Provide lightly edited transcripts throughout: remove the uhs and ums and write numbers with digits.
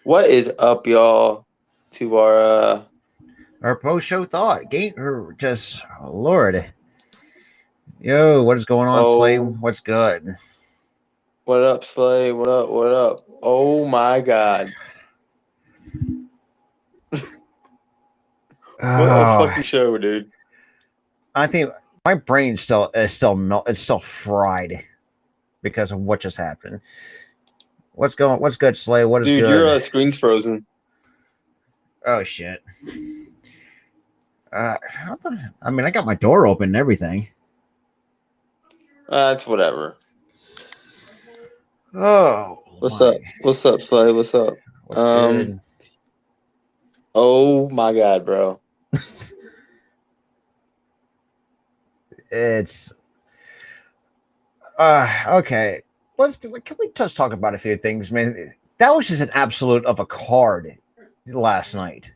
What is up, y'all? To our post-show thought. Just Lord. Yo, what is going on, Slay? oh, What's good? what up, Slay? What up? What up? Oh my God! What a Oh, fucking show, dude! I think my brain is still fried because of what just happened. What's good, Slay? What is Dude, your good? screen's frozen. Oh shit. I mean, I got my door open and everything. It's whatever. Oh, What's up? What's up, Slay? What's up? What's good? Oh my God, bro! It's okay. Can we just talk about a few things, man? That was just an absolute of a card last night.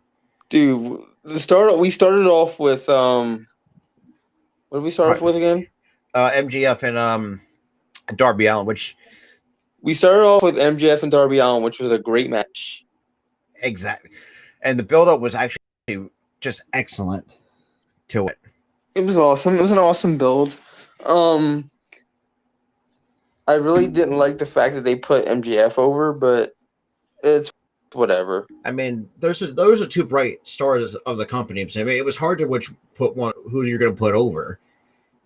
Dude, we started off with what did we start off with again? MGF and Darby Allin, which we started off with MGF and Darby Allin, which was a great match. Exactly. And the build-up was actually just excellent to it. It was awesome. It was an awesome build. I really didn't like the fact that they put MGF over, but it's whatever. I mean, those are two bright stars of the company. I mean, it was hard to who you're going to put over.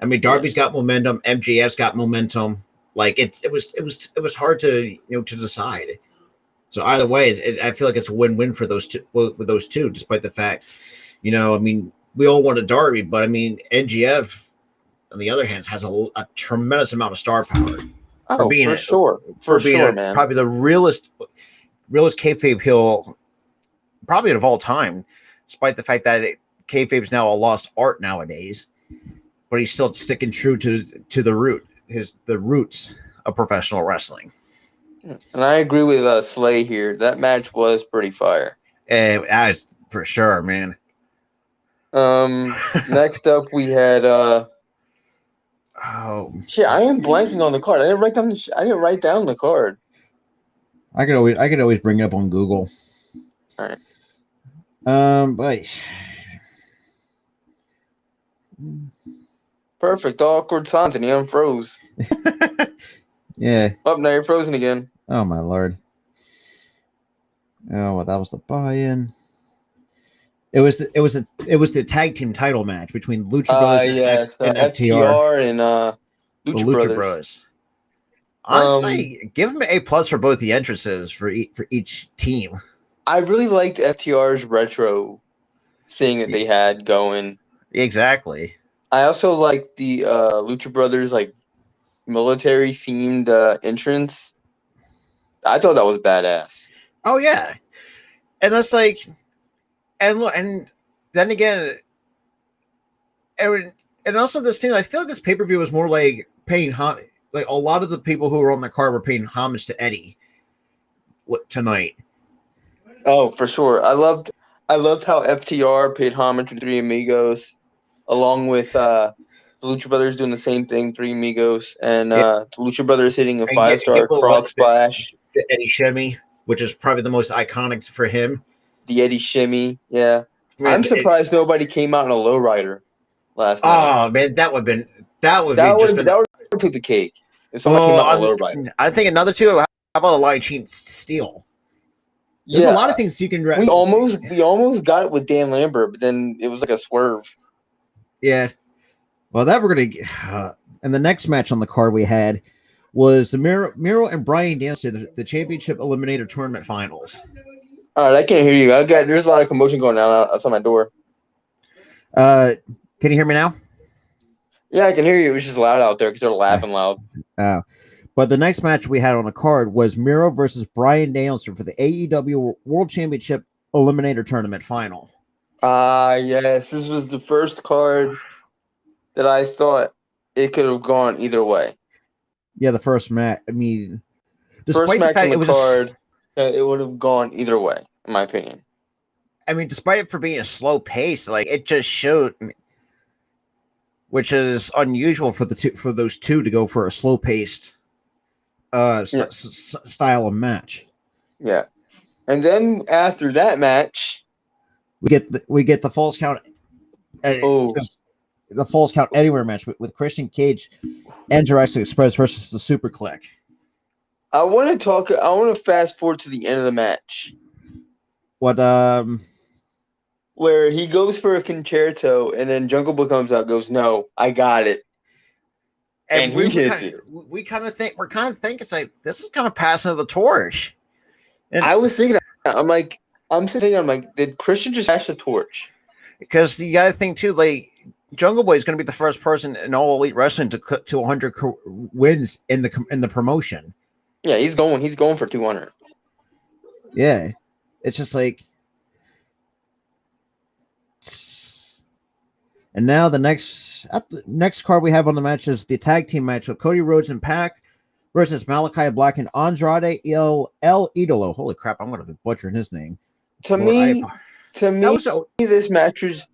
I mean, Darby's got momentum, MJF's got momentum. Like it was hard to to decide. So either way, I feel like it's a win-win for those two. With those two, despite the fact, I mean, we all wanted Darby, but I mean, NGF on the other hand has a tremendous amount of star power. For sure, man. Probably the realest kayfabe heel, probably of all time, despite the fact that kayfabe's now a lost art nowadays. But he's still sticking true to the roots of professional wrestling. And I agree with Slay here. That match was pretty fire. As for sure, man. Next up we had shit. I am blanking on the card. I didn't write down the card. I could always bring it up on Google. All right. But perfect. Awkward silence, and he unfroze. Yeah. Oh, now you're frozen again. Oh my lord. Oh, well, that was the buy-in. It was the tag team title match between Lucha Brothers and FTR and Lucha Brothers. Honestly, give them an A+ for both the entrances for each team. I really liked FTR's retro thing that they had going. Exactly. I also liked the Lucha Brothers military themed entrance. I thought that was badass. Oh yeah, and that's and then again, and also this thing. I feel like this pay-per-view was more like paying like a lot of the people who were on the card were paying homage to Eddie tonight. Oh, for sure. I loved how FTR paid homage to Three Amigos, along with the Lucha Brothers doing the same thing, Three Amigos, and the Lucha Brothers hitting a 5-star frog splash. The Eddie Shimmy, which is probably the most iconic for him. The Eddie Shimmy, yeah. Man, I'm surprised nobody came out in a lowrider last night. Oh man, that would took the cake. If someone came out in a lowrider. I think another two. How about a line chain steel? There's a lot of things you can. We almost got it with Dan Lambert, but then it was like a swerve. Yeah. Well, that we're gonna. And the next match on the card we had was the Miro and Bryan Danielson, the Championship Eliminator Tournament Finals. All right, I can't hear you. There's a lot of commotion going on outside my door. Can you hear me now? Yeah, I can hear you. It was just loud out there because they're laughing loud. But the next match we had on the card was Miro versus Bryan Danielson for the AEW World Championship Eliminator Tournament Final. Yes. This was the first card that I thought it could have gone either way. Yeah, the first match. I mean, despite the fact it was card, it would have gone either way, in my opinion. I mean, despite it for being a slow pace, like it just showed, which is unusual for those two to go for a slow paced style of match. Yeah. And then after that match, we get the Falls Count. oh, The Falls Count Anywhere match with Christian Cage and Jurassic Express versus the Super Click. I want to fast forward to the end of the match. What Where he goes for a concerto, and then Jungle Boy comes out, goes, "No, I got it," and he hits it. We're kind of thinking it's like this is kind of passing the torch. And I was thinking, I'm like, did Christian just pass the torch? Because you got to think too, like Jungle Boy is going to be the first person in All Elite Wrestling to 100 wins in the promotion. Yeah, he's going for 200. Yeah, it's just like. And now the next card we have on the match is the tag team match of Cody Rhodes and Pac versus Malachi Black and Andrade El Idolo. Holy crap, I'm going to be butchering his name. To me, this match was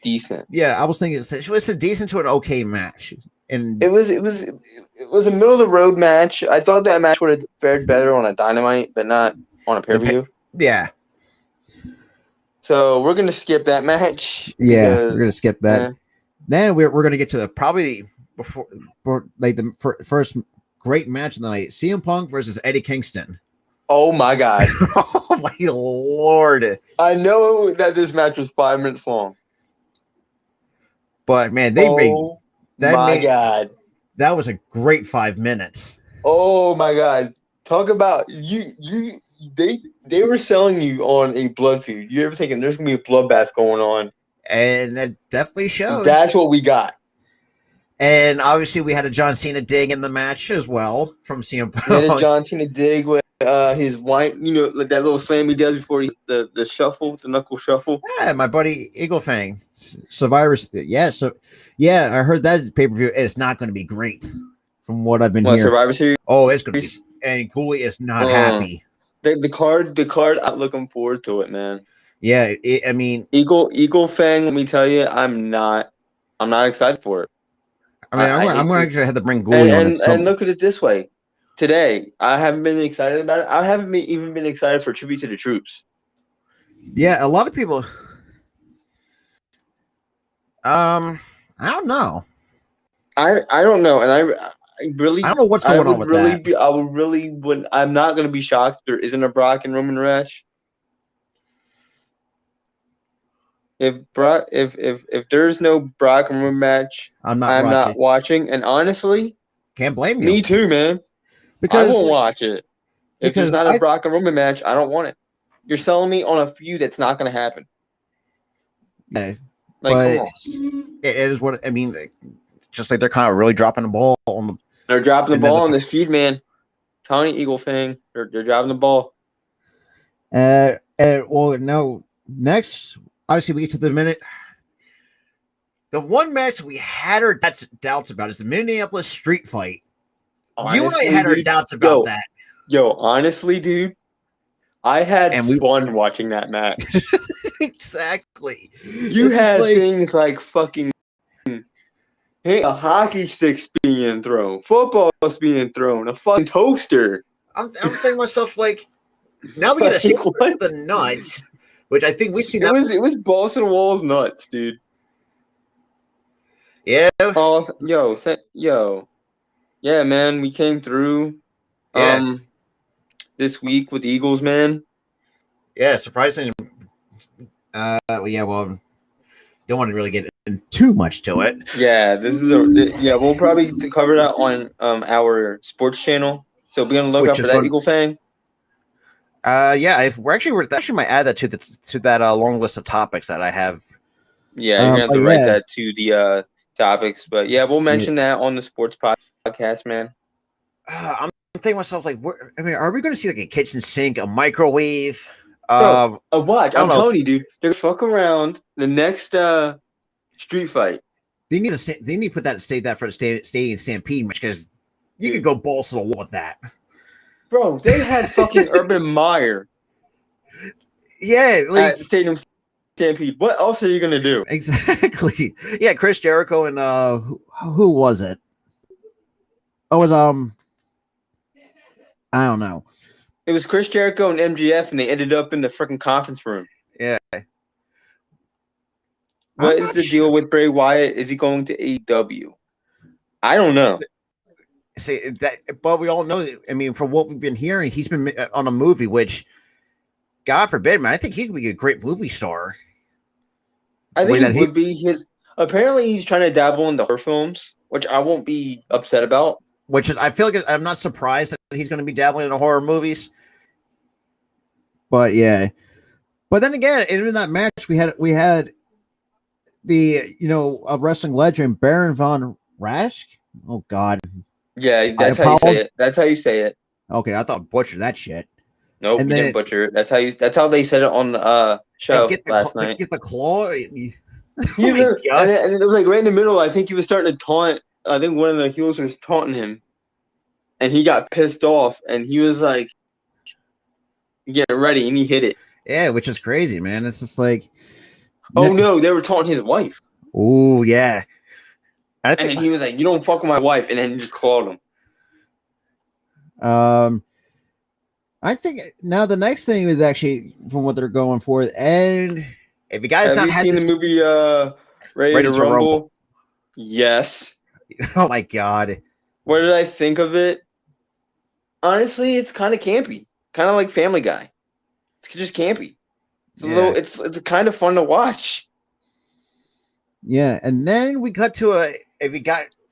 decent. Yeah, I was thinking it was a decent to an okay match. And it was a middle of the road match. I thought that match would have fared better on a Dynamite, but not on a pay-per-view. Yeah. So we're gonna skip that match. Yeah, we're gonna skip that. Yeah. Then we're gonna get to the first great match of the night: CM Punk versus Eddie Kingston. Oh my God! Oh my Lord! I know that this match was 5 minutes long, but man, God, that was a great 5 minutes. Oh my God! Talk about They were selling you on a blood feud. You ever thinking there's gonna be a bloodbath going on? And that definitely showed. That's what we got. And obviously, we had a John Cena dig in the match as well from CM Punk. We had a John Cena dig with his white, like that little slam he does before the knuckle shuffle. Yeah, my buddy Eagle Fang, Survivor. Yeah, I heard that pay-per-view is not going to be great from what I've been hearing. Survivor Series? Oh, it's going to be. And Cooley is not happy. The card. I'm looking forward to it, man. Yeah, I mean, Eagle Fang. Let me tell you, I'm not excited for it. I mean, I'm going to actually have to bring Cooley on. And look at it this way: today, I haven't been excited about it. I haven't even been excited for Tribute to the Troops. Yeah, a lot of people. I don't know. I don't know, and I don't know what's going on with that. I'm not going to be shocked if there isn't a Brock and Roman match. If there's no Brock and Roman match, I'm not watching. And honestly, can't blame you. Me too, man. Because I won't watch it. If there's not a Brock and Roman match, I don't want it. You're selling me on a feud that's not going to happen. Yeah, come on. It is what I mean. Just like they're kind of really dropping the ball on the. They're dropping the ball on this feud, man. Tony Eagle Fang, they're dropping the ball. Well, no. Next, obviously, we get to the minute. The one match we had our doubts about is the Minneapolis Street Fight. Honestly, you and I had our doubts about that. Yo, honestly, dude, I had fun watching that match. Exactly. You had things like fucking. Hey, a hockey stick's being thrown, football's being thrown, a fucking toaster. I'm thinking to myself, like, now we get to see the nuts, which I think we see that. It was balls to the walls nuts, dude. Yeah. Yeah, man, we came through. Yeah. This week with the Eagles, man. Yeah, surprising. Don't want to really get too much to it. Yeah, we'll probably cover that on our sports channel. So be on the lookout for that, Eagle Fang. We're actually might add that to that long list of topics that I have. Yeah, you're gonna have to write that to the topics, but yeah, we'll mention that on the sports podcast, man. I'm thinking to myself, like, are we going to see like a kitchen sink, a microwave? Watch. I'm telling you, dude. They're fuck around the next street fight. They need to put that for the Stadium Stampede match because you could go balls to the wall with that. Bro, they had fucking Urban Meyer. Yeah, like at Stadium Stampede. What else are you gonna do? Exactly. Yeah, Chris Jericho and who was it? Oh, it I don't know. It was Chris Jericho and MGF, and they ended up in the freaking conference room. Yeah. What is the deal with Bray Wyatt? Is he going to AEW? I don't know. See that, but we all know. I mean, from what we've been hearing, he's been on a movie, which, God forbid, man, I think he could be a great movie star. I think he would be. Apparently, he's trying to dabble in the horror films, which I won't be upset about. Which is, I feel like I'm not surprised that he's going to be dabbling in the horror movies. But yeah, but then again, in that match, we had the a wrestling legend Baron von Raschke. Oh God. Yeah, that's how you say it. That's how you say it. Okay, I thought butcher that shit. Nope, you didn't butcher it. That's how they said it on the show last night. Get the claw. And it was like right in the middle. I think he was starting to taunt. I think one of the heels was taunting him, and he got pissed off, and he was like, "Getting ready," and he hit it. Yeah, which is crazy, man. It's just like, oh no, they were taunting his wife. Oh yeah, and then he was like, "You don't fuck with my wife," and then he just clawed him. I think now the next thing is actually from what they're going for, and if you guys have seen the movie Ready to Rumble? Yes. Oh my God. What did I think of it? Honestly, it's kind of campy, kind of like Family Guy. It's just campy. It's it's kind of fun to watch. Yeah, and then we cut to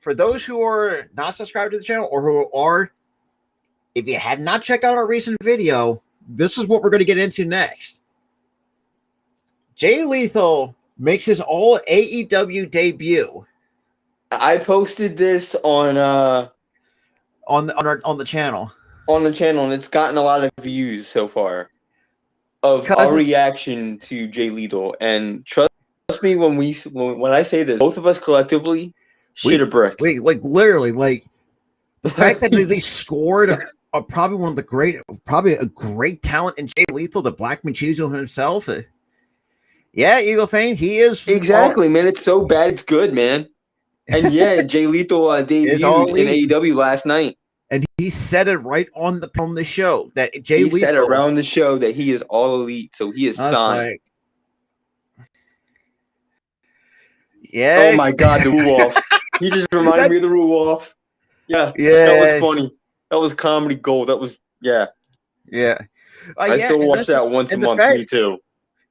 for those who are not subscribed to the channel or who are, if you had not checked out our recent video, this is what we're going to get into next. Jay Lethal makes his all AEW debut. I posted this on the channel. On the channel, and it's gotten a lot of views so far of our reaction to Jay Lethal. And trust me when I say this, both of us collectively shit a brick. Wait, like literally, like the fact that they scored probably one of the probably a great talent in Jay Lethal, the Black Machismo himself. Yeah, Eagle Fane, he is exactly, man. It's so bad, it's good, man. And yeah, Jay Lethal debuted in AEW last night. And he said it right on the show that Jay Lethal said around the show that he is all elite, so he is signed. Yeah. Oh my God, the Ruoff. He just reminded me of the Ruoff. Yeah, that was funny. That was comedy gold. That was yeah. I still watch that once a month. Me too.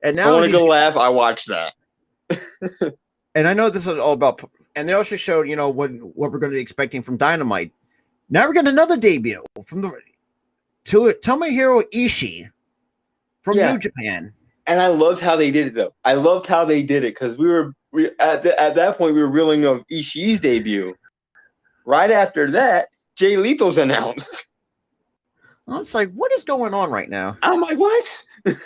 And now I want to go laugh. I watch that. And I know this is all about. And they also showed, what we're going to be expecting from Dynamite. Now we're getting another debut from Tomohiro Ishii from New Japan. And I loved how they did it, though. I loved how they did it because at that point we were reeling of Ishii's debut. Right after that, Jay Lethal's announced. Well, it's like, what is going on right now? I'm like, what? At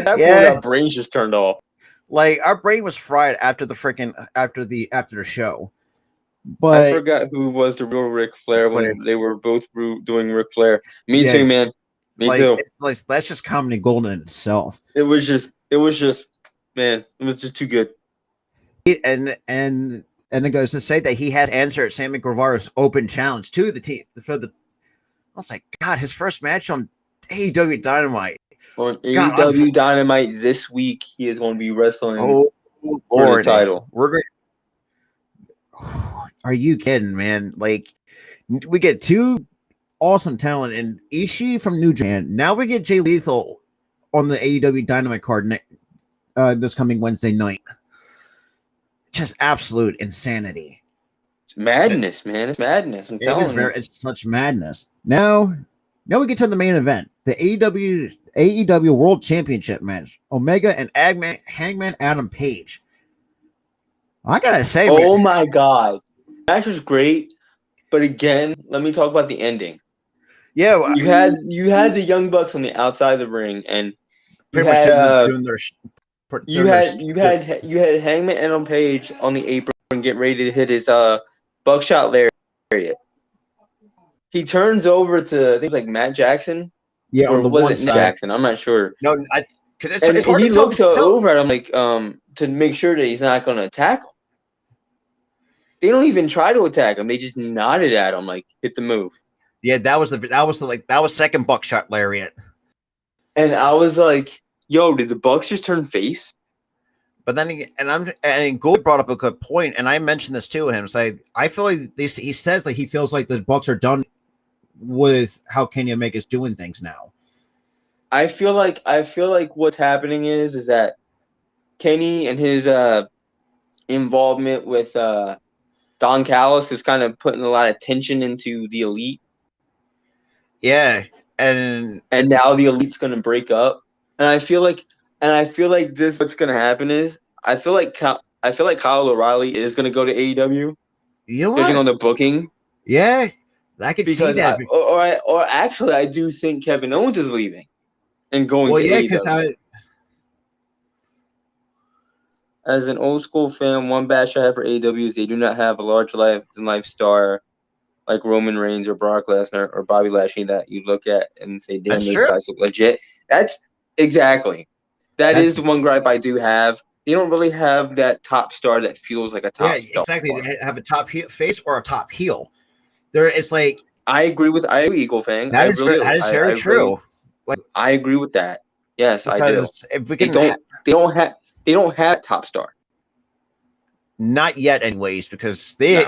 that point, our brains just turned off. Like our brain was fried after the show. But I forgot who was the real Ric Flair when they were both doing Ric Flair. Me too, man. Me too. It's like that's just comedy gold in itself. It was just, man. It was just too good. And it goes to say that he has answered Sammy Guevara's open challenge to the team I was like, God, his first match on AEW Dynamite. On AEW Dynamite this week, he is going to be wrestling for the title. We're going. Are you kidding, man? Like, we get two awesome talent in Ishii from New Japan. Now we get Jay Lethal on the AEW Dynamite card this coming Wednesday night. Just absolute insanity. It's madness, man. It's madness. I'm telling you. It's such madness. Now we get to the main event, the AEW World Championship match. Omega and Hangman Adam Page. I gotta say, oh my God, the match was great, but again, let me talk about the ending. Yeah, well, you had the Young Bucks on the outside of the ring, and pretty much doing their. You had Hangman Adam Page on the apron getting ready to hit his buckshot lariat. He turns over to I think it was like Matt Jackson. Yeah, or on the was one it side. Jackson? I'm not sure. No, because it's hard he to looks over at him like to make sure that he's not going to attack him. They don't even try to attack him. They just nodded at him like, hit the move. Yeah, that was second buckshot lariat. And I was like, "Yo, did the Bucks just turn face?" But then, and Gould brought up a good point, and I mentioned this to him. Say, I feel like he says like he feels like the Bucks are done with how Kenny Omega's doing things now. I feel like what's happening is that Kenny and his involvement with Don Callis is kind of putting a lot of tension into the Elite. Yeah, and now the Elite's going to break up, and I feel like this what's going to happen is I feel like Kyle O'Reilly is going to go to AEW. You know what? Judging on the booking, yeah, I could see that. Or actually, I do think Kevin Owens is leaving and going to AEW. Because as an old school fan, one bash I have for AEW is they do not have a larger life star like Roman Reigns or Brock Lesnar or Bobby Lashley that you look at and say, damn, those guys look legit. That's exactly. That is the one gripe I do have. They don't really have that top star that feels like a top star. Exactly. They have a top face or a top heel. It's like I agree with Eagle Fang. That is very true. I agree with that. Yes, I do. If we can, they don't have top star. Not yet, anyways, because they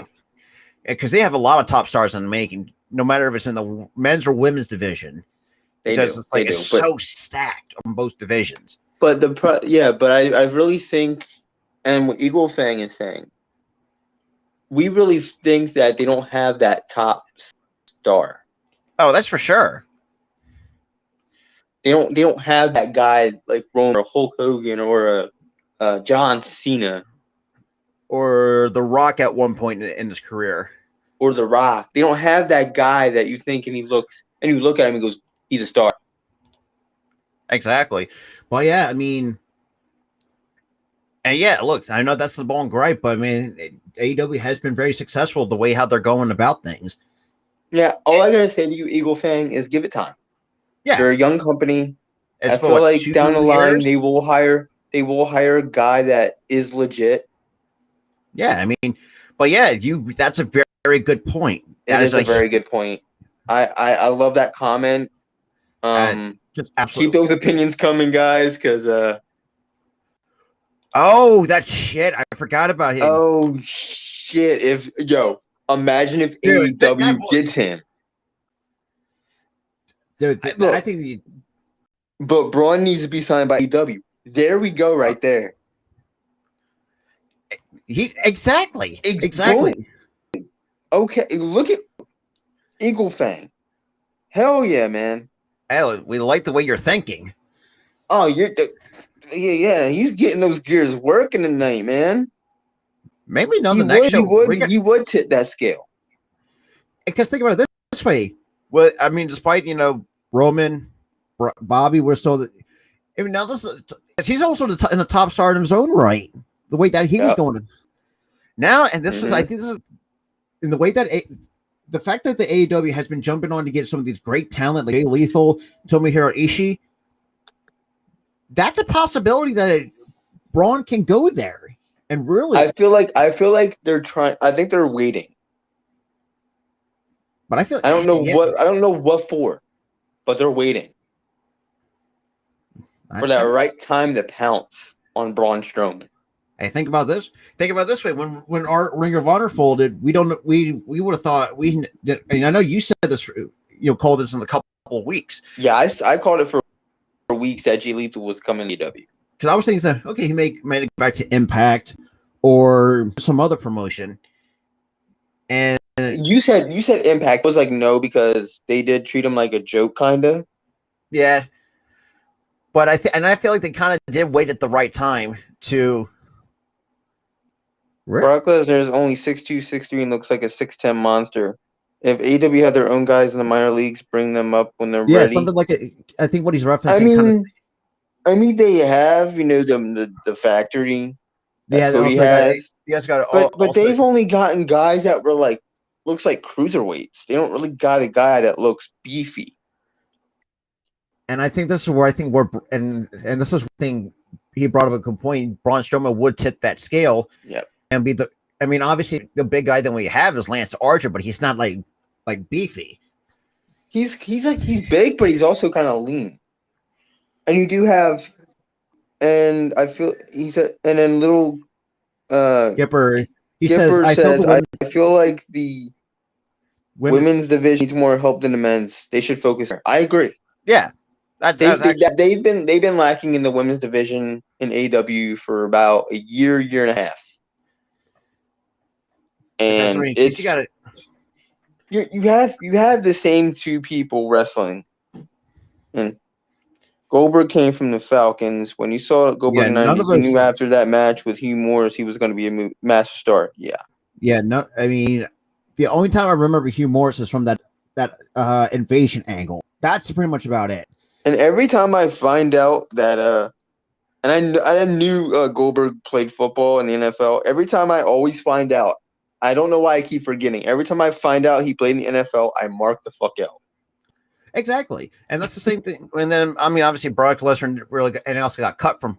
have a lot of top stars in the making. No matter if it's in the men's or women's division, it's so stacked on both divisions. But I really think, and what Eagle Fang is saying, we really think that they don't have that top star. Oh, that's for sure. They don't have that guy like Roman or Hulk Hogan or John Cena or The Rock at one point in his career. Or The Rock. They don't have that guy that you think and you look at him and goes, he's a star. Exactly. Well, yeah, I mean, and yeah, look, I know that's the ball and gripe, but I mean, AEW has been very successful the way how they're going about things. Yeah, all I gotta say to you, Eagle Fang, is give it time. Yeah, they're a young company. I feel like down the line they will hire a guy that is legit. Yeah, I mean, but yeah, that's a very, very good point. That is a very good point. I love that comment. Just absolutely keep those opinions coming, guys, because oh, that shit, I forgot about him. Oh shit! Imagine if AEW gets him. Dude, I think but Braun needs to be signed by AEW. There we go, right there. Exactly. Okay, look at Eagle Fang. Hell yeah, man. Hell, we like the way you're thinking. Oh, yeah. He's getting those gears working tonight, man. Maybe not the next show. He would tip that scale. Because think about it this way. Well, I mean, despite Roman, Bobby, we're still. I mean, now he's also in the top star in his own right. The way that he was going now, and this is, I think, this is in the way that the fact that the AEW has been jumping on to get some of these great talent like Jay Lethal, Tomohiro Ishii. That's a possibility that Braun can go there, and really, I feel like they're trying. I think they're waiting. But I don't know what for, but they're waiting for that right time to pounce on Braun Strowman. Hey, think about this. Think about it this way: when our Ring of Honor folded, we would have thought I know you said this, called this in a couple of weeks. Yeah, I called it for weeks that Jay Lethal was coming to AEW. Because I was thinking that he may go back to Impact or some other promotion. And you said Impact. I was like, no, because they did treat him like a joke, kind of. Yeah, but I feel like they kind of did wait at the right time to. Brock Lesnar is only 6'2", 6'3", and looks like a 6'10" monster. If AEW had their own guys in the minor leagues, bring them up when they're ready. Yeah, something like it. I think what he's referencing. I mean, they have the factory. Yeah, Cody has. But they've only gotten guys that were looks like cruiserweights. They don't really got a guy that looks beefy. And I think this is where and this is the thing he brought up a good point. Braun Strowman would tip that scale. Yep. And be obviously the big guy that we have is Lance Archer, but he's not like beefy. he's big, but he's also kind of lean. And you do have, and I feel and then little Gipper, he says, Gipper I feel the says, women, I feel like the women's division needs more help than the men's. They should focus there. I agree. Yeah, that's actually They've been lacking in the women's division in AEW for about a year and a half. because And she got it. You have the same two people wrestling, and Goldberg came from the Falcons. When you saw Goldberg in the 90s, you knew after that match with Hugh Morris he was going to be a master star. Yeah. Yeah. No, I mean, the only time I remember Hugh Morris is from that invasion angle. That's pretty much about it. And every time I find out that and I knew Goldberg played football in the NFL. Every time I always find out. I don't know why I keep forgetting. Every time I find out he played in the NFL, I mark the fuck out. Exactly, and that's the same thing. And then, I mean, obviously, Brock Lesnar really and also got cut from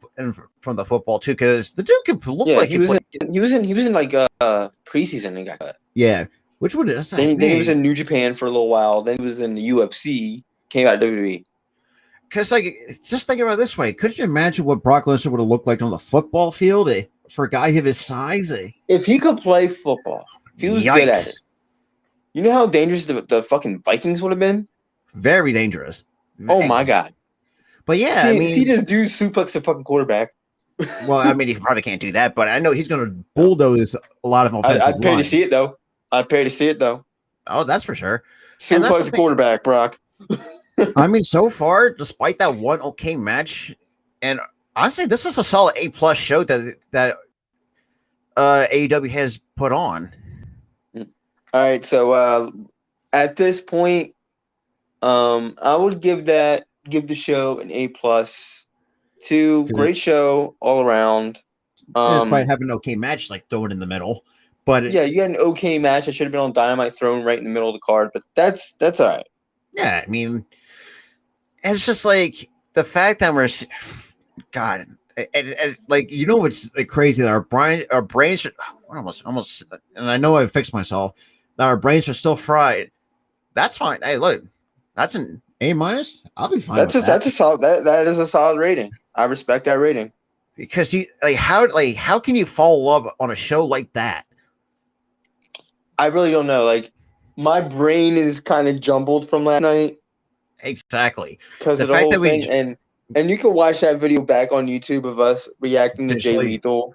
the football too, because the dude could look like he was in like preseason and he got cut. Yeah, which would then he was in New Japan for a little while. Then he was in the UFC. Came out of WWE. Because, like, just think about it this way: could you imagine what Brock Lesnar would have looked like on the football field for a guy of his size? If he could play football, if he was good at it, you know how dangerous the fucking Vikings would have been? Very dangerous. Oh my god! But yeah, I mean, see this dude suplex the fucking quarterback. Well, I mean, he probably can't do that, but I know he's going to bulldoze a lot of offensive I'd pay to see it though. Oh, that's for sure. Suplex the quarterback, Brock. I mean, so far, despite that one okay match, and honestly, this is a solid A+ show that AEW has put on. All right, so at this point, I would give the show an A+. Great show all around. Despite having an okay match, like throw it in the middle, but yeah, you had an okay match. I should have been on Dynamite, thrown right in the middle of the card, but that's all right. Yeah, I mean. And it's just like the fact that we're, God, like, you know what's crazy, that our brains are almost, and I know I fixed myself, that our brains are still fried. That's fine. Hey, look, that's an A-. I'll be fine. That's a solid. That is a solid rating. I respect that rating. Because how can you follow up on a show like that? I really don't know. Like, my brain is kind of jumbled from last night. Exactly. Because of the whole thing, and you can watch that video back on YouTube of us reacting to Jay Lethal.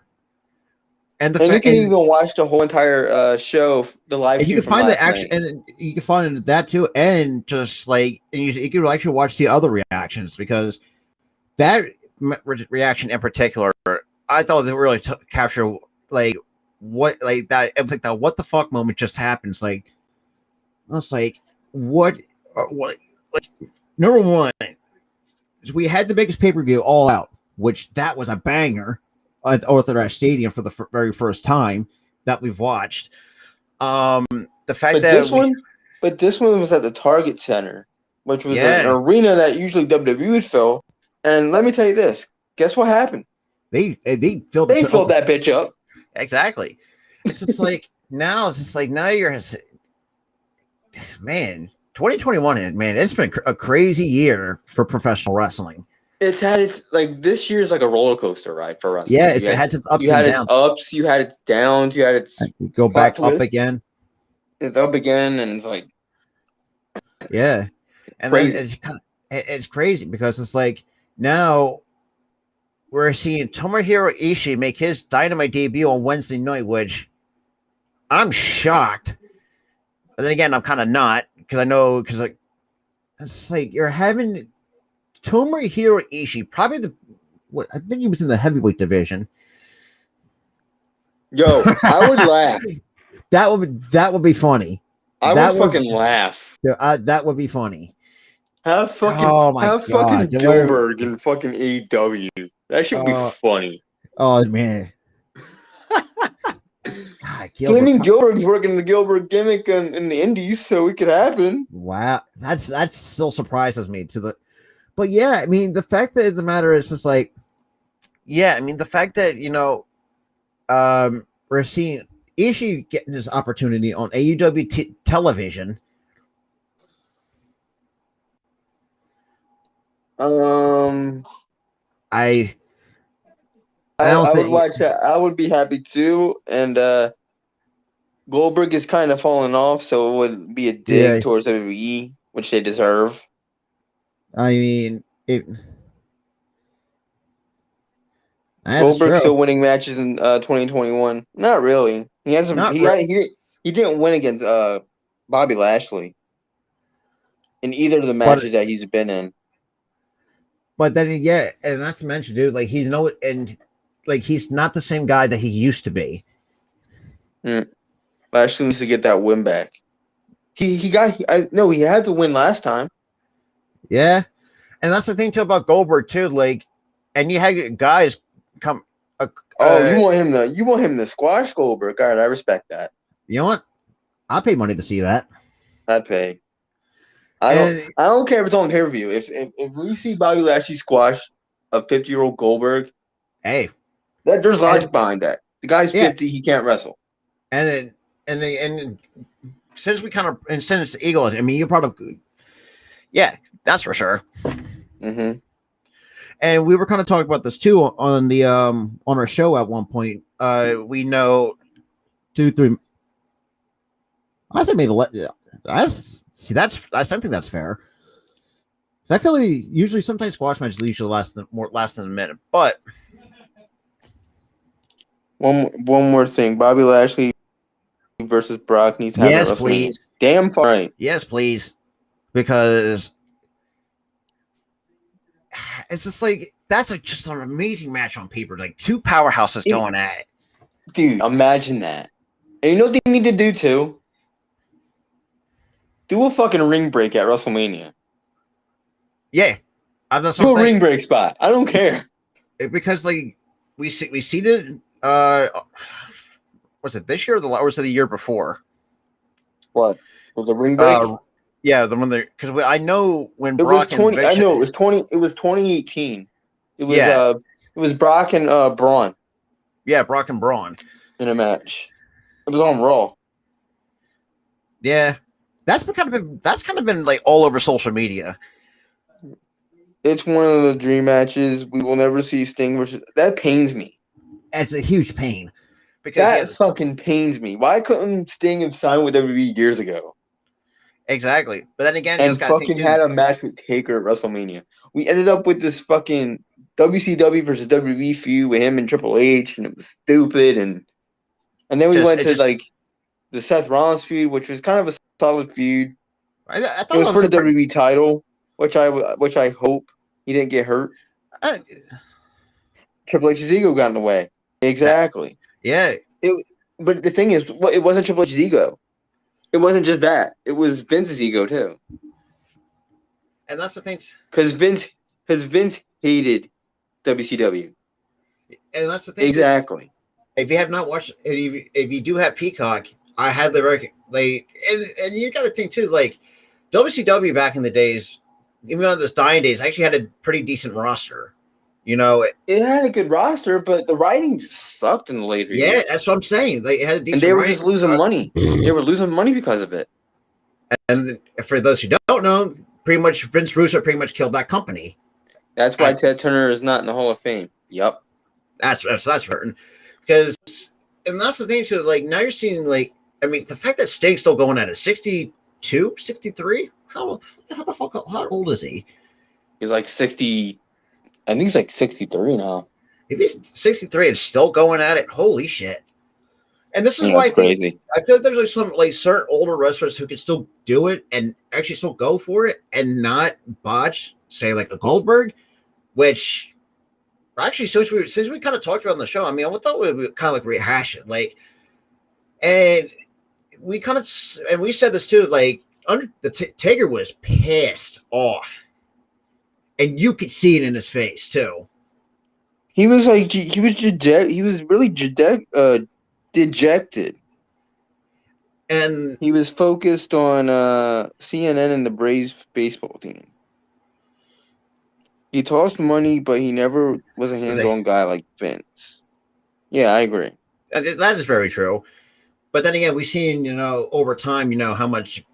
And you can even watch the whole entire show, the live stream. You can find the action, and you can find that too, and just like, and you can actually watch the other reactions, because that reaction in particular, I thought they really capture like what, like that. It was like that what the fuck moment just happens. Like, I was like, what. Like, number one, we had the biggest pay-per-view All Out, which that was a banger at Orthodox Stadium for the very first time that we've watched. The fact this one was at the Target Center, which was an arena that usually WWE would fill. And let me tell you this: guess what happened? They filled that bitch up. Exactly. It's just like now you're, man. 2021, man, it's been a crazy year for professional wrestling. It's had its, like, this year's like a roller coaster ride for wrestling. Yeah, it has its ups and downs. You had its ups, you had its downs, you had its go back up again. It's up again, and it's like, yeah, and crazy. It's crazy because it's like now we're seeing Tomohiro Ishii make his Dynamite debut on Wednesday night, which I'm shocked. But then again, I'm kind of not, because I know, because like, it's like you're having Tomohiro Ishii, probably I think he was in the heavyweight division. Yo, I would laugh. That would be funny. I would fucking laugh. That would be funny. Have fucking Goldberg in fucking AEW. That should be funny. Oh man. God, Gilbert's working the Gilbert gimmick in the Indies, so it could happen. Wow, that still surprises me but yeah, I mean, the fact that the matter is just like, yeah, I mean, the fact that, you know, we're seeing Ishii getting his opportunity on AEW television. Um, I I, don't I would think. watch that. I would be happy too. And Goldberg is kind of falling off, so it would be a dig Yeah, towards WWE, which they deserve. I mean it. That's Goldberg's true. still winning matches in 2021. Not really. He hasn't. Not He re- got he didn't win against Bobby Lashley in either of the but matches that he's been in. then yeah, and that's to mention, dude. Like he's no and like he's not the same guy that he used to be. Mm. Lashley needs to get that win back. He got. No, he had to win last time. Yeah, and that's the thing too about Goldberg too. Like, and you had guys come. Oh, you want him to squash Goldberg? God, I respect that. You know what? I'll pay money to see that. I'd pay. And I don't care if it's on pay per view. If we see Bobby Lashley squash a 50-year-old Goldberg, hey, there's logic and behind that. The guy's yeah, 50, he can't wrestle. and and since we kind of and since the Eagles, I mean, you probably yeah, that's for sure. Mm-hmm. And we were kind of talking about this too on the on our show at one point. We know 2-3. I say maybe that's see that's I think that's fair. I feel like usually sometimes squash matches usually last than a minute, but One more thing. Bobby Lashley versus Brock needs to happen at yes, WrestleMania. please, Damn fine. Right. yes, please, because it's just like that's like just an amazing match on paper. Like two powerhouses going at it. Dude, imagine that. And you know what they need to do too? Do a fucking ring break at WrestleMania. Yeah, that's Do a something ring break spot. I don't care. because like we seen it. Was it this year or was it the year before? What? Was the ring break? Yeah, the one that because I know when It was Brock and 20. Vince. I know it was 20. It was 2018. It was Yeah, it was Brock and Braun yeah, Brock and Braun in a match. It was on Raw. Yeah, that's kind of been like all over social media. It's one of the dream matches. We will never see Sting versus. That pains me. It's a huge pain because That fucking pains me. Why couldn't Sting have signed with WWE years ago? Exactly, but then again, you And just gotta think fucking too. had a match with Taker at WrestleMania. We ended up with this fucking WCW versus WWE feud with him and Triple H, and it was stupid. And then we went to like the Seth Rollins feud, which was kind of a solid feud. I thought it was for the WWE title, which I hope he didn't get hurt. Triple H's ego got in the way. Exactly. Yeah. But the thing is, it wasn't Triple H's ego. It wasn't just that. It was Vince's ego too. And that's the thing. Because Vince hated WCW. And that's the thing. Exactly. Too. If you have not watched, if you do have Peacock, I had the record. Like, and you got to think too. Like, WCW back in the days, even on those dying days, actually had a pretty decent roster. You know, it had a good roster, but the writing just sucked in the later years. Yeah, that's what I'm saying. They had a decent, and they were just losing money. They were losing money because of it. And for those who don't know, pretty much Vince Russo pretty much killed that company. That's why Ted Turner is not in the Hall of Fame. Yep. That's certain. Because, and that's the thing too. Like now you're seeing like, I mean, the fact that Sting's still going at it, 62, 63. How the fuck? How old is he? He's like 60. I think he's like 63 now. If he's 63 and still going at it, holy shit! And this is why I think crazy. I feel like there's like some like certain older wrestlers who can still do it and actually still go for it and not botch, say like a Goldberg, which actually since we kind of talked about on the show, I mean, I thought we would kind of like rehash it, like, and we kind of and we said this too, like under the Taker was pissed off. And you could see it in his face too. He was like, he was really dejected. And he was focused on CNN and the Braves baseball team. He tossed money, but he never was a hands-on guy like Vince. Yeah, I agree. That is very true. But then again, we've seen, over time, how much,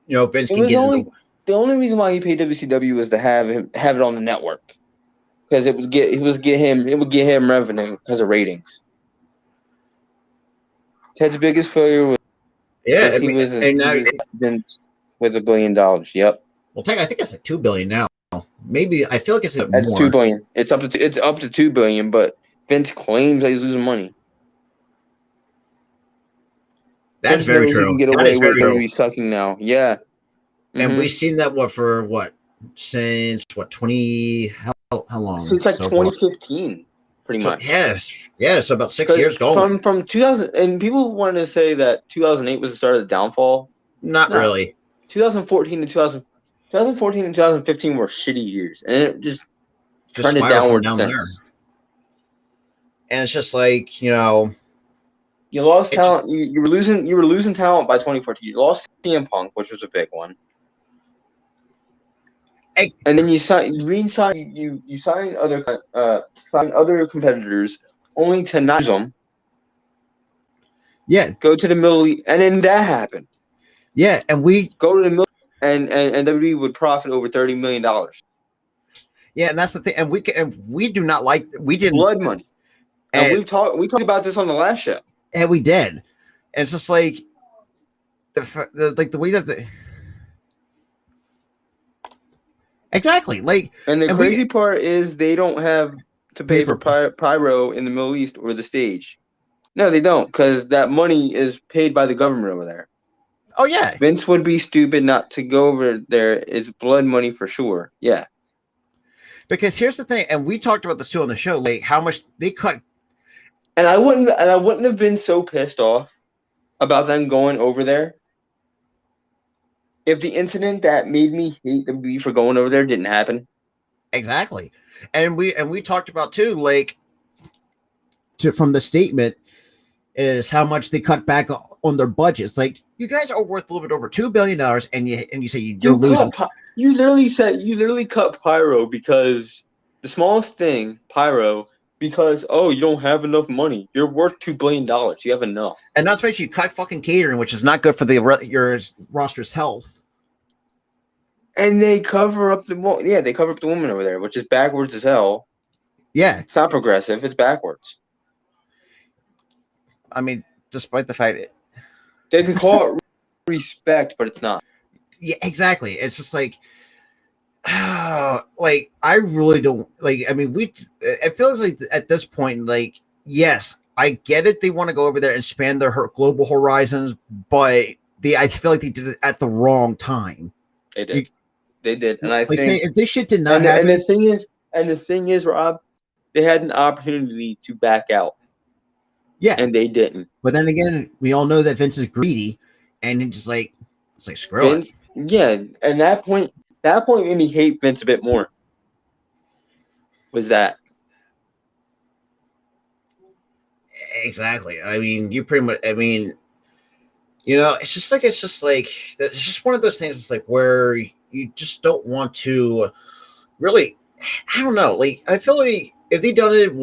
Vince can get. only reason why he paid WCW was to have it on the network, because it would get him revenue because of ratings. Ted's biggest failure was he was Vince with $1 billion. Yep. Well, I think it's like $2 billion now. Maybe I feel like it's more. That's $2 billion. It's up to $2 billion, but Vince claims that he's losing money. That's very true. He can get away with WWE sucking now. Yeah. And we've seen that since 20 how long? Since like 2015, pretty much. Yes, so about 6 years going. From 2000, and people want to say that 2008 was the start of the downfall. Not really. 2014 and 2015 were shitty years, and it just trended downward since. There. And it's just like, you know, you lost talent. You were losing talent by 2014. You lost CM Punk, which was a big one. And then you sign other competitors only to not use them. Yeah. Go to the Middle East, and then that happened. Yeah, and we go to the Middle East, and WWE would profit over $30 million. Yeah, and that's the thing. And we do not like blood money. And we talked about this on the last show. And we did. And it's just like the way that exactly, like, and the crazy part is they don't have to pay for pyro in the Middle East or the stage. No, they don't, because that money is paid by the government over there. Oh yeah, Vince would be stupid not to go over there. It's blood money for sure. Yeah, because here's the thing, and we talked about this too on the show, like how much they cut. And I wouldn't have been so pissed off about them going over there if the incident that made me hate WWE for going over there didn't happen. Exactly. And we talked about too, like, from the statement is how much they cut back on their budgets. Like, you guys are worth a little bit over $2 billion, and you say you're losing. You literally cut pyro because the smallest thing, pyro, because you don't have enough money. You're worth $2 billion. You have enough. And not especially you cut fucking catering, which is not good for your roster's health. And they cover up the woman over there, which is backwards as hell. Yeah, it's not progressive. It's backwards. I mean, despite the fact they can call it respect, but it's not. Yeah, exactly. It's just like, like, I really don't like. I mean, it feels like at this point, like, yes, I get it. They want to go over there and expand their global horizons, but I feel like they did it at the wrong time. They did. They did, and I think if this shit did not happen, and the thing is, Rob, they had an opportunity to back out. Yeah, and they didn't. But then again, we all know that Vince is greedy, and it's like screw it. Yeah, and that point made me hate Vince a bit more. Was that exactly? I mean, you pretty much. I mean, you know, it's just one of those things. It's like where you just don't want to really. I don't know. Like, I feel like if they done it,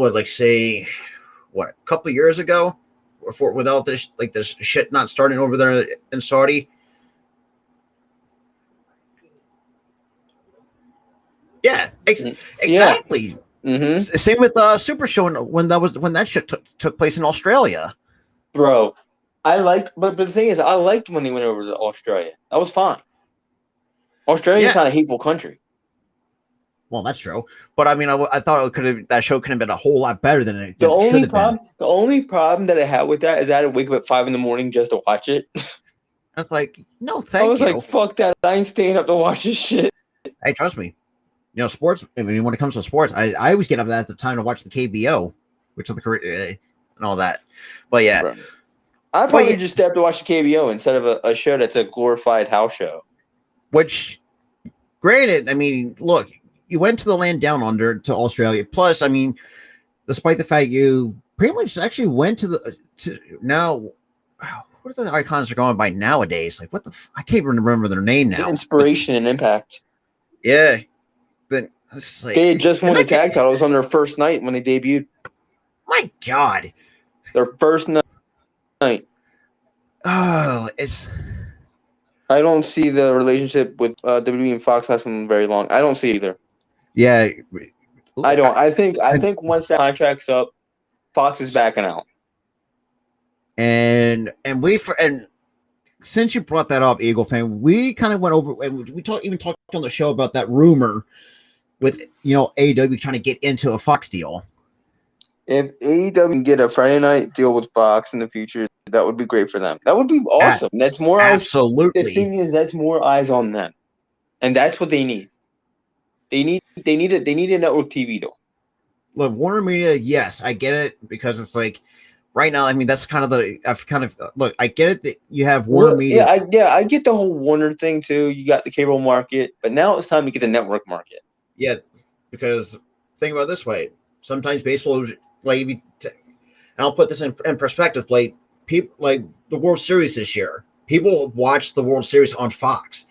a couple of years ago, without this shit not starting over there in Saudi. Yeah, exactly. Yeah. Mm-hmm. Same with Super Show when that shit took place in Australia. Bro, but the thing is, I liked when they went over to Australia. That was fine. Australia is not a hateful country. Well, that's true, but I mean, I thought that show could have been a whole lot better than it. The only problem that I had with that is I had to wake up at 5 a.m. just to watch it. I was like, no, thank you. I was like, fuck that! I ain't staying up to watch this shit. Hey, trust me. You know, sports. I mean, when it comes to sports, I always get up at the time to watch the KBO, which is and all that. But yeah, right. I probably just stay up to watch the KBO instead of a show that's a glorified house show. Which, granted, I mean, look. You went to the land down under to Australia. Plus, I mean, despite the fact you pretty much actually went to now, what are the icons are going by nowadays? Like, I can't even remember their name now. Inspiration and Impact. Yeah. Then it's like, they had just won the tag titles on their first night when they debuted. My God. Their first night. Oh, it's I don't see the relationship with WWE and Fox lasting very long. I don't see it either. Yeah, I don't. I think once that contract's up, Fox is backing out. and since you brought that up, Eagle fan, we kind of went over and we talked on the show about that rumor with AEW trying to get into a Fox deal. If AEW can get a Friday night deal with Fox in the future, that would be great for them. That would be awesome. That's more eyes. Absolutely. The thing is, that's more eyes on them, and that's what they need. They need a network TV deal. Look, Warner Media, yes, I get it because it's like right now. I mean, that's kind of look. I get it that you have Warner Media. I get the whole Warner thing too. You got the cable market, but now it's time to get the network market. Yeah, because think about it this way. Sometimes baseball, and I'll put this in perspective. Like people, like the World Series this year, people watch the World Series on Fox,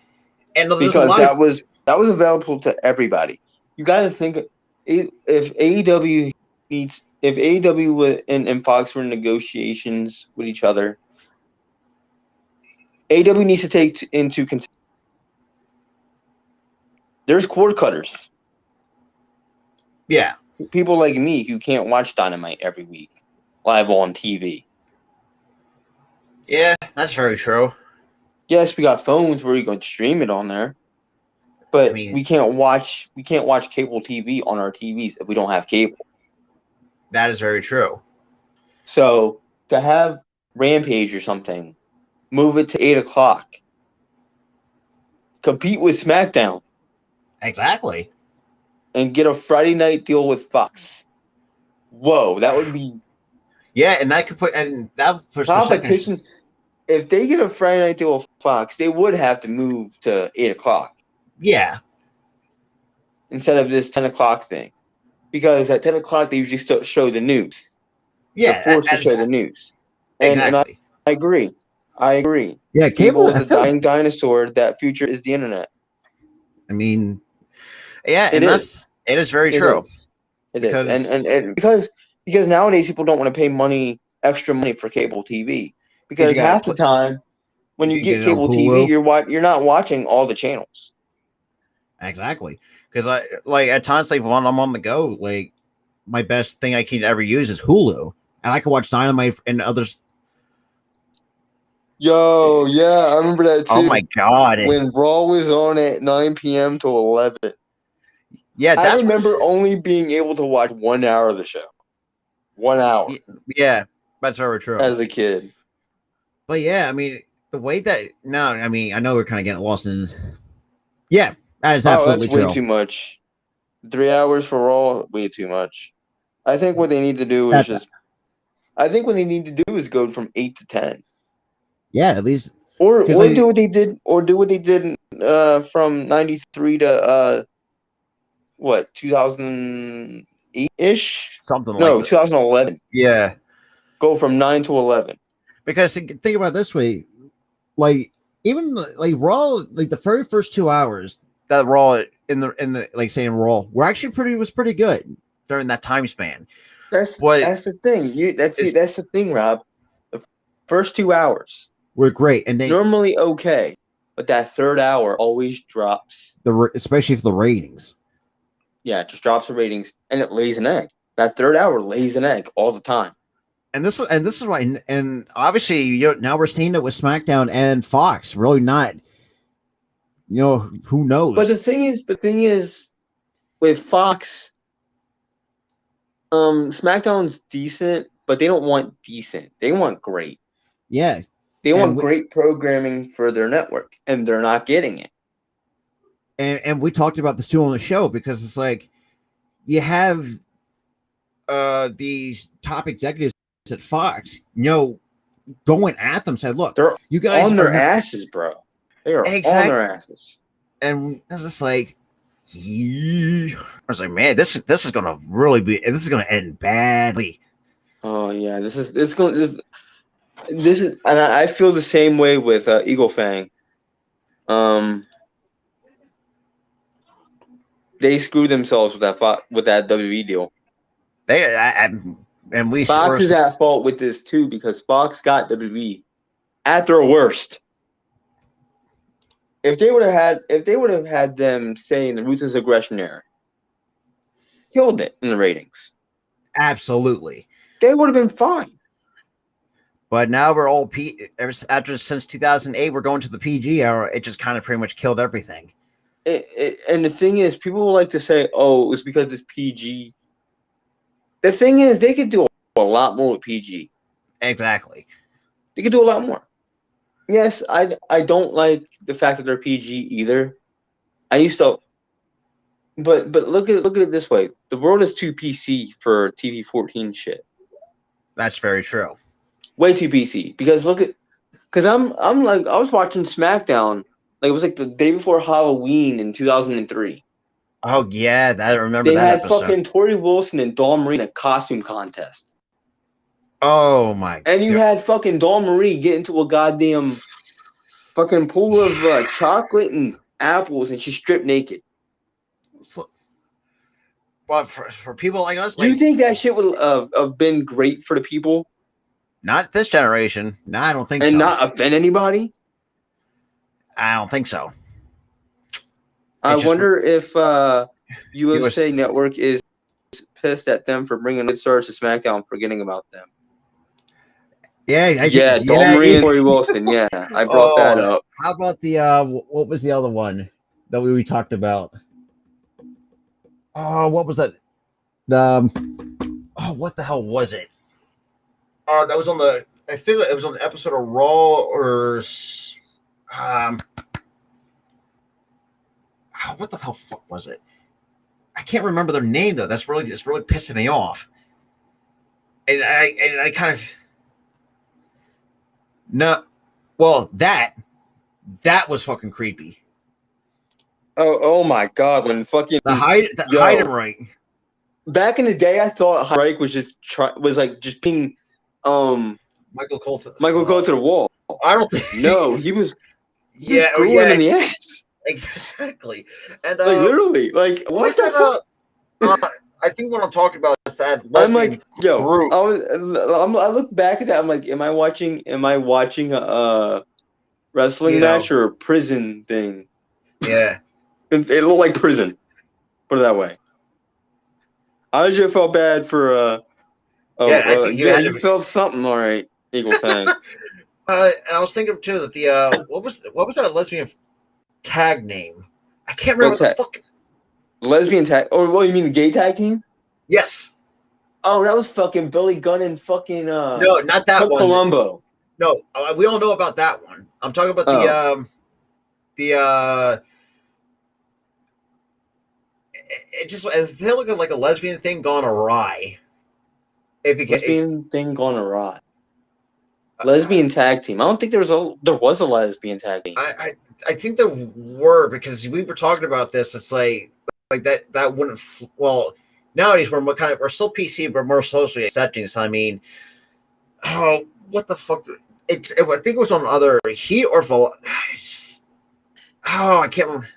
and because that was available to everybody. You got to think if AEW and Fox were in negotiations with each other, AEW needs to take into consideration there's cord cutters. Yeah. People like me who can't watch Dynamite every week live on TV. Yeah, that's very true. Yes, we got phones where you can stream it on there, but we can't watch cable TV on our TVs if we don't have cable. That is very true. So to have Rampage or something, move it to 8:00. Compete with SmackDown. Exactly. And get a Friday night deal with Fox. Whoa, that would be. Yeah, and that could put competition. If they get a Friday night deal with Fox, they would have to move to 8:00. Yeah. Instead of this 10:00 thing, because at 10:00 they usually show the news. Yeah, they're forced to show the news. And I agree. Yeah, cable is a dying dinosaur. That future is the internet. I mean, yeah, and it is very true. It is. And because nowadays people don't want to pay extra money for cable TV, because half the time when you get cable TV, you're not watching all the channels. Exactly, because at times when I'm on the go, like my best thing I can ever use is Hulu, and I can watch Dynamite and others. Yo, yeah, I remember that too. Oh my god! When Raw was on at 9 p.m. to 11. Yeah, I remember only being able to watch 1 hour of the show. 1 hour. Yeah, that's very true. As a kid. But yeah, I mean, the way that I mean, I know we're kind of getting lost in. Yeah, that is absolutely true. Way too much. 3 hours for Raw, way too much. I think what they need to do is go from 8 to 10. Yeah, at least. Or do what they did. Or do what they did from 93 to 2008-ish? Something like that. No, 2011. Yeah. Go from 9 to 11. Because think about it this way, like even like Raw, like the very first 2 hours that Raw in the like saying Raw were actually was pretty good during that time span. That's the thing. That's the thing, Rob. The first 2 hours were great, and they normally okay, but that third hour always drops. Especially for the ratings. Yeah, it just drops the ratings, and it lays an egg. That third hour lays an egg all the time. And this is why, and obviously, now we're seeing it with SmackDown and Fox. Really not, who knows? But the thing is, with Fox, SmackDown's decent, but they don't want decent. They want great. Yeah, they want great programming for their network, and they're not getting it. And we talked about this too on the show, because it's like you have these top executives at Fox, going at them, said, "Look, you guys on their asses, bro. They are on their asses." And I was just like, I was like, man, this is gonna end badly. Oh yeah, this is, and I feel the same way with Eagle Fang. They screwed themselves with that WWE deal. Fox is at fault with this too, because Fox got WWE at their worst. if they would have had them stay in the Ruthless Aggression era, killed it in the ratings. Absolutely. They would have been fine. But now we're all since 2008, we're going to the PG era. It just kind of pretty much killed everything. And the thing is, people like to say, "Oh, it was because it's PG." The thing is, they could do a lot more with PG. Exactly. They could do a lot more. Yes, I don't like the fact that they're PG either. I used to, but look at it this way: the world is too PC for TV 14 shit. That's very true. Way too PC because I'm like I was watching SmackDown like it was like the day before Halloween in 2003. Oh yeah, I remember They that had episode. fucking Tori Wilson and Dawn Marie in a costume contest. Oh my! And you God. had fucking Dawn Marie get into a goddamn fucking pool of chocolate and apples, and she's stripped naked. So, but for people like us, You think that shit would have been great for the people? Not this generation. No, I don't think and so. And not offend anybody? I don't think so. I wonder if USA Network is pissed at them for bringing Mid Stars to SmackDown, forgetting about them. Yeah, Dawn Marie and Tori Wilson. Yeah, I brought that up. How about the what was the other one that we talked about? Oh, what was that? What the hell was it? That was on the. I feel it was on the episode of Raw or what the hell fuck was it? I can't remember their name though. It's really pissing me off. And I kind of no. Well, that was fucking creepy. Oh my god! When fucking hide him right. Back in the day, I thought Reich was just just being Michael Cole to the wall. I don't think he was screwing him in the ass. Exactly. And like literally, like what the fuck? I think what I'm talking about is that I'm like, yo, I look back at that. I'm like, am I watching a wrestling match or a prison thing? Yeah, it looked like prison. Put it that way. I just felt bad for I think you felt something, all right, Eagle Fang. And I was thinking too that the what was that lesbian tag name? I can't remember what the fuck. Lesbian tag, or what you mean the gay tag team? Yes. Oh, that was fucking Billy Gunn and fucking no, not that one. Columbo. No, we all know about that one. I'm talking about it felt like a lesbian thing gone awry. Thing gone awry. Lesbian tag team. I don't think there was a lesbian tag team. I think there were because we were talking about this. It's like that wouldn't. Well, nowadays we're still PC, but more socially accepting. So I mean, what the fuck? I think it was on other Heat or Vol. I can't remember.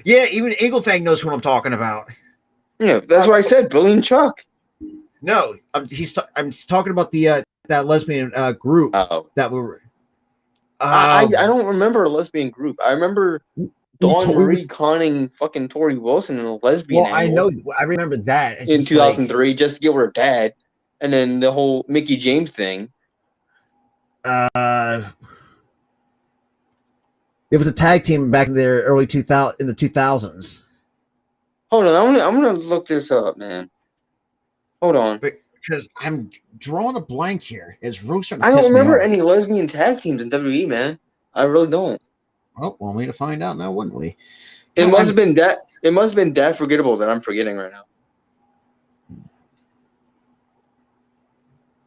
Yeah, even Eagle Fang knows who I'm talking about. Yeah, that's what I said. Billy and Chuck. No, I'm talking about the that lesbian group that we were. I don't remember a lesbian group. I remember Dawn Marie conning fucking Tori Wilson in a lesbian. Well, I know. I remember that in 2003, just to get with her dad, and then the whole Mickey James thing. It was a tag team back in the early 2000s. Hold on, I'm gonna look this up, man. Hold on, because I'm drawing a blank here. It's really starting to I don't remember any lesbian tag teams in WWE, man. I really don't. Oh, well, we need to find out now, wouldn't we? It must have been that. It must have been that forgettable that I'm forgetting right now.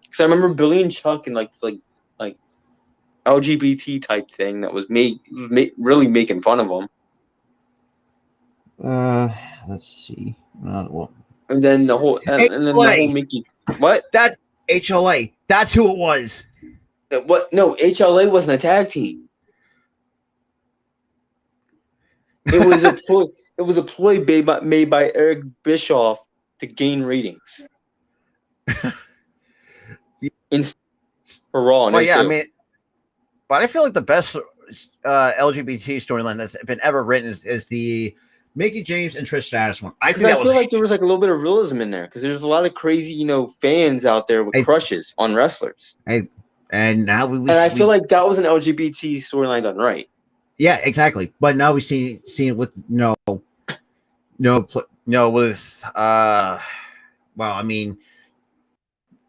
Because I remember Billy and Chuck and like LGBT type thing that was really making fun of them. Let's see. Well, and then the whole the whole Mickey. What? That HLA. That's who it was. What? No, HLA wasn't a tag team. It was a ploy. It was a ploy made by Eric Bischoff to gain ratings. For Raw. Well, yeah, I mean, but I feel like the best LGBT storyline that's been ever written is the Mickey James and Trish Stratus one. I think I feel like there was like a little bit of realism in there because there's a lot of crazy, fans out there with crushes on wrestlers. And now we I feel like that was an LGBT storyline done right. Yeah, exactly. But now we see it with with well, I mean,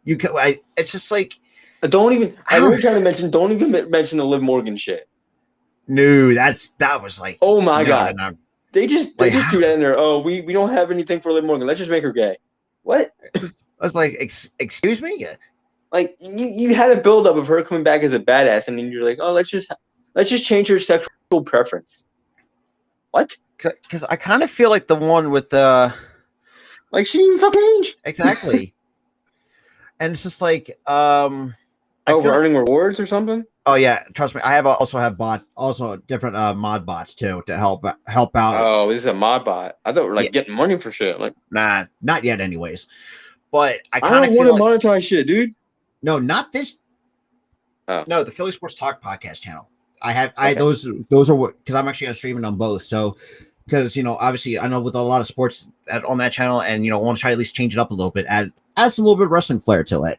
it's just like don't even mention the Liv Morgan shit. No, that was like, oh my god. No. They just threw that in there. Oh, we don't have anything for Liv Morgan. Let's just make her gay. What? I was like, excuse me? Like you had a buildup of her coming back as a badass, and then you're like, oh, let's just change her sexual preference. What? Because I kind of feel like the one with the like she didn't fucking change. Exactly. And it's just like we're earning rewards or something. Oh yeah, trust me. I also have bots, also different mod bots too to help out. Oh, this is a mod bot. I thought we were getting money for shit. Like, nah, not yet. Anyways, but I don't want to monetize shit, dude. No, not this. Oh. No, the Philly Sports Talk podcast channel. Those are what, because I'm actually streaming on both. So, because obviously I know with a lot of sports on that channel, and want to try to at least change it up a little bit, add some little bit of wrestling flair to it.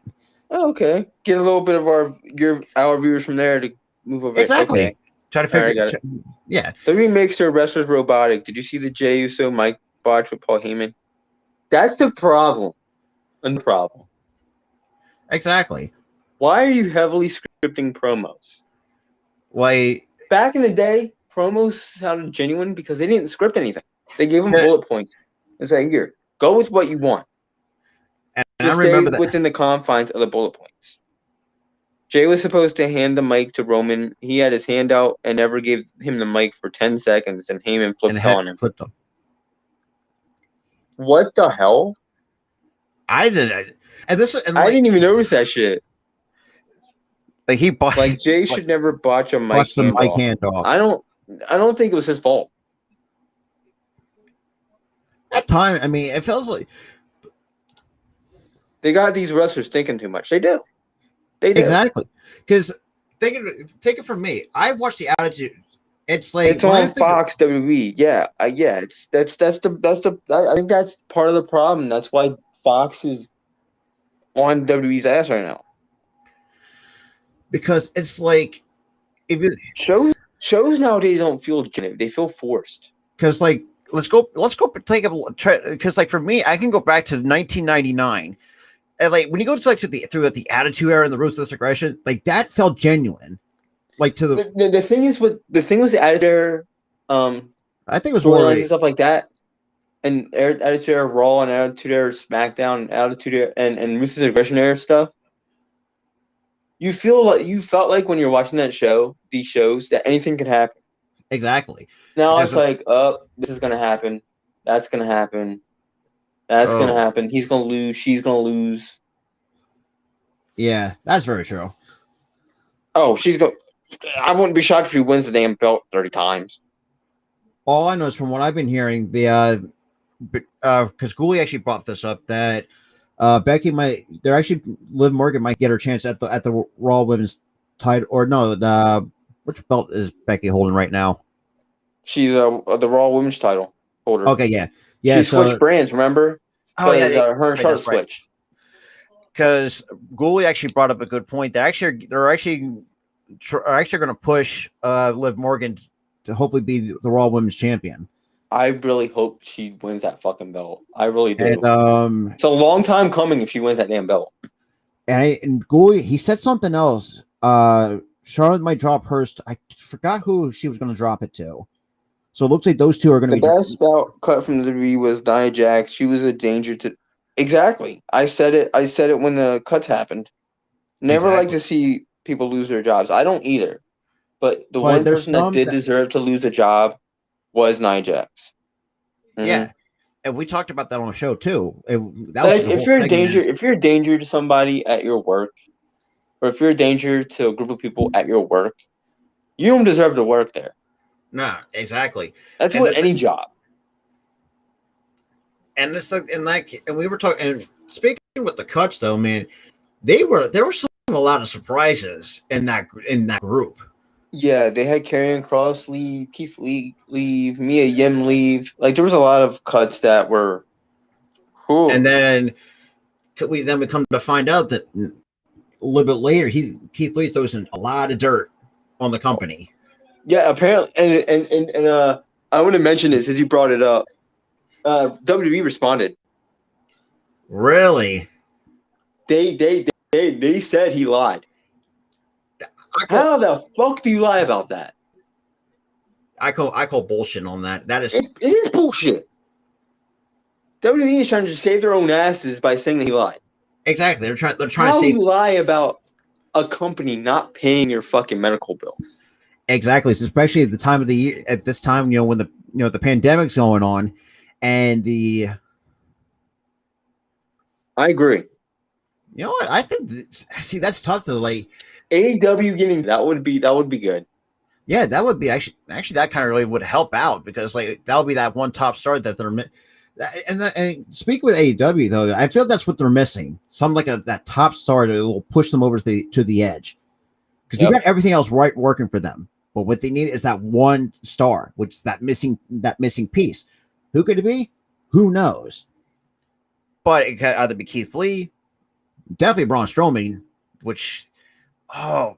Oh, okay. Get a little bit of our viewers from there to move over. Exactly. Okay. Try to figure it. Yeah. The remakes their wrestlers robotic. Did you see the Jey Uso Mike botch with Paul Heyman? That's the problem. Exactly. Why are you heavily scripting promos? Why? Back in the day, promos sounded genuine because they didn't script anything. They gave them bullet points. It's like, here, go with what you want. And just I remember stay within the confines of the bullet points. Jay was supposed to hand the mic to Roman. He had his hand out and never gave him the mic for 10 seconds, and Heyman flipped on him. What the hell? I didn't. I didn't even notice that shit. Like Jay should never botch a mic handoff. I don't think it was his fault. At time, I mean, it feels like they got these wrestlers thinking too much. They do. Exactly. Because take it from me. I've watched the Attitude. It's like it's on Fox WWE. Yeah, It's that's the. I think that's part of the problem. That's why Fox is on WWE's ass right now. Because it's like if it shows nowadays don't feel genuine. They feel forced. Because like let's go take a because like for me, I can go back to 1999. And like when you go to like through the Attitude Era and the Ruthless Aggression, like that felt genuine. Like to the thing is with the Attitude Era, I think it was more and stuff like that, and Attitude Era Raw and Attitude Era SmackDown, and Attitude Era and Ruthless Aggression Era stuff. You felt like when you're watching these shows, that anything could happen. Exactly. Now it's like, this is gonna happen, that's gonna happen. That's gonna happen. He's gonna lose. She's gonna lose. Yeah, that's very true. Oh, I wouldn't be shocked if he wins the damn belt 30 times. All I know is from what I've been hearing, because Gooley actually brought this up that Becky Liv Morgan might get her chance at the Raw Women's title, or no, which belt is Becky holding right now? She's the Raw Women's title holder. Okay, yeah. Yeah, she switched brands, remember? Oh yeah, her and Charlotte switched. Because Gooley actually brought up a good point. They're actually going to push Liv Morgan to hopefully be the Raw Women's Champion. I really hope she wins that fucking belt. I really do. And, it's a long time coming if she wins that damn belt. And Gooley, he said something else. Charlotte might drop hers. I forgot who she was going to drop it to. So it looks like those two are going to be. The best belt cut from the WWE was Nia Jax. She was a danger to. Exactly. I said it when the cuts happened. Never like to see people lose their jobs. I don't either. But the one person that did deserve to lose a job was Nia Jax. Mm-hmm. Yeah. And we talked about that on the show too. If you're a danger to somebody at your work, or if you're a danger to a group of people at your work, you don't deserve to work there. No, exactly. That's what any job. And it's like, and we were talking. And speaking with the cuts, though, man, there were a lot of surprises in that group. Yeah, they had Karrion Cross leave, Keith Lee leave, Mia Yim leave. Like there was a lot of cuts that were. Whew. And then we come to find out that a little bit later, Keith Lee throws in a lot of dirt on the company. Yeah, apparently, and I want to mention this as you brought it up. WWE responded. Really? They said he lied. How the fuck do you lie about that? I call bullshit on that. That is it is bullshit. WWE is trying to save their own asses by saying that he lied. Exactly. They're trying How to save. do you lie about a company not paying your fucking medical bills? Exactly, especially at the time of the year. At this time, when the pandemic's going on, and the. I agree. You know what? I think that's tough to like. AEW getting that would be good. Yeah, that would be actually that kind of really would help out because like that would be that one top star that they're and speak with AEW though, I feel that's what they're missing. Some like that top star that will push them over to the edge because you got everything else right working for them, but what they need is that one star, which is that missing piece. Who could it be? Who knows? But it could either be Keith Lee, definitely Braun Strowman, which now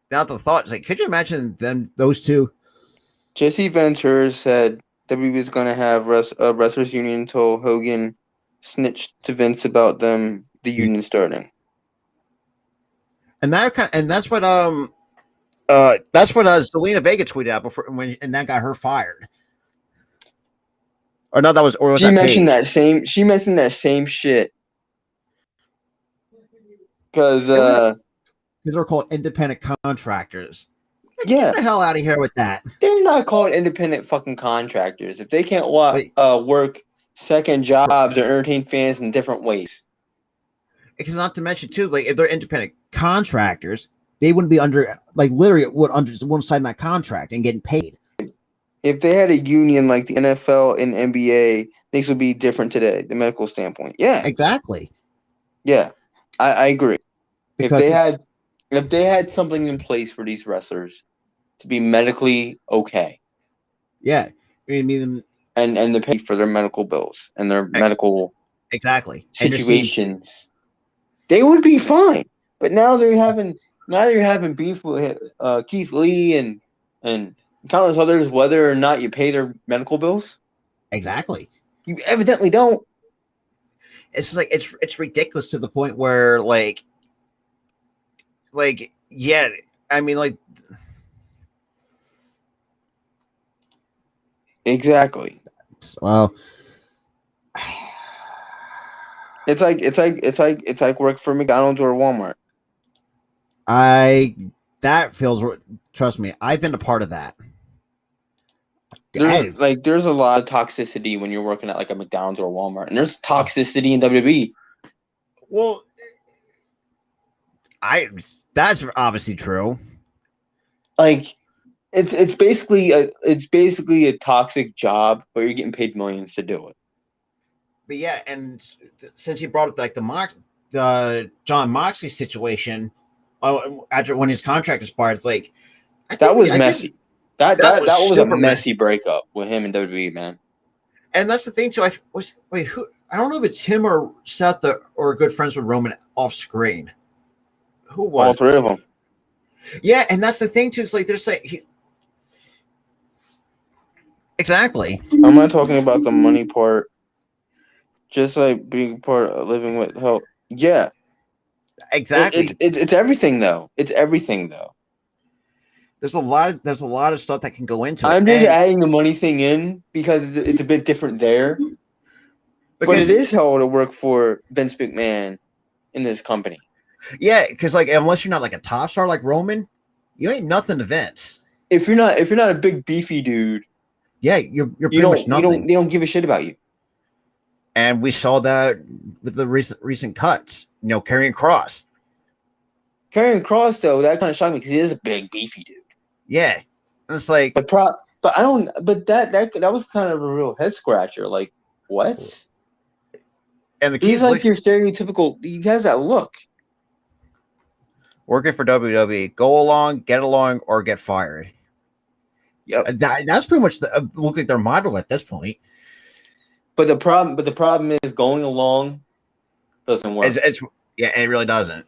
the thought is like, could you imagine those two? Jesse Ventura said WWE is going to have a wrestlers union until Hogan snitched to Vince about the union starting. And that's what Zelina Vega tweeted out before and that got her fired. Or no, that was she mentioned that same. She mentioned that same shit because they're called independent contractors. Yeah, get the hell out of here with that. They're not called independent fucking contractors if they can't work second jobs or entertain fans in different ways. Because not to mention too, like if they're independent contractors, they wouldn't be under literally wouldn't sign that contract and getting paid. If they had a union like the NFL and NBA, things would be different today, the medical standpoint. Yeah. Exactly. Yeah. I agree. Because if they had something in place for these wrestlers to be medically okay. Yeah. I mean and to pay for their medical bills and their medical situations. They would be fine. But now you're having beef with Keith Lee and countless others, whether or not you pay their medical bills. Exactly. You evidently don't. It's like it's ridiculous to the point where yeah, I mean exactly. Well, it's like work for McDonald's or Walmart. Trust me, I've been a part of that. There's a lot of toxicity when you're working at like a McDonald's or Walmart, and there's toxicity in WWE. Well, that's obviously true. Like it's basically a toxic job, but you're getting paid millions to do it. But yeah, and since you brought up the John Moxley situation, after when his contract expired, it's like that was messy. That was a messy breakup with him and WWE, man. And that's the thing too. I don't know if it's him or Seth or good friends with Roman off screen. Who was all three of them? Yeah, and that's the thing too. It's like they're saying exactly. I'm not talking about the money part. Just like being part of living with help. Yeah, exactly. It's everything though. It's everything though. There's a lot of stuff that can go into it. I'm just adding the money thing in because it's a bit different there. But it is hell to work for Vince McMahon in this company. Yeah, because unless you're not like a top star like Roman, you ain't nothing to Vince. If you're not a big beefy dude, yeah, you're pretty much nothing. They don't give a shit about you. And we saw that with the recent cuts. Karrion Cross. Karrion Cross though, that kind of shocked me because he is a big beefy dude. Yeah, and it's like, but I don't. But that was kind of a real head scratcher. Like what? And he's like your stereotypical. He has that look. working for WWE. Go along, get along, or get fired. Yep. That's pretty much look like their motto at this point. But the problem is going along doesn't work. It really doesn't.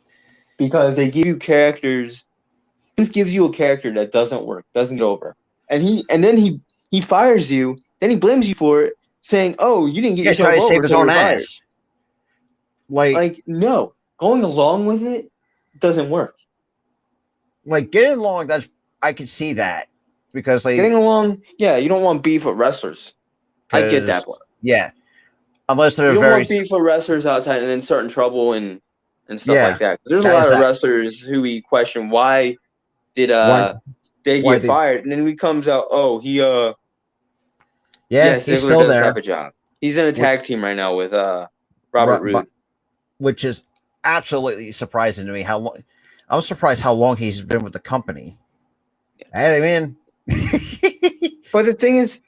Because they give you characters. This gives you a character that doesn't work, doesn't get over, and then he fires you. Then he blames you for it, saying, "Oh, you didn't get yourself over, save his own ass." Like no, going along with it doesn't work. Like getting along, I can see that because getting along, yeah, you don't want beef with wrestlers. I get that part. Yeah, unless they're you don't want beef with wrestlers outside and then start in trouble and stuff like that. There's a lot of wrestlers who we question why did they get fired, and then he comes out, oh, he he's still there. Have a job. He's in a tag team right now with Robert Roode, which is absolutely surprising to me. I was surprised how long he's been with the company. Hey, man. But the thing is,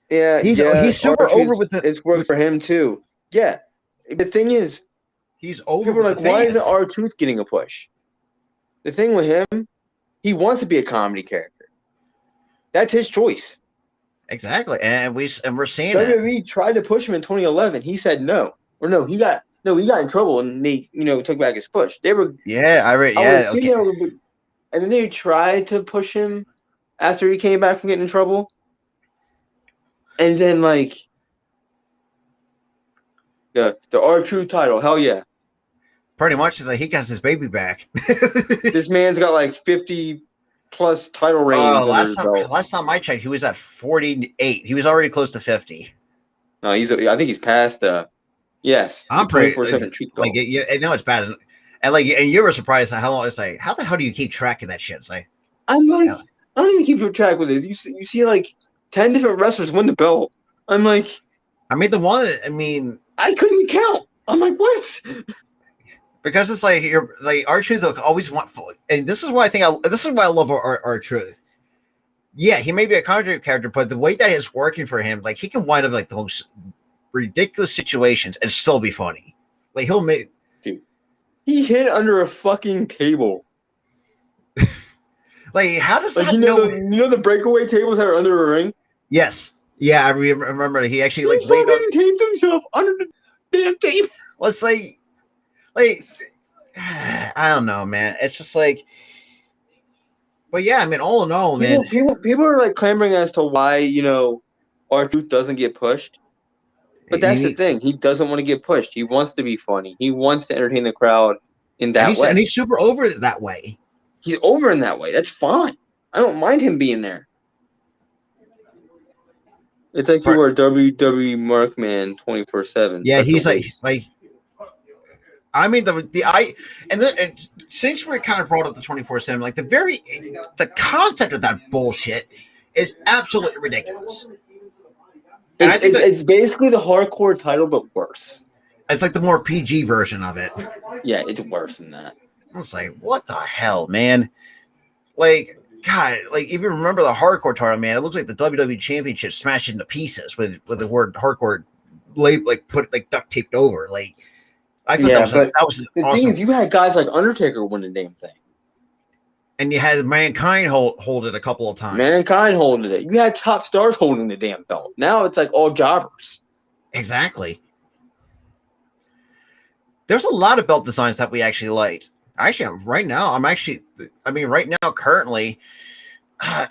he's super over with it. It's worked for him too. Yeah, the thing is, he's over. People are like, why isn't R-Truth getting a push? The thing with him, he wants to be a comedy character. That's his choice. Exactly, and we're seeing WWE tried to push him in 2011. He said no, or no, he got in trouble, and they took back his push. They were and then they tried to push him after he came back from getting in trouble, and then like the R-Truth title, hell yeah. Pretty much, is like he got his baby back. This man's got like 50 plus title reigns. Last time I checked, he was at 48. He was already close to 50. No, I think he's past. Yes, I'm pretty. Like, I know it's bad, and you were surprised at how long. It's like, how the hell do you keep track of that shit? It's like, I'm like, I don't even keep track with it. You see like 10 different wrestlers win the belt. I'm like, I couldn't count. I'm like, what? Because it's like R-Truth always want, and this is why I love R-Truth. Yeah, he may be a comedy character, but the way that is working for him, like he can wind up like the most ridiculous situations and still be funny. Like dude, he hid under a fucking table. Like, how does that the breakaway tables that are under a ring? Yes. Yeah, I remember he actually taped himself under the damn table. Well, it's like I don't know, man. It's just like, but yeah, I mean, all in all, man. People are like clamoring as to why R-Truth doesn't get pushed. But that's the thing. He doesn't want to get pushed. He wants to be funny. He wants to entertain the crowd in that way. And he's super over it that way. He's over in that way. That's fine. I don't mind him being there. It's like you were WWE Markman 24/7. Yeah, he's like. I mean, and since we kind of brought up the 24/7, like the concept of that bullshit is absolutely ridiculous. It's basically the hardcore title, but worse. It's like the more PG version of it. Yeah, it's worse than that. I was like, what the hell, man? Like, God, like if you remember the hardcore title, man, it looks like the WWE Championship smashed into pieces with the word hardcore, put duct taped over. Like, I thought that was the awesome. Thing is, you had guys like Undertaker win the damn thing, and you had Mankind hold it a couple of times. Mankind holding it. You had top stars holding the damn belt. Now it's like all jobbers. Exactly. There's a lot of belt designs that we actually liked. Actually, right now, currently,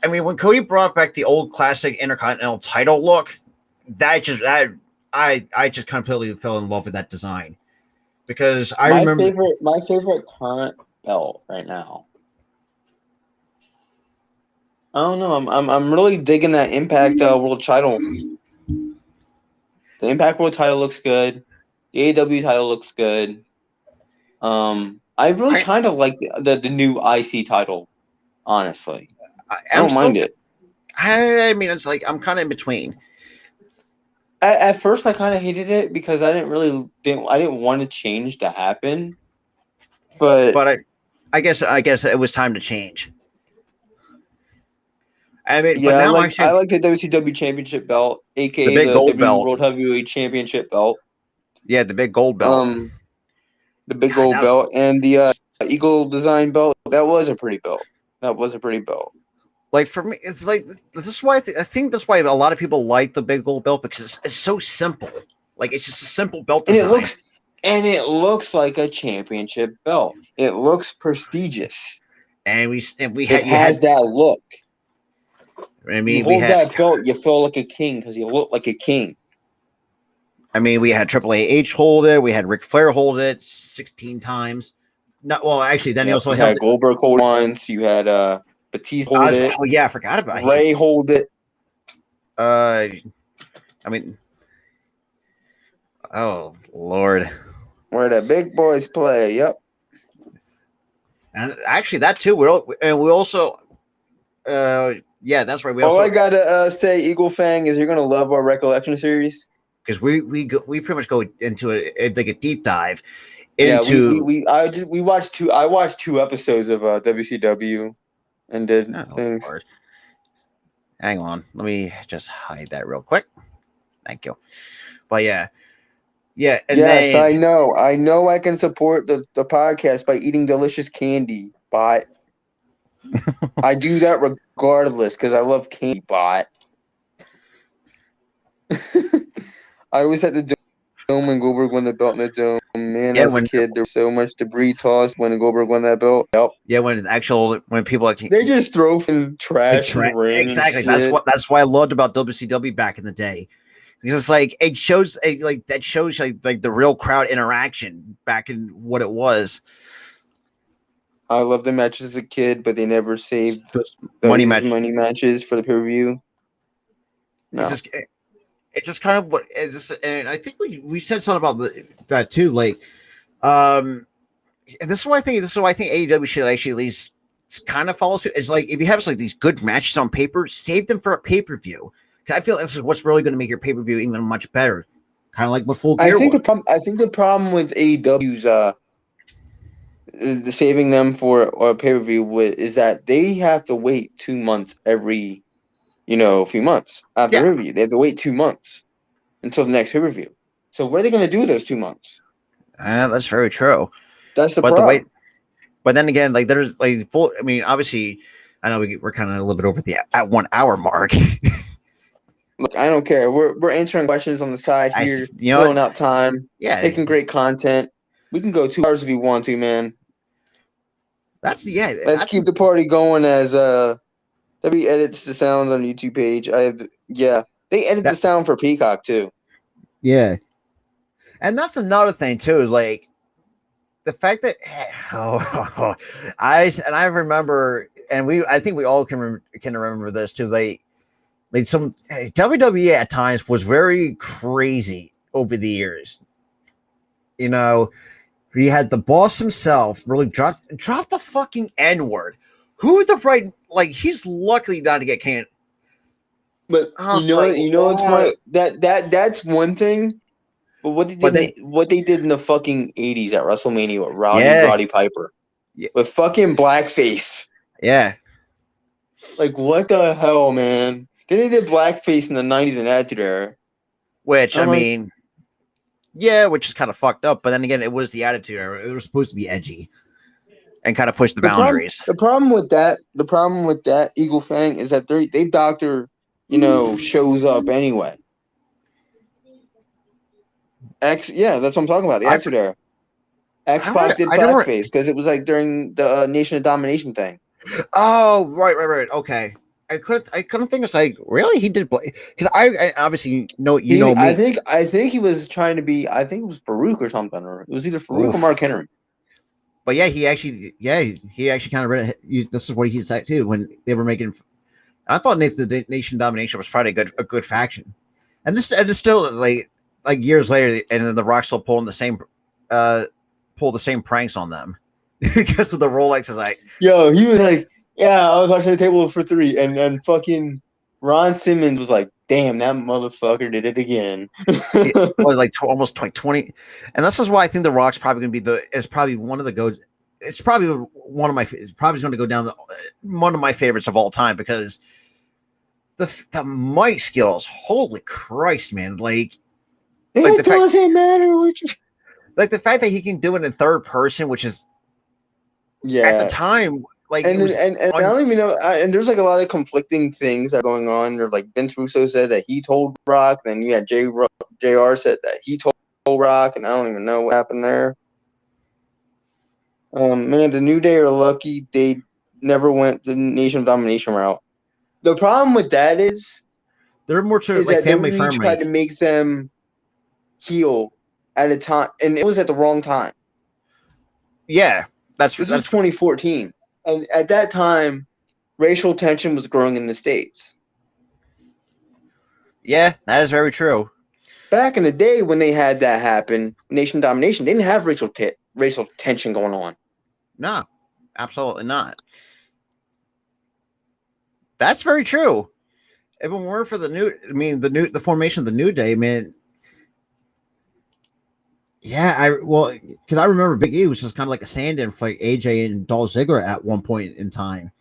when Cody brought back the old classic Intercontinental title look, I just completely fell in love with that design. Because my favorite current belt right now. I don't know. I'm really digging that Impact World title. The Impact World title looks good. The AEW title looks good. I really kind of like the new IC title. Honestly, I don't mind it. I mean, it's like I'm kind of in between. At first, I kind of hated it because I didn't want a change to happen. But I guess it was time to change. I mean, yeah, I like the WCW Championship belt, aka the big gold belt, World Heavyweight Championship belt. Yeah, the big gold belt. The big gold belt and the Eagle design belt. That was a pretty belt. Like for me, it's like this is why I think that's why a lot of people like the big gold belt because it's so simple. Like it's just a simple belt And design. it looks like a championship belt. It looks prestigious. And we it has that look. I mean, you hold that belt, you feel like a king because you look like a king. I mean, we had Triple H hold it. We had Ric Flair hold it 16 times. No, well, actually, then he also had Goldberg hold it once. You had Batista hold it. Oh yeah, I forgot about Ray hold it. I mean, oh Lord, where the big boys play. Yep. And actually, that too. We also, yeah, that's right. All I gotta say, Eagle Fang, is you're gonna love our recollection series because we pretty much go into like a deep dive into. we watched two. I watched 2 episodes of WCW and did things. Lord. Hang on, let me just hide that real quick. Thank you. But yeah. And yes, I know. I can support the podcast by eating delicious candy, but I do that regardless because I love candy, but I always had the Dome when Goldberg won the belt in the Dome. Man, as a kid, there was so much debris tossed when Goldberg won that belt. Yep. Yeah, when people like they just throw in trash in the ring. Exactly. That's what I loved about WCW back in the day. Because it's like it shows like the real crowd interaction back in what it was. I loved the matches as a kid, but they never saved those money matches for the pay-per-view. No. It's just kind of what is this, and I think we said something about that too. Like, and this is why I think AEW should actually at least kind of follow suit. Is like if you have like these good matches on paper, save them for a pay-per-view. I feel this is what's really going to make your pay-per-view even much better. Kind of like what Full Gear I think the problem with AEW's the saving them for a pay-per-view is that they have to wait 2 months every few months after pay-per-view. They have to wait 2 months until the next pay-per-view. So what are they going to do those 2 months? That's very true. That's the problem. But then again, like there's like full. I mean, obviously, I know we're kind of a little bit over the at 1 hour mark. Look, I don't care. We're answering questions on the side here, filling out time, making great content. We can go 2 hours if you want to, man. Let's keep the party going as W edits the sounds on the YouTube page. They edit the sound for Peacock too. Yeah. And that's another thing too, like the fact that I remember, and I think we all can remember this too. Like some WWE at times was very crazy over the years. You know, we had the boss himself really drop the fucking N-word. Who the right, like, he's lucky not to get canned. But you know what's funny? That's one thing. But what they did in the fucking 80s at WrestleMania with Roddy Piper. Yeah. With fucking blackface. Yeah. Like, what the hell, man? Then they did blackface in the 90s and Attitude Era. Which, I mean, yeah, which is kind of fucked up. But then again, it was the Attitude Era. It was supposed to be edgy and kind of push the boundaries. The problem with that Eagle Fang is that they doctor, shows up anyway. That's what I'm talking about. The Attitude Era. X-Pac did blackface because it was like during the Nation of Domination thing. Oh, right. Okay. I couldn't think. It's like, really, he did because I obviously know me. I think he was trying to be. I think it was Farouk or something, or it was either Farouk or Mark Henry. But yeah, he actually kind of read it. This is what he said too when they were making. I thought the Nation Domination was probably a good faction, and it's still like years later, and then the Rock still pull the same pranks on them because of the Rolex. Is like, yo, he was like. Yeah, I was watching the table for 3, and fucking Ron Simmons was like, "Damn, that motherfucker did it again." Like almost 20, and this is why I think the Rock's probably going to be it's probably one of the go. It's probably one of my. It's probably going to go down one of my favorites of all time because the mic skills. Holy Christ, man! Like it doesn't matter which. Like the fact that he can do it in third person, which is. at the Yeah. time, like it And was and I don't even know. And there's like a lot of conflicting things that are going on. Or like Vince Russo said that he told Rock, then you had Jr. said that he told Rock, and I don't even know what happened there. Man, the New Day are lucky they never went the Nation of Domination route. The problem with that they're more to is like that family WWE friendly. tried to make them heel at a time, and it was at the wrong time. Yeah, This was 2014, and at that time, racial tension was growing in the States. yeah, that is very true. Back in the day when they had that happen, Nation Domination, they didn't have racial tension going on. No, absolutely not. That's very true. If it weren't for the formation of the New Day, man. Yeah, because I remember Big E was just kind of like a stand-in for like AJ and Dolph Ziggler at one point in time.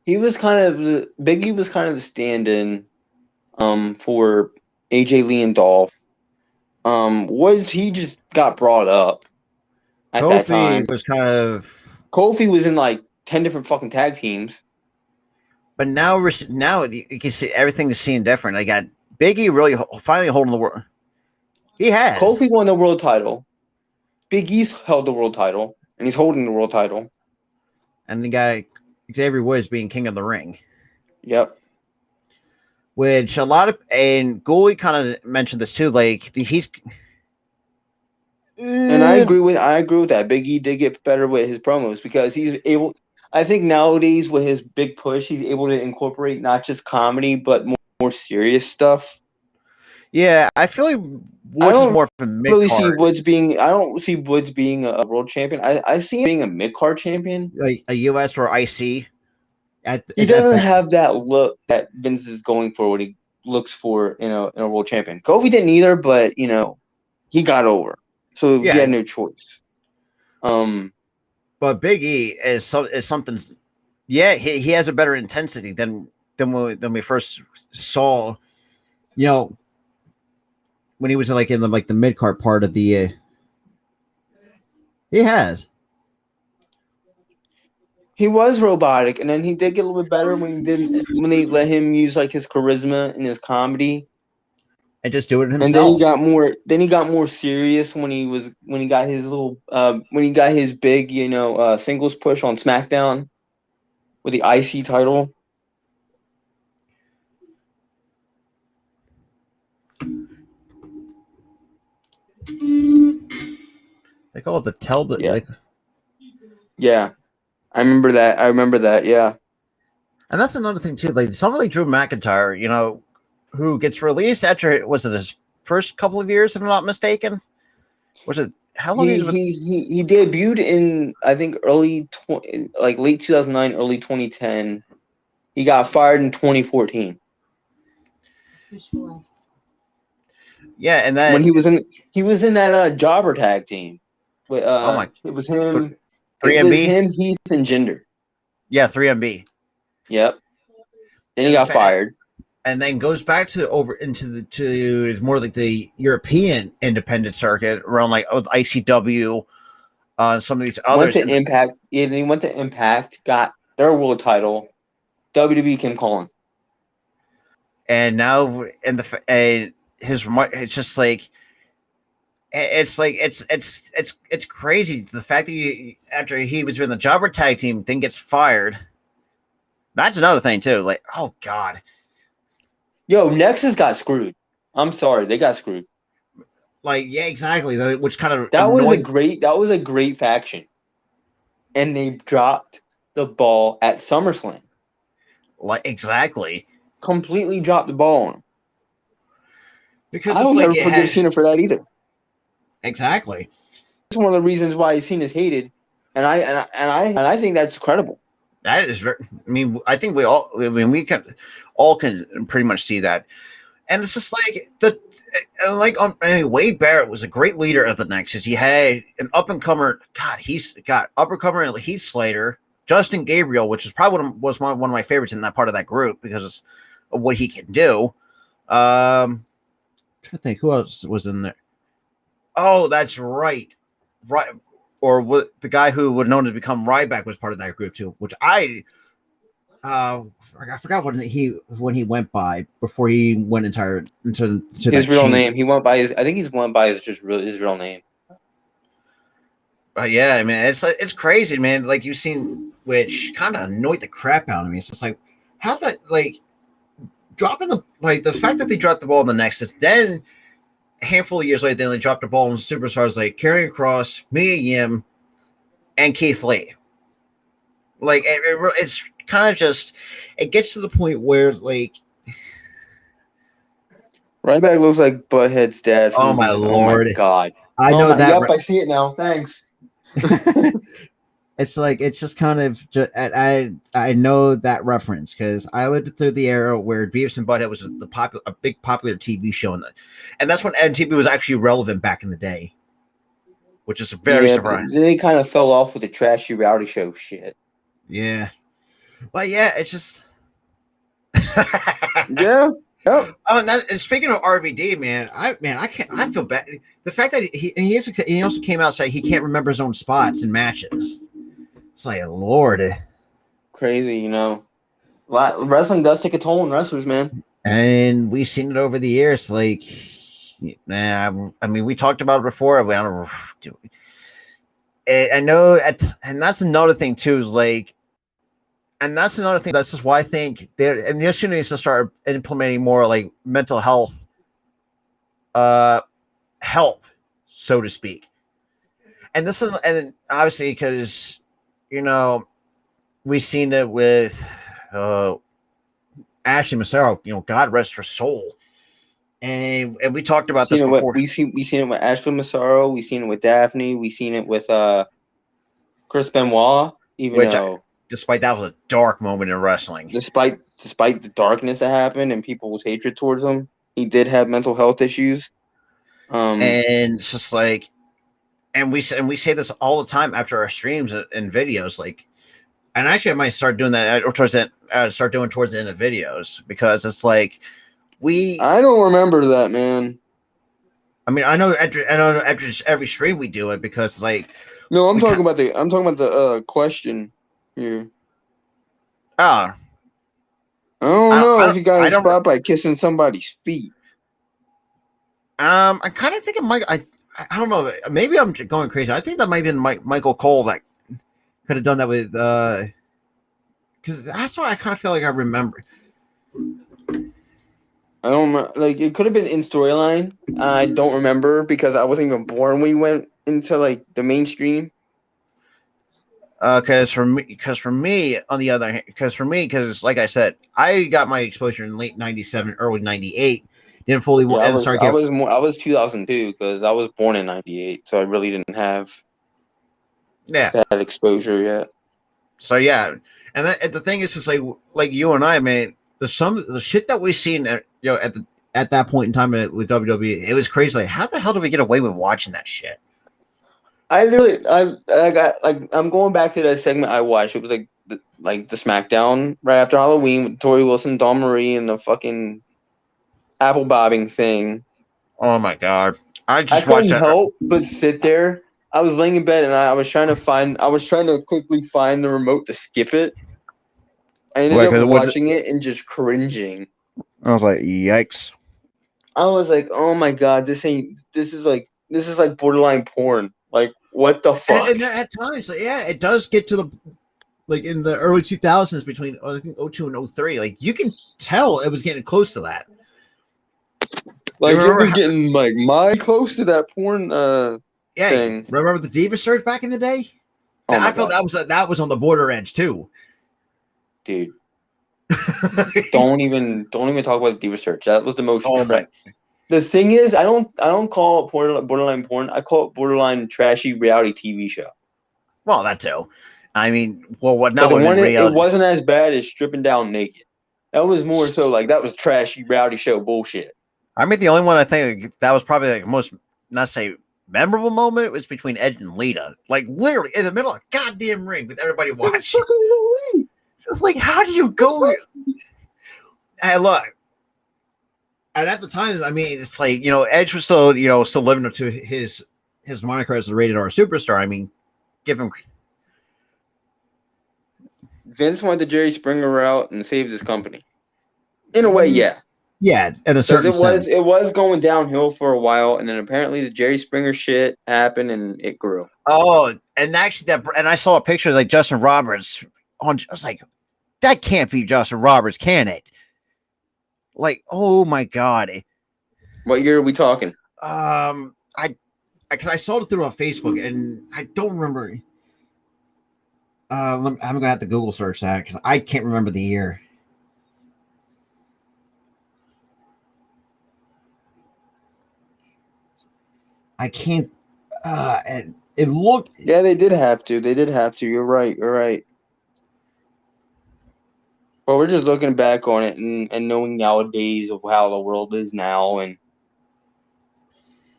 He was kind of Biggie was kind of the stand-in for AJ Lee and Dolph. Was he just got brought up at that Kofi time? was kind of, Kofi was in like 10 different fucking tag teams. but now you can see everything is seen different. I got Big E really finally holding the world. He has. Kofi won the world title. Big E's held the world title, and he's holding the world title. And the guy Xavier Woods being king of the ring. Yep. Which a lot of, and Gooley kind of mentioned this too. Like he's, And I agree with that. Big E did get better with his promos because he's able. I think nowadays with his big push, he's able to incorporate not just comedy but more serious stuff. Yeah, I feel like Woods is more of a mid really see card, Woods being. I don't see Woods being a world champion. I see him being a mid card champion. like a US or IC. He doesn't have that look that Vince is going for. What he looks for in a world champion. Kofi didn't either, but he got over, so he had no choice. But Big E is something. Yeah, he has a better intensity than we first saw. You know, when he was in the mid card part of the. He has. He was robotic, and then he did get a little bit better when they let him use like his charisma and his comedy, and just do it himself. And then he got more serious when he got his little when he got his big singles push on SmackDown with the IC title. They call it the tell the. Yeah. Yeah. I remember that. Yeah. And that's another thing too. Like someone like Drew McIntyre, who gets released after was it his first couple of years, if I'm not mistaken? Was it how long? He debuted in I think late 2009, early 2010. He got fired in 2014. Yeah, and then when he was in that jobber tag team. With, it was him. 3MB? It was him, Heath, and Jinder. Yeah, 3MB. Yep. Then he got fired, and then goes back to more like the European independent circuit around like ICW, some of these others. Went to Impact. Yeah, he went to Impact, got their world title. WWE came calling, and now it's just like. It's crazy the fact that after he was in the jobber tag team then gets fired. That's another thing too. Like, oh god, yo, Nexus got screwed. I'm sorry, they got screwed. Like, yeah, exactly. Which kind of that was a great faction, and they dropped the ball at SummerSlam. Like exactly, completely dropped the ball on him. Because I will never forgive Cena for that either. Exactly. It's one of the reasons why Cena's hated, and I think that's credible. That is very. I mean, I think we all. I mean, we can pretty much see that, and it's just like Wade Barrett was a great leader of the Nexus. He had an up and comer. God, he's got up and comer and Heath Slater, Justin Gabriel, which is probably one of my favorites in that part of that group because of what he can do. I'm trying to think who else was in there. Oh, that's right. Right. or what the guy who would known to become Ryback was part of that group too, which I forgot what he went by before he went into his that real change. name. He went by his. I think he's went by his real name. Yeah, I mean it's crazy, man. Like you've seen, which kind of annoyed the crap out of me. It's just like how that like dropping the fact that they dropped the ball in the Nexus, then a handful of years later, then they dropped the ball on superstars like Karrion Kross, Mia Yim, and Keith Lee. Like it's kind of just it gets to the point where like Ryback looks like Butthead's dad. oh From my Beast. lord, Oh my god! I know that. Yep, I see it now. Thanks. It's like it's just kind of I know that reference because I lived through the era where Beavis and Butthead was a big popular TV show, and that's when MTV was actually relevant back in the day, which is very surprising. Then they kind of fell off with the trashy reality show shit. Yeah, but yeah, it's just yeah. Yep. Oh, and speaking of RVD, I feel bad. The fact that he also came out saying he can't remember his own spots in matches. It's like, Lord. Crazy, you know. Wrestling does take a toll on wrestlers, man. And we've seen it over the years. Like, I mean, we talked about it before. I know, and that's another thing, too, is like, and that's another thing. That's just why I think the industry needs to start implementing more like mental health, help, so to speak. And this is, and obviously, because you know, we've seen it with Ashley Massaro. You know, God rest her soul. And we talked about this before. We seen it with Ashley Massaro. We seen it with Daphne. We seen it with Chris Benoit. Despite that was a dark moment in wrestling. Despite the darkness that happened and people's hatred towards him, he did have mental health issues. And it's just like, and we say this all the time after our streams and videos, like, and actually I might start doing that or towards the end of videos because it's like I don't remember that, man. I mean, I know after every stream we do it because like no, I'm talking about the question here. I don't know if you got a spot by kissing somebody's feet. I kind of think it might. I don't know. Maybe I'm going crazy. I think that might have been Michael Cole that could have done that with. Because that's what I kind of feel like I remember. I don't know. Like it could have been in storyline. I don't remember because I wasn't even born when we went into like the mainstream. Because for me, on the other hand, because like I said, I got my exposure in late '97, early '98. Didn't fully. Yeah, I was 2002 because I was born in '98, so I really didn't have that exposure yet. So yeah, and the thing is, it's like you and I, man. The shit that we've seen, at that point in time with WWE, it was crazy. Like, how the hell did we get away with watching that shit? I'm going back to that segment I watched. It was like the SmackDown right after Halloween with Tori Wilson, Dawn Marie, and the fucking apple bobbing thing. Oh my god! I couldn't help but sit there. I was laying in bed and I was trying to quickly find the remote to skip it. I ended up watching it and just cringing. I was like, yikes! I was like, oh my god, this is like borderline porn. Like, what the fuck? And at times, yeah, it does get to the like in the early 2000s between I think 02 and 03. Like you can tell it was getting close to that. Like it was getting like my close to that porn thing. Remember the Diva Surge back in the day? Oh I felt that was on the border edge too. Dude. don't even talk about the Diva Surge. That was the most The thing is, I don't call it borderline porn. I call it borderline trashy reality TV show. Well, that too. I mean, what now? It wasn't as bad as stripping down naked. That was more so like that was trashy reality show bullshit. I mean, the only one I think that was probably like most not say memorable moment was between Edge and Lita, like literally in the middle of a goddamn ring with everybody watching. Just like, how do you go? Hey, look. And at the time, I mean, it's like, Edge was still living up to his moniker as a rated R superstar. I mean, give him. Vince went the Jerry Springer route and saved his company. In a way, yeah. Yeah, in a certain sense. It was going downhill for a while, and then apparently the Jerry Springer shit happened and it grew. Oh, and actually and I saw a picture of like Justin Roberts on. I was like, that can't be Justin Roberts, can it? Like, oh my god. What year are we talking? I saw it through on Facebook, and I don't remember. I'm gonna have to Google search that because I can't remember the year. I can't. It looked. Yeah, they did have to. You're right. Well, we're just looking back on it and knowing nowadays of how the world is now, and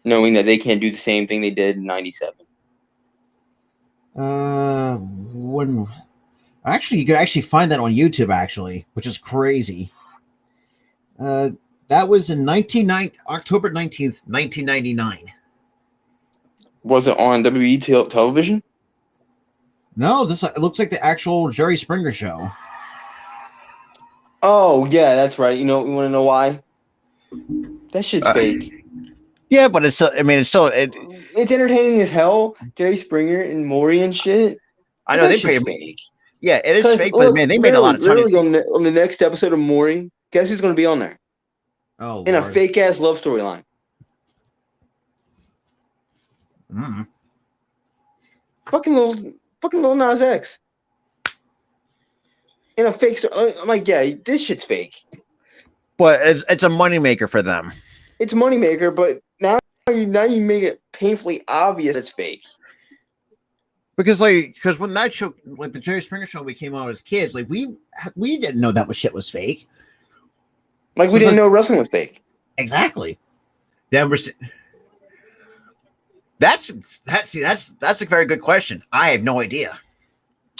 knowing that they can't do the same thing they did in '97. When actually you could actually find that on YouTube actually, which is crazy. That was in October 19th, 1999. Was it on WWE television? No, it looks like the actual Jerry Springer show. Oh yeah, that's right. You want to know why? That shit's fake. Yeah, but it's still it's entertaining as hell. Jerry Springer and Maury and shit. I know they pay fake. Yeah, it is fake, but man, they made a lot of money. On the next episode of Maury, guess who's going to be on there? Oh, in Lord. A fake ass love storyline. Fucking little Nas X. In a fake story. I'm like, yeah, this shit's fake. But it's a moneymaker for them. It's a moneymaker, but now you make it painfully obvious it's fake. Because when that show, like the Jerry Springer show, we came out as kids, like we didn't know that shit was fake. Like we didn't know wrestling was fake. Exactly. Then that's a very good question. I have no idea.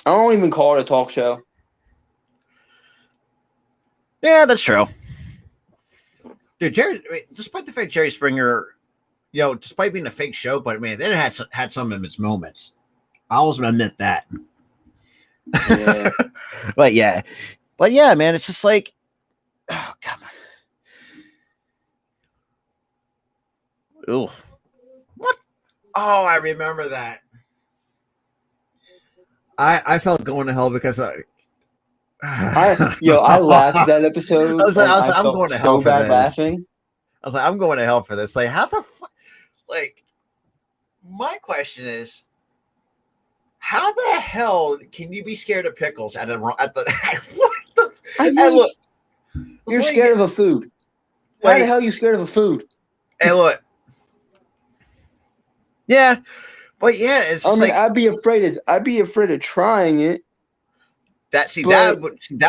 I don't even call it a talk show. Yeah, that's true. Dude, despite the fact Jerry Springer, despite being a fake show, but man, it had some of its moments. I always admit that. Yeah. but yeah, man, it's just like, oh god. Ooh. What? Oh, I remember that. I felt going to hell because I laughed at that episode. I was like, I'm going to hell for this. Laughing. I was like, I'm going to hell for this. Like, how the fuck? Like, my question is, how the hell can you be scared of pickles at the what the? Look, you're scared of a food. Why the hell are you scared of a food? Hey, look. Yeah, but yeah, it's. I'd be afraid of trying it. That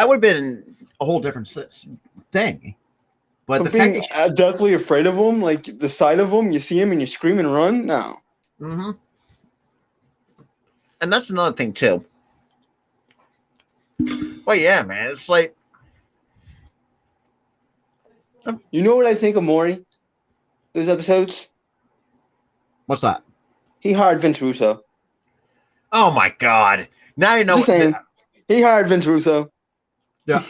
would have been a whole different thing. But the fact that deathly afraid of them, like the sight of them, you see him and you scream and run. No. Mm-hmm. And that's another thing too. Well, yeah, man, it's like. You know what I think of Maury? Those episodes. What's that? He hired Vince Russo. Oh my god! Now you know. He hired Vince Russo. Yeah,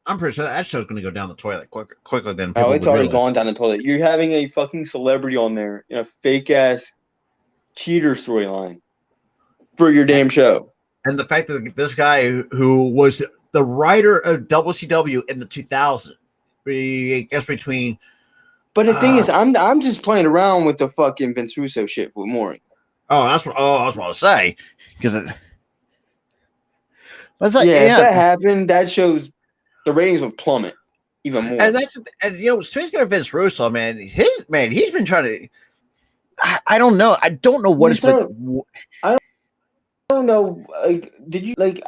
I'm pretty sure that show's going to go down the toilet quicker than. Oh, it's already gone down the toilet. You're having a fucking celebrity on there in a fake ass cheater storyline for your damn show. And the fact that this guy who was the writer of WCW in the 2000s, I guess between. But the thing is, I'm just playing around with the fucking Vince Russo shit with Maury. I was about to say because it. But like, if that happened, that shows the ratings would plummet even more. And speaking of Vince Russo, man, he's been trying to. I don't know. I don't know what it's been. I don't know. Like, did you like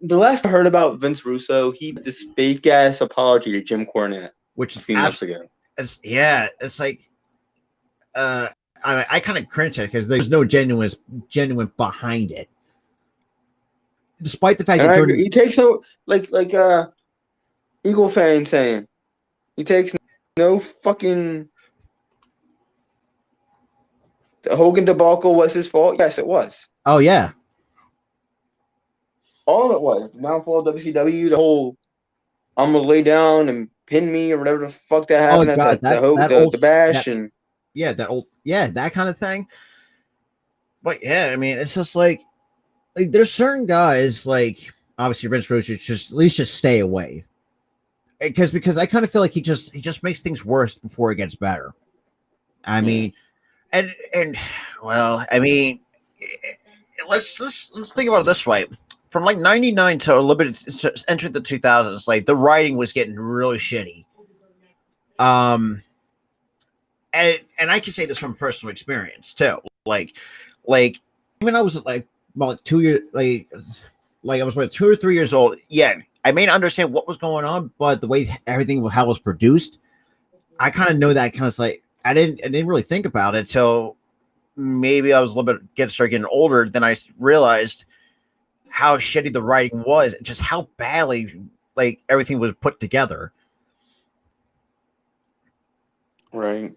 the last I heard about Vince Russo? He did this fake ass apology to Jim Cornette, which is a few months ago. It's like, I kind of cringe at it because there's no genuine behind it. Despite the fact that he takes no like Eagle fan saying, he takes no fucking The Hogan debacle was his fault. Yes, it was. Oh yeah. All of it was. The downfall of WCW, the whole I'm gonna lay down and pin me or whatever the fuck that Oh happened at god, the bash and that kind of thing. But yeah, I mean, it's just like there's certain guys like obviously Vince Russo should just at least just stay away. Because I kind of feel like he just makes things worse before it gets better. I mean, and well, I mean, let's think about it this way. From like '99 to a little bit entered the 2000s, like the writing was getting really shitty. And I can say this from personal experience too. Like when I was like about 2 years, like I was like 2 or 3 years old. Yeah, I may not understand what was going on, but the way everything how it was produced, I kind of know that kind of like I didn't really think about it till maybe I was a little bit started getting older. Then I realized how shitty the writing was, and just how badly like everything was put together. right.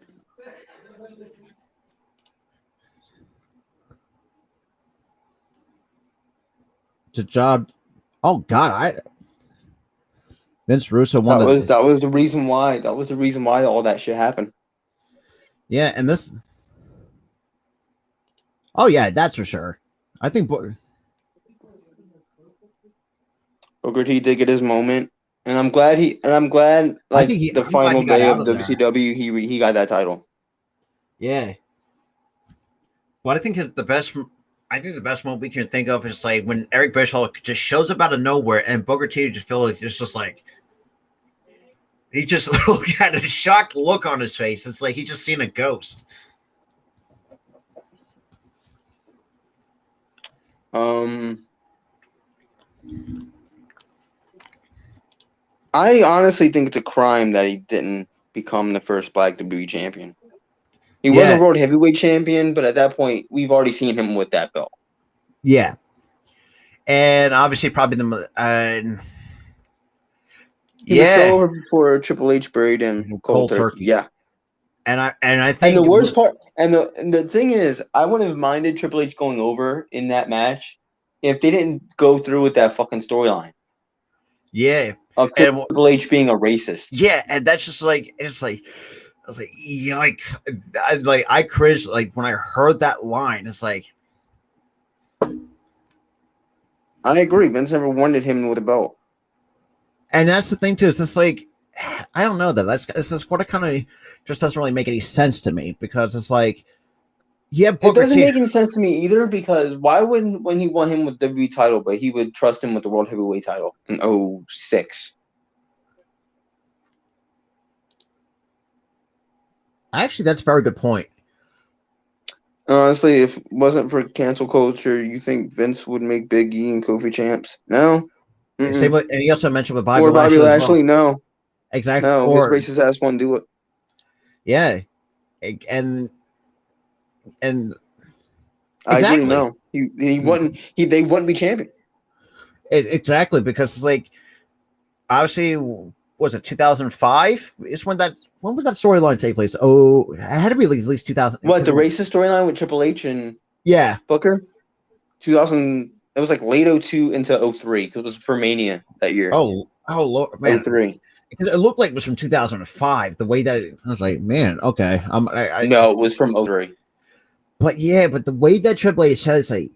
The job. Oh God, Vince Russo won That was the reason why. That was the reason why all that shit happened. Yeah, and this. Oh yeah, that's for sure. I think. Booker T did get his moment, and I'm glad like the I'm glad final he got day out of of there. WCW he got that title. Yeah. What I think is the best. I think the best moment we can think of is like when Eric Bischoff just shows up out of nowhere, and Booker T just feels like it's just like he just had a shocked look on his face. It's like he just seen a ghost. I honestly think it's a crime that he didn't become the first Black WWE champion. He was a world heavyweight champion, but at that point, we've already seen him with that belt. Yeah, and obviously probably he was so over before Triple H buried him cold turkey. Yeah, and I think the worst part, and the thing is, I wouldn't have minded Triple H going over in that match if they didn't go through with that fucking storyline. Yeah, of Triple H being a racist. Yeah, and that's just like it's like I was like, yikes! I cringed like when I heard that line. It's like I agree. Vince never wanted him with a belt, and that's the thing too. It's just like I don't know that it's just what it kind of just doesn't really make any sense to me because it's like it doesn't make any sense to me either because why wouldn't when he won him with the WWE title, but he would trust him with the World Heavyweight title in 2006? Actually, that's a very good point. Honestly, if it wasn't for cancel culture, you think Vince would make Big E and Kofi champs? No. Same with, and he also mentioned with Bobby or Bobby Lashley. No. Exactly. No, his racist ass won't do it. Yeah. And I agree. No, he wouldn't. They wouldn't be champion. Exactly, because it's like obviously was it 2005? Is when was that storyline take place? Oh, it had to be at least 2000. What the racist storyline with Triple H and Booker? 2000. It was like late 2002 into 2003 because it was for Mania that year. Oh, Lord, man. 2003. Because it looked like it was from 2005. The way that I was like, man, okay. No, it was from 2003. But yeah, but the way that Triple H said it's like,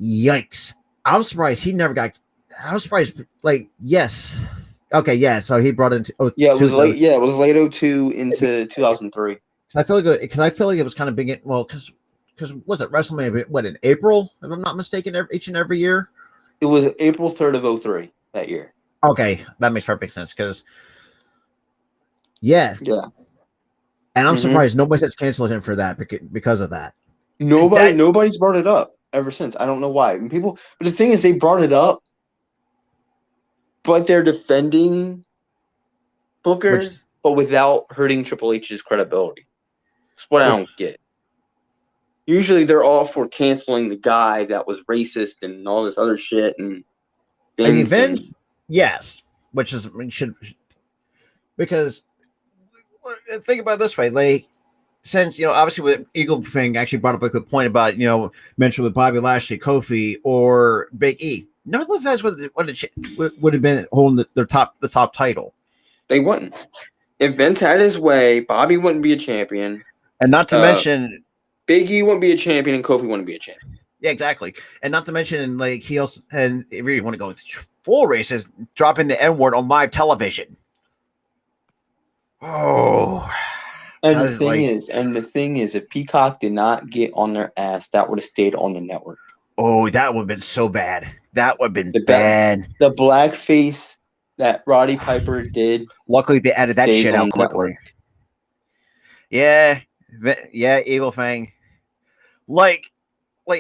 yikes! I'm surprised he never got. I'm surprised. Like, yes, okay, yeah. So he brought into. It was late. Yeah, it was late 2002 into 2003. I feel like it was kind of big. Well, because was it WrestleMania? What in April? If I'm not mistaken, each and every year. It was April 3rd of 2003 that year. Okay, that makes perfect sense because. Yeah. And I'm surprised nobody has canceled him for that because of that. Nobody's brought it up ever since. I don't know why. But the thing is, they brought it up, but they're defending Booker, but without hurting Triple H's credibility. That's what I don't get. Usually, they're all for canceling the guy that was racist and all this other shit. And Vince, yes, which should because think about it this way, like since obviously with Eagle thing actually brought up a good point about mentioned with Bobby Lashley, Kofi, or Big E. None of those guys would have been holding the top title. They wouldn't. If Vince had his way, Bobby wouldn't be a champion. And not to mention, Big E wouldn't be a champion, and Kofi wouldn't be a champion. Yeah, exactly. And not to mention, like, he also, and if you really want to go full races, dropping the N word on live television. Oh. And the thing is, if Peacock did not get on their ass, that would have stayed on the network. Oh, that would have been so bad. That would have been bad. The blackface that Roddy Piper did. Luckily, they added that shit out quickly. Yeah, Eagle Fang. Like,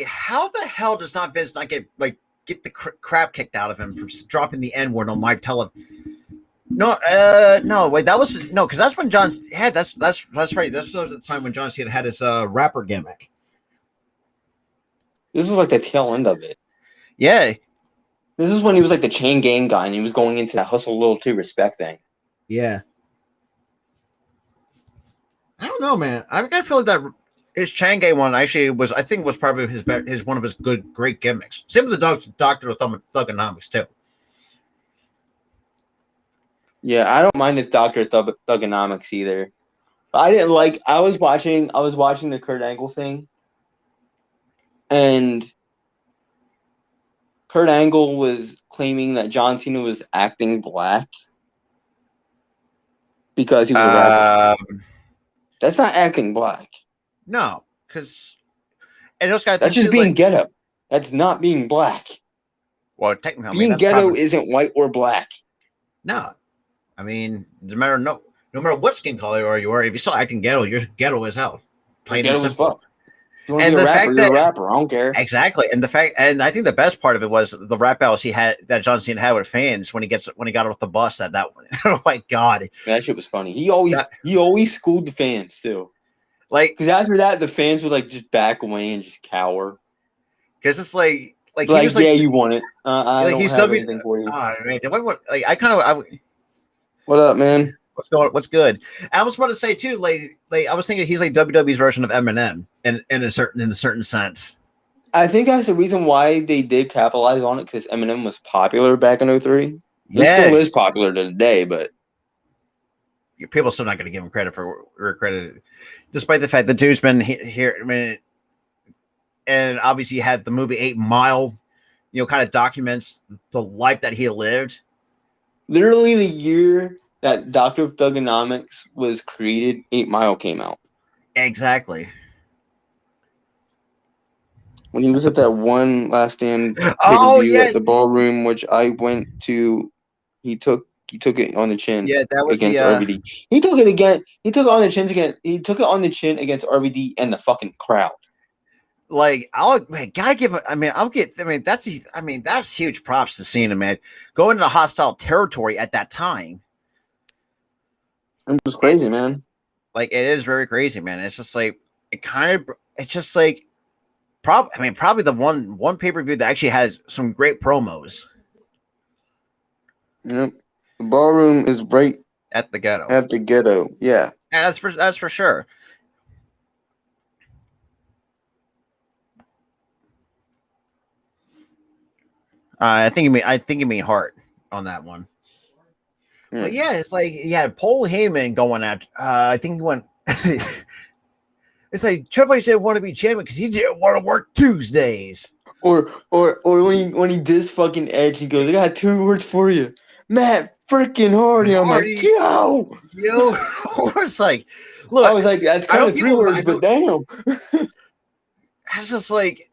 how the hell does not Vince not get the crap kicked out of him for dropping the N word on live television? No, wait, that was because that's when John had that's right. That's the time when John Cena had his rapper gimmick. This was like the tail end of it. Yeah, this is when he was like the chain gang guy, and he was going into that hustle loyalty respect thing. Yeah, I don't know, man. I feel like that his chain gang one actually was probably his one of his great gimmicks. Same with the Doctor of Thugonomics too. Yeah, I don't mind the Doctor Thugonomics either. I didn't like. I was watching the Kurt Angle thing, and Kurt Angle was claiming that John Cena was acting black because he was a rapper. That's not acting black. No, because and those guys. That's just being ghetto. That's not being black. Well, technically, being ghetto isn't white or black. No. I mean, no matter what skin color you are, if you're still acting ghetto, you're ghetto as hell. Plain and simple. You want to be a rapper, you're a rapper. I don't care. Exactly. And I think the best part of it was the rap battles that John Cena had with fans when he got off the bus that oh my God. That shit was funny. He always schooled the fans too. Like, because after that, the fans would like just back away and just cower. Because it's like yeah, you want it. I don't have anything for you. What up, man? What's good? I was about to say too, like I was thinking he's like WWE's version of Eminem in a certain sense. I think that's the reason why they did capitalize on it, because Eminem was popular back in 2003. He still is popular to today, but people are still not going to give him credit, despite the fact that dude's been here. I mean, and obviously you had the movie 8 Mile, kind of documents the life that he lived. Literally the year that Dr. Thugonomics was created, 8 Mile came out. Exactly. When he was at that one Last Stand pay-per-view at the Ballroom, which I went to, he took it on the chin. Yeah, that was against RVD. He took it again. He took it on the chin again. He took it on the chin against RVD and the fucking crowd. Like, that's huge props to Cena, man. Going into hostile territory at that time. It was crazy, man. Like, it is very crazy, man. It's just like, probably the one pay-per-view that actually has some great promos. Yep. The Ballroom is right at the ghetto. Yeah. And that's for sure. I think you mean Hart on that one. Mm. But yeah, it's like Paul Heyman going at. I think he went. It's like Triple H didn't want to be champion because he didn't want to work Tuesdays. Or when he dissed fucking Edge, he goes, "I got 2 words for you, Matt freaking Hardy." I'm like, yo. It's like, look. I was like, that's kind of 3 words, but damn. It's just like.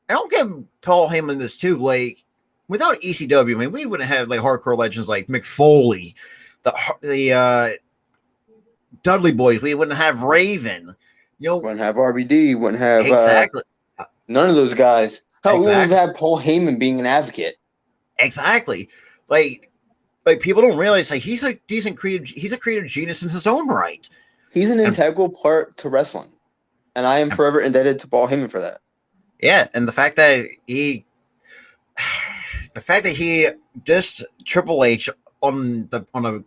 I don't give Paul Heyman this too. Like, without ECW, I mean, we wouldn't have like hardcore legends like Mick Foley, the Dudley Boys. We wouldn't have Raven. Wouldn't have RVD. Wouldn't have exactly none of those guys. Hell, we wouldn't have had Paul Heyman being an advocate. Exactly. Like people don't realize like he's a creative genius in his own right. He's an integral part to wrestling, and I am forever indebted to Paul Heyman for that. Yeah, and the fact that he dissed Triple H on a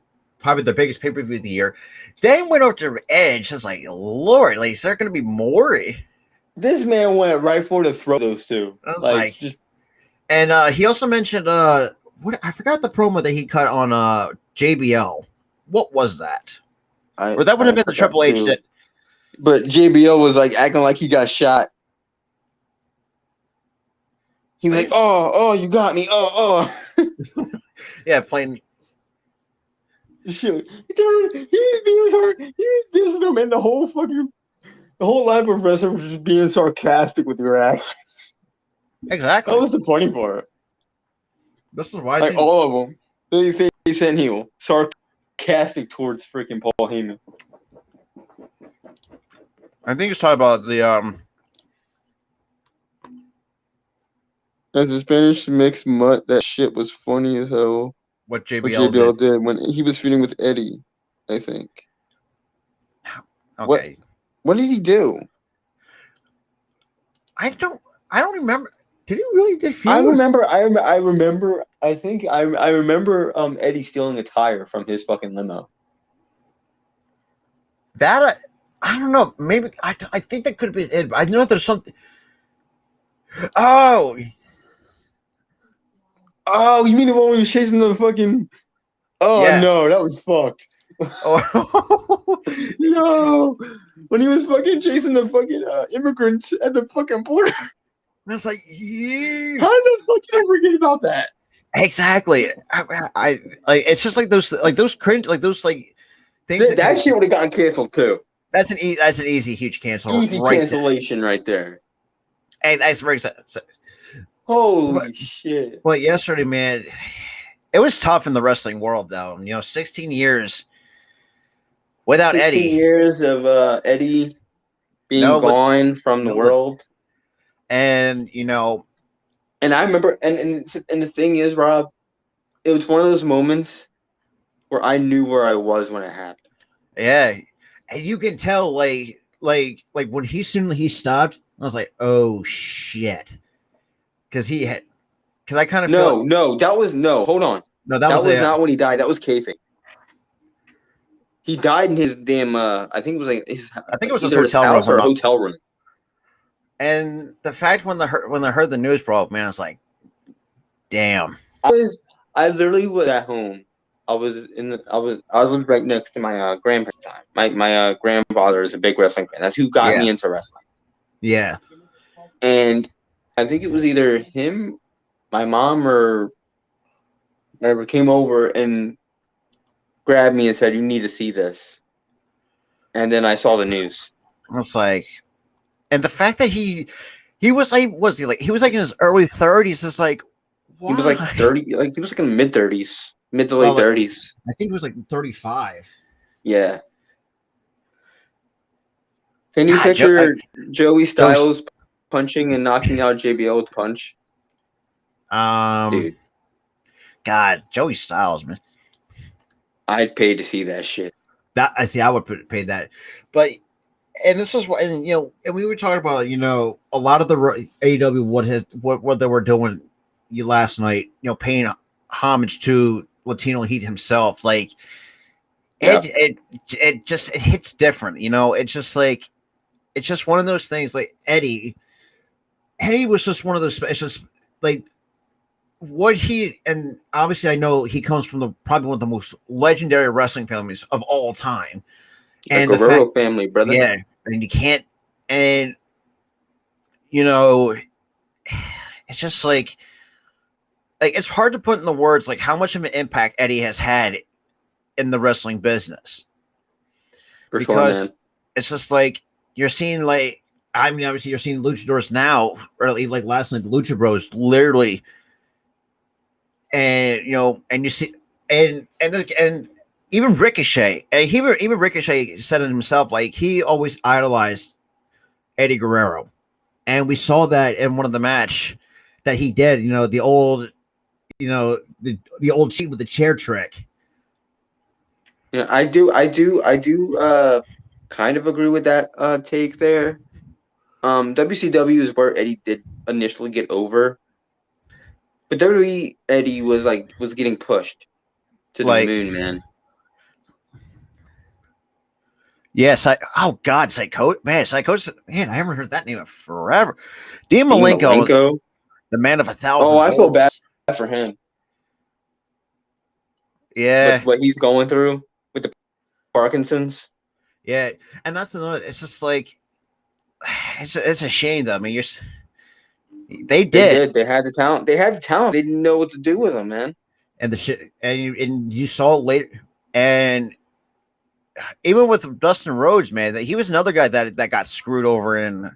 probably the biggest pay per view of the year. Then went over to Edge. I was like, Lord, like, is there going to be more? This man went right for the throat. Those two, I was like just. And he also mentioned what I forgot the promo that he cut on JBL. What was that? Or that would have been the Triple H that. But JBL was like acting like he got shot. He was like, "Oh, you got me. Oh." Yeah, playing. Shit. He was being sorry. He was dissing him, and the whole line of wrestlers was just being sarcastic with your actions. Exactly. That was the funny part. This is why all of them, babyface and heel, sarcastic towards freaking Paul Heyman. I think he's talking about the As a Spanish mixed mutt, that shit was funny as hell. What JBL did when he was feuding with Eddie, I think. Okay. What did he do? I don't remember. Did he really feud? I remember. I think I remember Eddie stealing a tire from his fucking limo. That I don't know. Maybe I think that could be it. I know there's something. Oh, you mean the one where he was chasing the fucking? Oh yeah. No, that was fucked. Oh no! When he was fucking chasing the fucking immigrants at the fucking border. And it's like, yeah. How the fuck did I forget about that? Exactly. I it's just like those cringe, like those like things. That shit would have gotten canceled too. That's an easy huge cancel. Easy cancellation right there. Hey, that's very sad. Holy shit! But yesterday, man, it was tough in the wrestling world, though. 16 years without 16 Eddie. 16 years of Eddie being gone from the world. And and I remember, and the thing is, Rob, it was one of those moments where I knew where I was when it happened. Yeah, and you can tell, like when he stopped, I was like, oh shit, because I kind of hold on, that was not when he died. That was kayfabe. He died in his damn. I think it was his hotel room or hotel room. And the fact when they heard the news broke, man, it's like, damn. I literally was at home. I was right next to my grandparents. My grandfather is a big wrestling fan. That's who got me into wrestling. Yeah. And I think it was either him, my mom, or whoever came over and grabbed me and said, "You need to see this." And then I saw the news. I was like. And the fact that he was like, he was like in his early 30s. It's like, why? He was like 30, like he was like in mid 30s, mid to late 30s. I think he was like 35. Yeah. Can you picture Joey Styles punching and knocking out JBL with a punch? Dude. God, Joey Styles, man. I'd pay to see that shit. I would pay that, but. And this is what, and we were talking about, a lot of the AEW what they were doing last night, paying homage to Latino Heat himself. Like, it hits different, It's just like, it's just one of those things. Like Eddie was just one of those. It's just like and obviously I know he comes from probably one of the most legendary wrestling families of all time. And the Guerrero family, brother. Yeah, and you can't, and it's just like it's hard to put in the words like how much of an impact Eddie has had in the wrestling business. Because it's just like you're seeing obviously you're seeing luchadors now, or like last night the Lucha Bros literally, and and you see and even Ricochet, and even Ricochet said it himself, like he always idolized Eddie Guerrero, and we saw that in one of the match that he did. The old, the old cheat with the chair trick. Yeah, I do kind of agree with that take there. WCW is where Eddie did initially get over, but WWE Eddie was getting pushed to the moon, man. Yes, Psychosis. Man, I haven't heard that name in forever. Dean Dean Malenko, Malenko. the man of 1,000 Oh, I feel bad holes. for him. Yeah, With what he's going through with the Parkinson's. yeah, and that's another. It's just like it's a shame though. I mean, they They did, did. They had the talent. They had the talent. They didn't know what to do with them, man. and the shit, and you saw it later, and even with Dustin Rhodes, man, that he was another guy that got screwed over and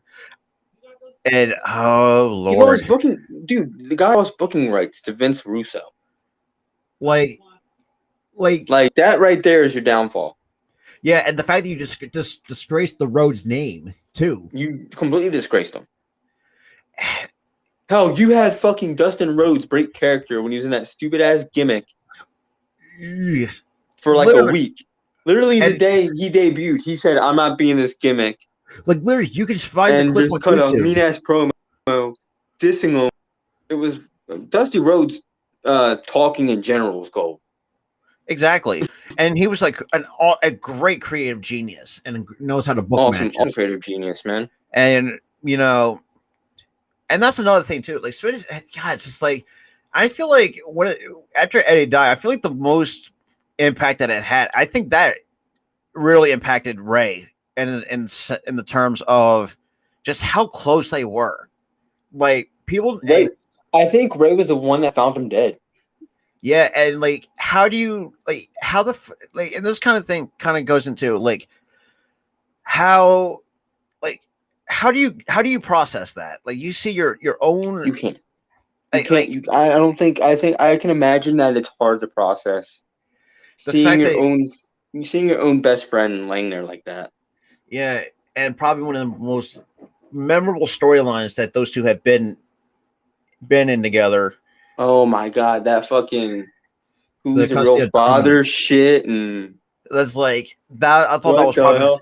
oh He lost lord, booking, dude. The guy lost booking rights to Vince Russo. like Like that right there is your downfall. yeah, and the fact that you just disgraced the Rhodes name too. You completely disgraced him. Hell, you had fucking Dustin Rhodes break character when he was in that stupid ass gimmick for like a week. Literally, the day he debuted, he said, "I'm not being this gimmick." Like literally, you can just find the clip just on cut a YouTube. mean ass promo dissing him. It was Dusty Rhodes talking in general was gold. Exactly, and he was like a great creative genius and knows how to book Awesome matches. creative genius, man. And and that's another thing too. Like, God, it's just like I feel like after Eddie died, I feel like the most impact that it had, I think that really impacted Ray, and in the terms of just how close they were. Like people, Ray, I think Ray was the one that found him dead. Yeah, and like, how do you and this kind of thing kind of goes into like how how do you process that? Like, you see your own. You can't. I don't think. I think I can imagine that it's hard to process. Seeing your own best friend laying there like that. Yeah, and probably one of the most memorable storylines that those two have been in together. Oh my god, that fucking who's the real father shit, and that's like that. I thought what that was the probably. Hell?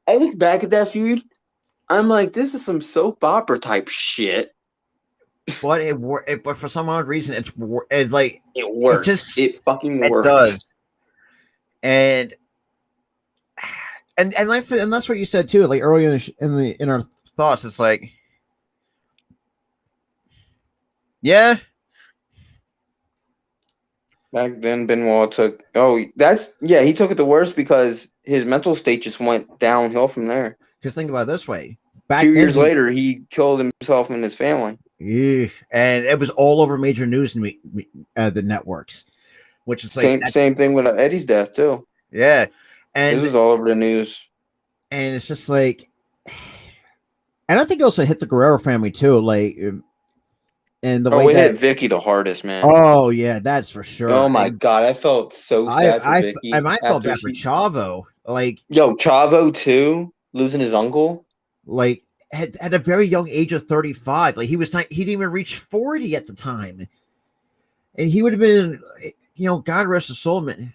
I look back at that feud. I'm like, this is some soap opera type shit. But but for some odd reason, it's like it works. It fucking works. It does. And that's what you said too. Like earlier in our thoughts, it's like, yeah. Back then, Benoit took. He took it the worst because his mental state just went downhill from there. Because think about it this way: 2 years later, he killed himself and his family. And it was all over major news and the networks, which is like same thing with Eddie's death too. Yeah, and this was all over the news. And it's just like, and I think it also hit the Guerrero family too. Like, and the way it hit Vicky the hardest, man. Oh yeah, that's for sure. Oh my god, I felt so sad for Vicky. I felt bad for Chavo. Like, Chavo too, losing his uncle. Like, at a very young age of 35. Like, he didn't even reach 40 at the time, and he would have been, God rest his soul, man.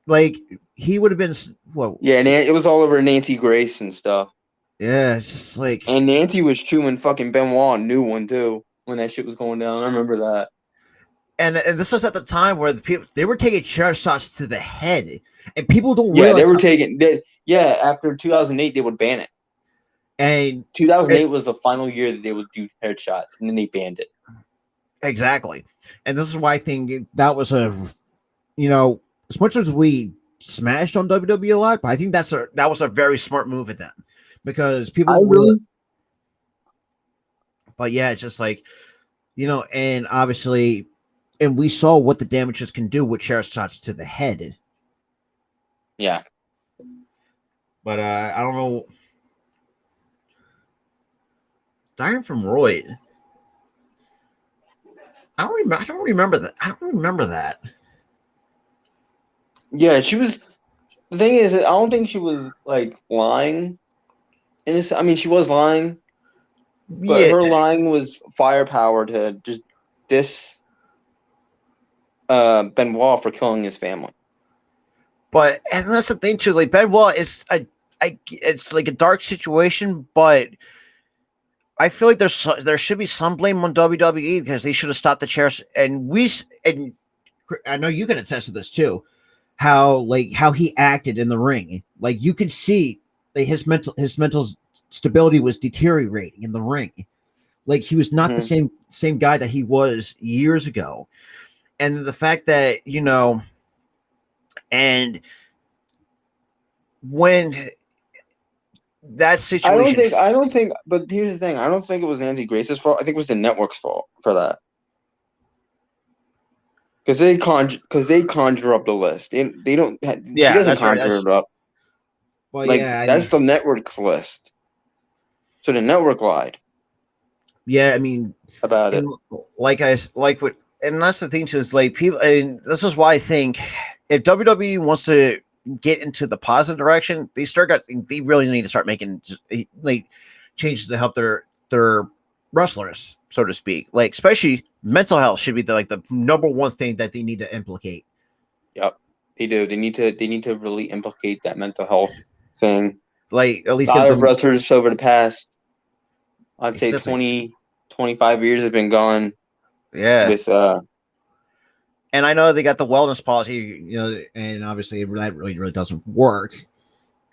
Like, he would have been and it was all over Nancy Grace and stuff. Yeah, it's just like, and Nancy was chewing fucking Benoit a new one too when that shit was going down. I remember that. And this was at the time where they were taking chair shots to the head, and people don't realize. Yeah, they were taking. After 2008, they would ban it. And 2008 was the final year that they would do headshots, and then they banned it. Exactly, and this is why I think that was as much as we smashed on WWE a lot, but I think that was a very smart move at them, because people But yeah, it's just like, and obviously, and we saw what the damages can do with chair shots to the head. Yeah, but I don't know. Dying from Roy. I don't remember that. I don't remember that. Yeah, she was. The thing is, I don't think she was like lying. I mean, she was lying, but her lying was firepower to just diss Benoit for killing his family. But and that's the thing too. Like, Benoit is it's like a dark situation, but I feel like there should be some blame on WWE, because they should have stopped the chairs. And I know you can attest to this too. how he acted in the ring. Like you could see like his mental stability was deteriorating in the ring. Like he was not the same guy that he was years ago. And the fact that, and when that situation, I don't think, but here's the thing. I don't think it was Nancy Grace's fault. I think it was the network's fault for that. Because they conjure up the list. They don't. She doesn't conjure it up. Well, like that's the network's list. So the network lied. Yeah, I mean about it. And that's the thing too. Is like people, and this is why I think if WWE wants to get into the positive direction, they really need to start making like changes to help their wrestlers, so to speak. Like especially mental health should be the number one thing that they need to implicate. Yep, they do. They need to really implicate that mental health thing. Like at least a lot of wrestlers over the past, I'd say 20, 25 years have been gone. Yeah. With and I know they got the wellness policy, and obviously that really doesn't work.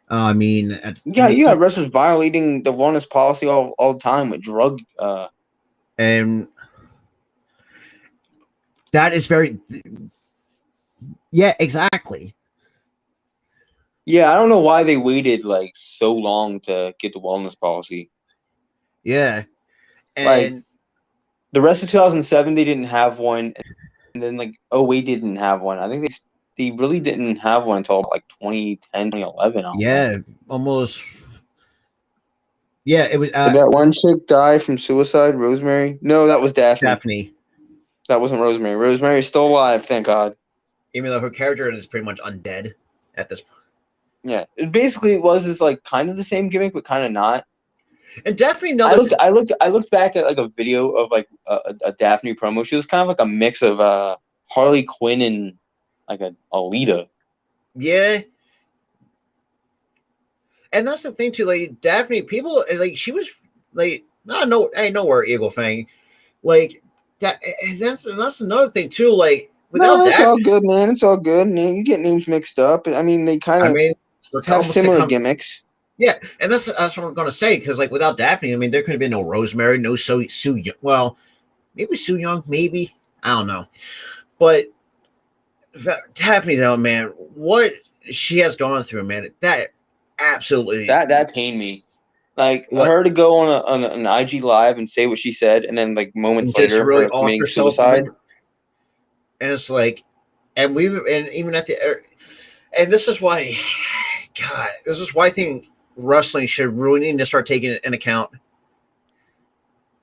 I mean, you have wrestlers violating the wellness policy all the time with drug. And that is very. Yeah, exactly. Yeah, I don't know why they waited like so long to get the wellness policy. Yeah, and like the rest of 2007 they didn't have one, and then like 08 didn't have one. I think they really didn't have one until like 2010, 2011. Yeah, almost. Yeah, it was. Did that one chick die from suicide? Rosemary? No, that was Daphne. That wasn't Rosemary. Rosemary is still alive, thank God. Even though her character is pretty much undead at this point. Yeah, it was this like kind of the same gimmick, but kind of not. And Daphne, I looked back at like a video of like a Daphne promo. She was kind of like a mix of Harley Quinn and like a Alita. Yeah. And that's the thing too, like Daphne, people like she was like I know where Eagle Fang, like that. That's another thing too. Like no, it's all good, man. It's all good. You get names mixed up. I mean, they kind of have similar gimmicks. Yeah, and that's what I'm going to say because like without Daphne, I mean, there could have been no Rosemary, no Sue Young. Well, maybe Sue Young, maybe I don't know, but Daphne, though, man, what she has gone through, man, that. Absolutely. That pained me. Like her to go on an IG live and say what she said, and then like moments later, really her committing suicide. And it's like, and even at the, and this is why, God, this is why I think wrestling should really need to start taking it in account.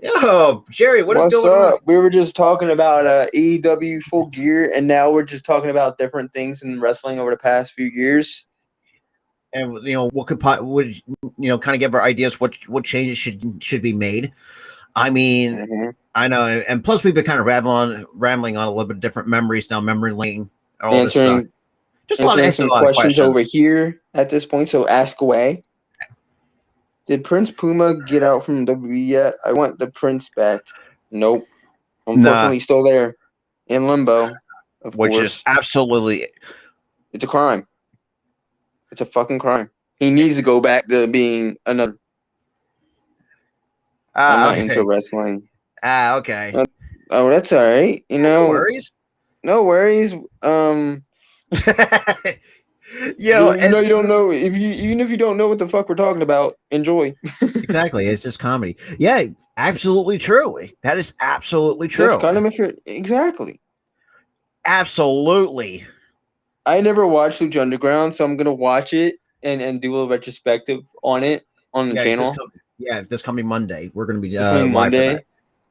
Yo, Jerry, what's going on? We were just talking about AEW Full Gear, and now we're just talking about different things in wrestling over the past few years. And what kind of give our ideas what changes should be made. I mean, I know, and plus we've been kind of rambling on a little bit different memories now, memory lane, all this stuff. Just answering questions over here at this point. So ask away. Did Prince Puma get out from WWE yet? I want the Prince back. Nope. Unfortunately, still there in limbo. Which is absolutely. It's a crime. It's a fucking crime. He needs to go back to being another. I'm not into wrestling. Okay. Oh, that's all right. No worries. No worries. You don't know even if you don't know what the fuck we're talking about, enjoy. Exactly. It's just comedy. Yeah, absolutely true. That is absolutely true. That's kind of exactly. Absolutely. I never watched Lucha Underground, so I'm gonna watch it and do a retrospective on it on the channel. This coming Monday, we're gonna be live Monday. For that.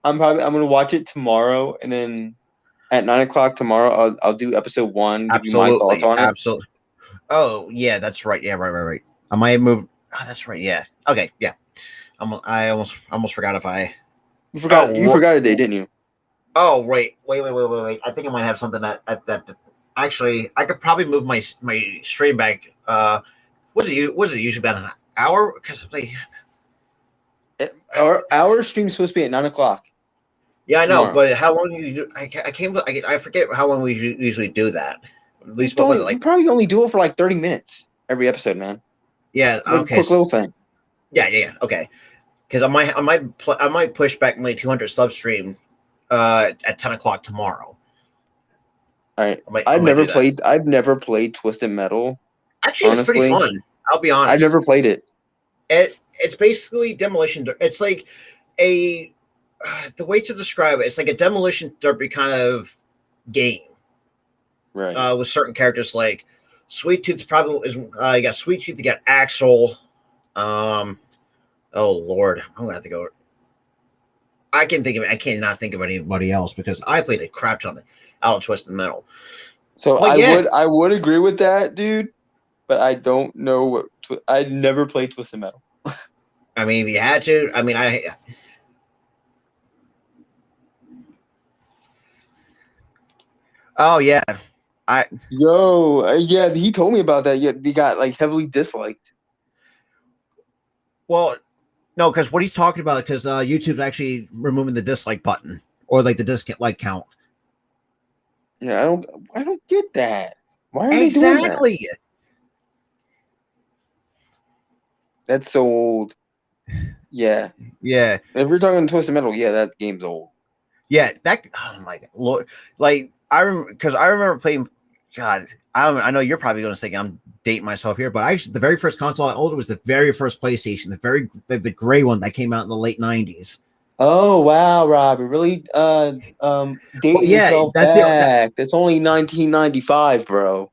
I'm gonna watch it tomorrow, and then at 9:00 tomorrow, I'll do episode 1. Give you my thoughts on it. Absolutely. Oh yeah, that's right. Yeah, right. I might have moved. Oh, that's right. Yeah. Okay. Yeah. I almost forgot if I. You forgot. You forgot a day, didn't you? Oh wait. I think I might have something that. Actually, I could probably move my stream back. Was it usually about an hour? Because our stream's supposed to be at 9:00. Yeah, I know, but how long do you do? I forget how long we usually do that. At least what was it You like? probably only do it for like 30 minutes every episode, man. Yeah. It's like a Okay. quick little thing. Yeah. Okay. Because I might push back my 200 sub stream at 10 o'clock tomorrow. All right. I might do that. I've never played Twisted Metal. Actually, it's pretty fun. I'll be honest. I've never played it. It's basically Demolition. It's like the way to describe it, it's like a Demolition Derby kind of game. Right. With certain characters like Sweet Tooth probably is you got Sweet Tooth, you got Axel. Oh Lord, I'm gonna have to go. I cannot think of anybody else because I played a crap ton out of Twisted Metal. So I would agree with that, dude. But I don't know what I never played Twisted Metal. I mean, if you had to, I mean, Oh yeah, yeah, he told me about that. Yeah, he got like heavily disliked. Well, no, because what he's talking about, because YouTube's actually removing the dislike button or like the dislike count. Yeah, I don't get that. Why are they doing that? Exactly. That's so old. Yeah. Yeah. If we're talking Twisted Metal, yeah, that game's old. Yeah, oh my Lord. Like I remember playing. God, I know you're probably going to think I'm dating myself here, but actually, the very first console I owned was the very first PlayStation, the gray one that came out in the late '90s. Oh wow, Rob, you're really dating yourself back. That's only 1995, bro.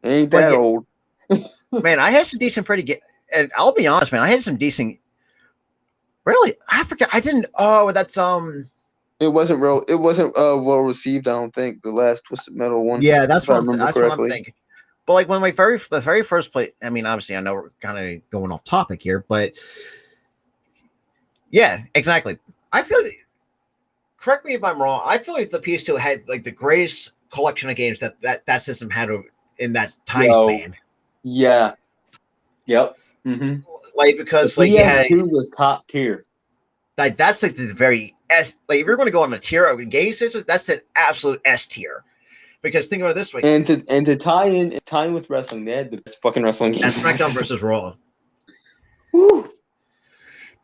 It ain't that old. Man, I had some decent, and I'll be honest, man, I had some decent. Really, I forget. I didn't. Oh, that's It wasn't real. It wasn't well received. I don't think the last Twisted Metal one. Yeah, that's what I'm thinking. But like when the very first play. I mean, obviously, I know we're kind of going off topic here, but yeah, exactly. I feel. Correct me if I'm wrong. I feel like the PS2 had like the greatest collection of games that system had in that time span. Yeah. Yep. Mm-hmm. Like because the PS2 was top tier. Like that's like the very S. Like if you're going to go on a tier of game systems, that's an absolute S tier. Because think about it this way. And to tie in with wrestling, they had the best fucking wrestling game. That's SmackDown versus Raw. Woo.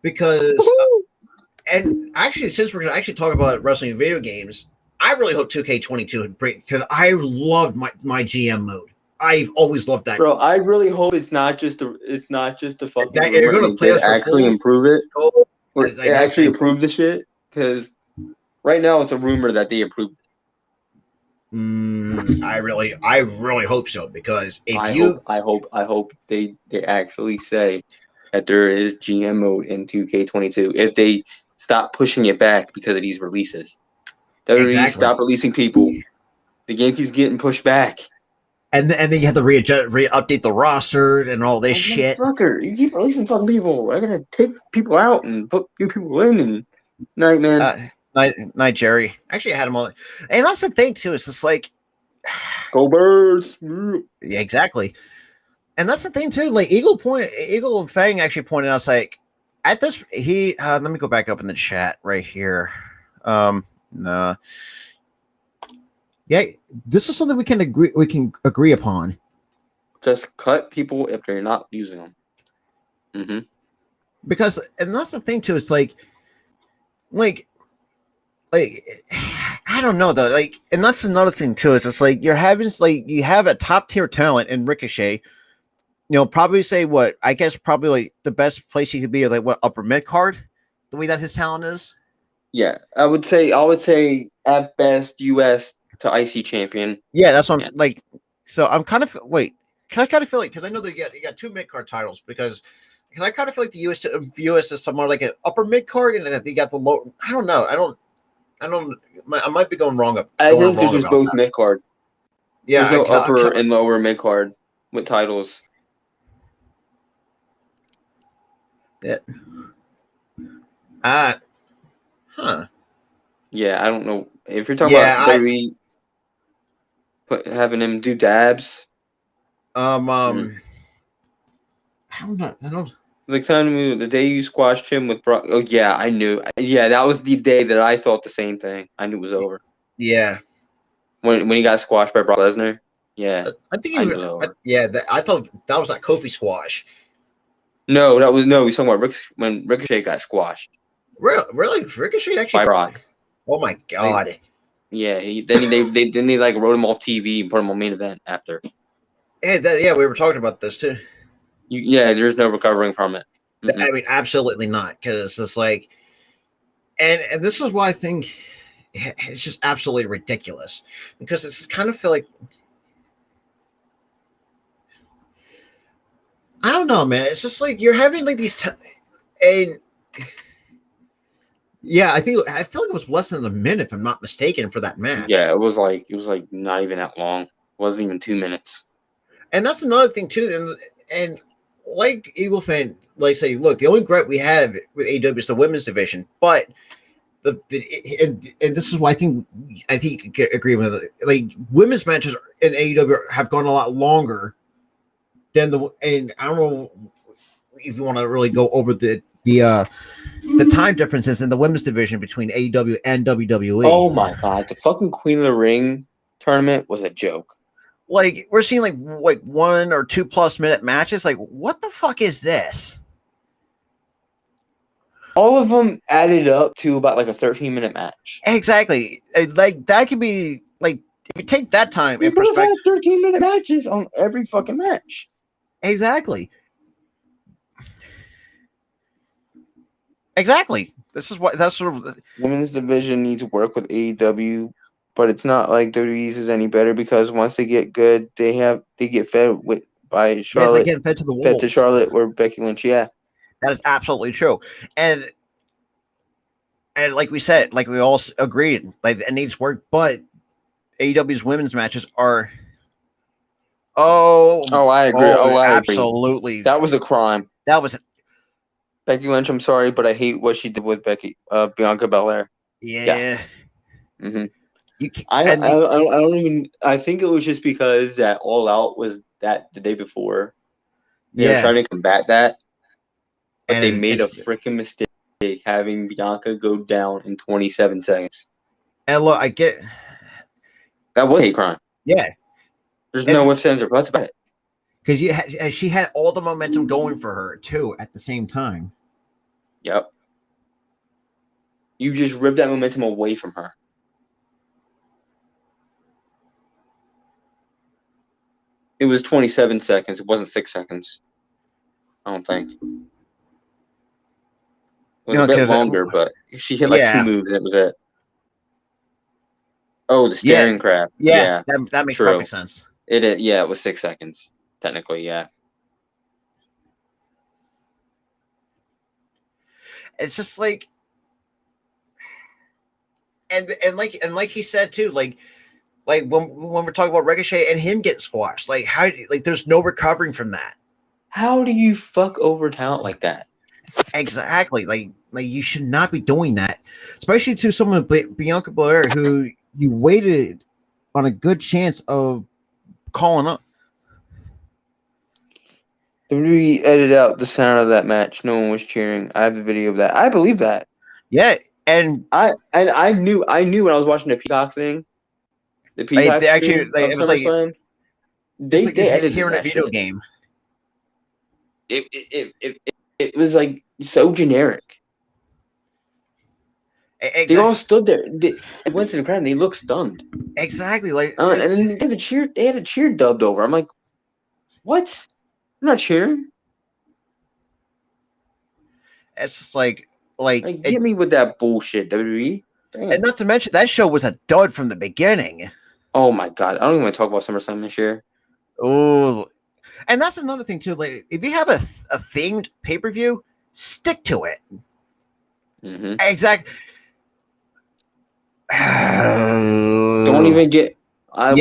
Because and actually, since we're actually talking about wrestling video games, I really hope 2K22 because I loved my GM mode. I've always loved that. Bro, I really hope it's not just a fucking that you're going to play us actually improve it. Or actually approve the shit because right now it's a rumor that they approved it. I really hope so because I hope they actually say that there is GM mode in 2K22 if they stop pushing it back because of these releases. WWE stop releasing people. The game keeps getting pushed back. And then you have to update the roster and all this shit. Fucker, you keep releasing fucking people. I gotta take people out and put new people in. And night, man. Night, Jerry. Actually, I had him all. And that's the thing too. It's just like, go Birds. Yeah, exactly. And that's the thing too. Like Eagle Fang actually pointed out, like at this, let me go back up in the chat right here. No. Yeah, this is something we can agree upon. Just cut people if they're not using them. Mm-hmm. Because, and that's the thing too. It's like I don't know though. Like, and that's another thing too. Is it's like you have a top tier talent in Ricochet. You know, probably say what I guess probably like the best place he could be is like what upper mid card, the way that his talent is. Yeah, I would say at best US to IC champion. Yeah, that's what I'm like. So I'm kind of I kind of feel like because I know that you got two mid card titles because I kind of feel like the US is somewhere like an upper mid card and then you got the low. I don't know. I might be going wrong. I think they're just both mid card. Yeah, there's no upper and lower mid card with titles. Yeah. Huh. Yeah, I don't know if you're talking about WWE having him do dabs. I don't know. It's like telling me the day you squashed him with Brock. Oh yeah, I knew. Yeah, that was the day that I thought the same thing. I knew it was over. Yeah. When he got squashed by Brock Lesnar. Yeah, I think I even know that one. I thought that was that Kofi squash. No, he's talking about when Ricochet got squashed Really, Ricochet actually. by Brock. Oh my Like, god! yeah, they like wrote him off TV and put him on main event after. Yeah, we were talking about this too. Yeah, there's no recovering from it. I mean, absolutely not, because it's like, and this is why I think it's just absolutely ridiculous, because it's kind of feel like, I don't know, man. It's just like you're having like and yeah, I feel like it was less than a minute, if I'm not mistaken, for that match. Yeah, it was like not even that long. It wasn't even 2 minutes. And that's another thing too. And like Eagle fan, like say, look, the only gripe we have with AEW is the women's division, but and this is why I think you could agree with it. Like women's matches in AEW have gone a lot longer than and I don't know if you want to really go over the time differences in the women's division between AEW and WWE. Oh my god, the fucking Queen of the Ring tournament was a joke. Like we're seeing like 1 or 2+ minute matches. Like what the fuck is this? All of them added up to about like a 13-minute match. Exactly. Like that can be like if you take that time You in could have perspective. had 13-minute matches on every fucking match. Exactly. Exactly. This is what that's sort of Women's division needs to work with AEW, but it's not like WWE's is any better because once they get good, they get fed with by yes, they Charlotte, get fed to the fed to wolves. Charlotte or Becky Lynch. Yeah, That is absolutely true. And like we said, like we all agreed, like it needs work, but AEW's women's matches are I agree. I agree. absolutely. That was a crime. That was Becky Lynch, I'm sorry, but I hate what she did with Bianca Belair. Yeah. yeah. Mm-hmm. You can, I and don't even. I think it was just because that All Out was that the day before. They were yeah, trying to combat that, but and they made a freaking mistake having Bianca go down in 27 seconds. and look, I get That was a hate crime. yeah. There's no ifs, ands, or buts about it. Because she had all the momentum going for her too at the same time. Yep. You just ripped that momentum away from her. It was 27 seconds. It wasn't 6 seconds. I don't think. It was a bit longer, but she hit like 2 moves and it was it. Oh, the staring crab. Yeah. That makes true. perfect sense. It was 6 seconds. Technically, yeah. It's just like and like he said too, like when we're talking about Ricochet and him getting squashed, like how like there's no recovering from that. How do you fuck over talent like that? Exactly. Like you should not be doing that, especially to someone Bianca Belair who you waited on a good chance of calling up. WWE edited out the sound of that match. No one was cheering. I have the video of that. I believe that. Yeah, and I knew when I was watching the Peacock thing, the Peacock they actually stream of it was SummerSlam. like They edited hearing that a video shit. game. It was like so generic. Exactly. They all stood there. They went to the crowd and they looked stunned. Exactly. Like and then they had a cheer dubbed over. I'm like, what? I'm not cheering. It's just like get me with that bullshit, WWE. Damn. And not to mention that show was a dud from the beginning. Oh my god, I don't even want to talk about SummerSlam this year. Oh, and that's another thing too. Like, if you have a themed pay-per-view, stick to it. Mm-hmm. Exactly. Don't even get. I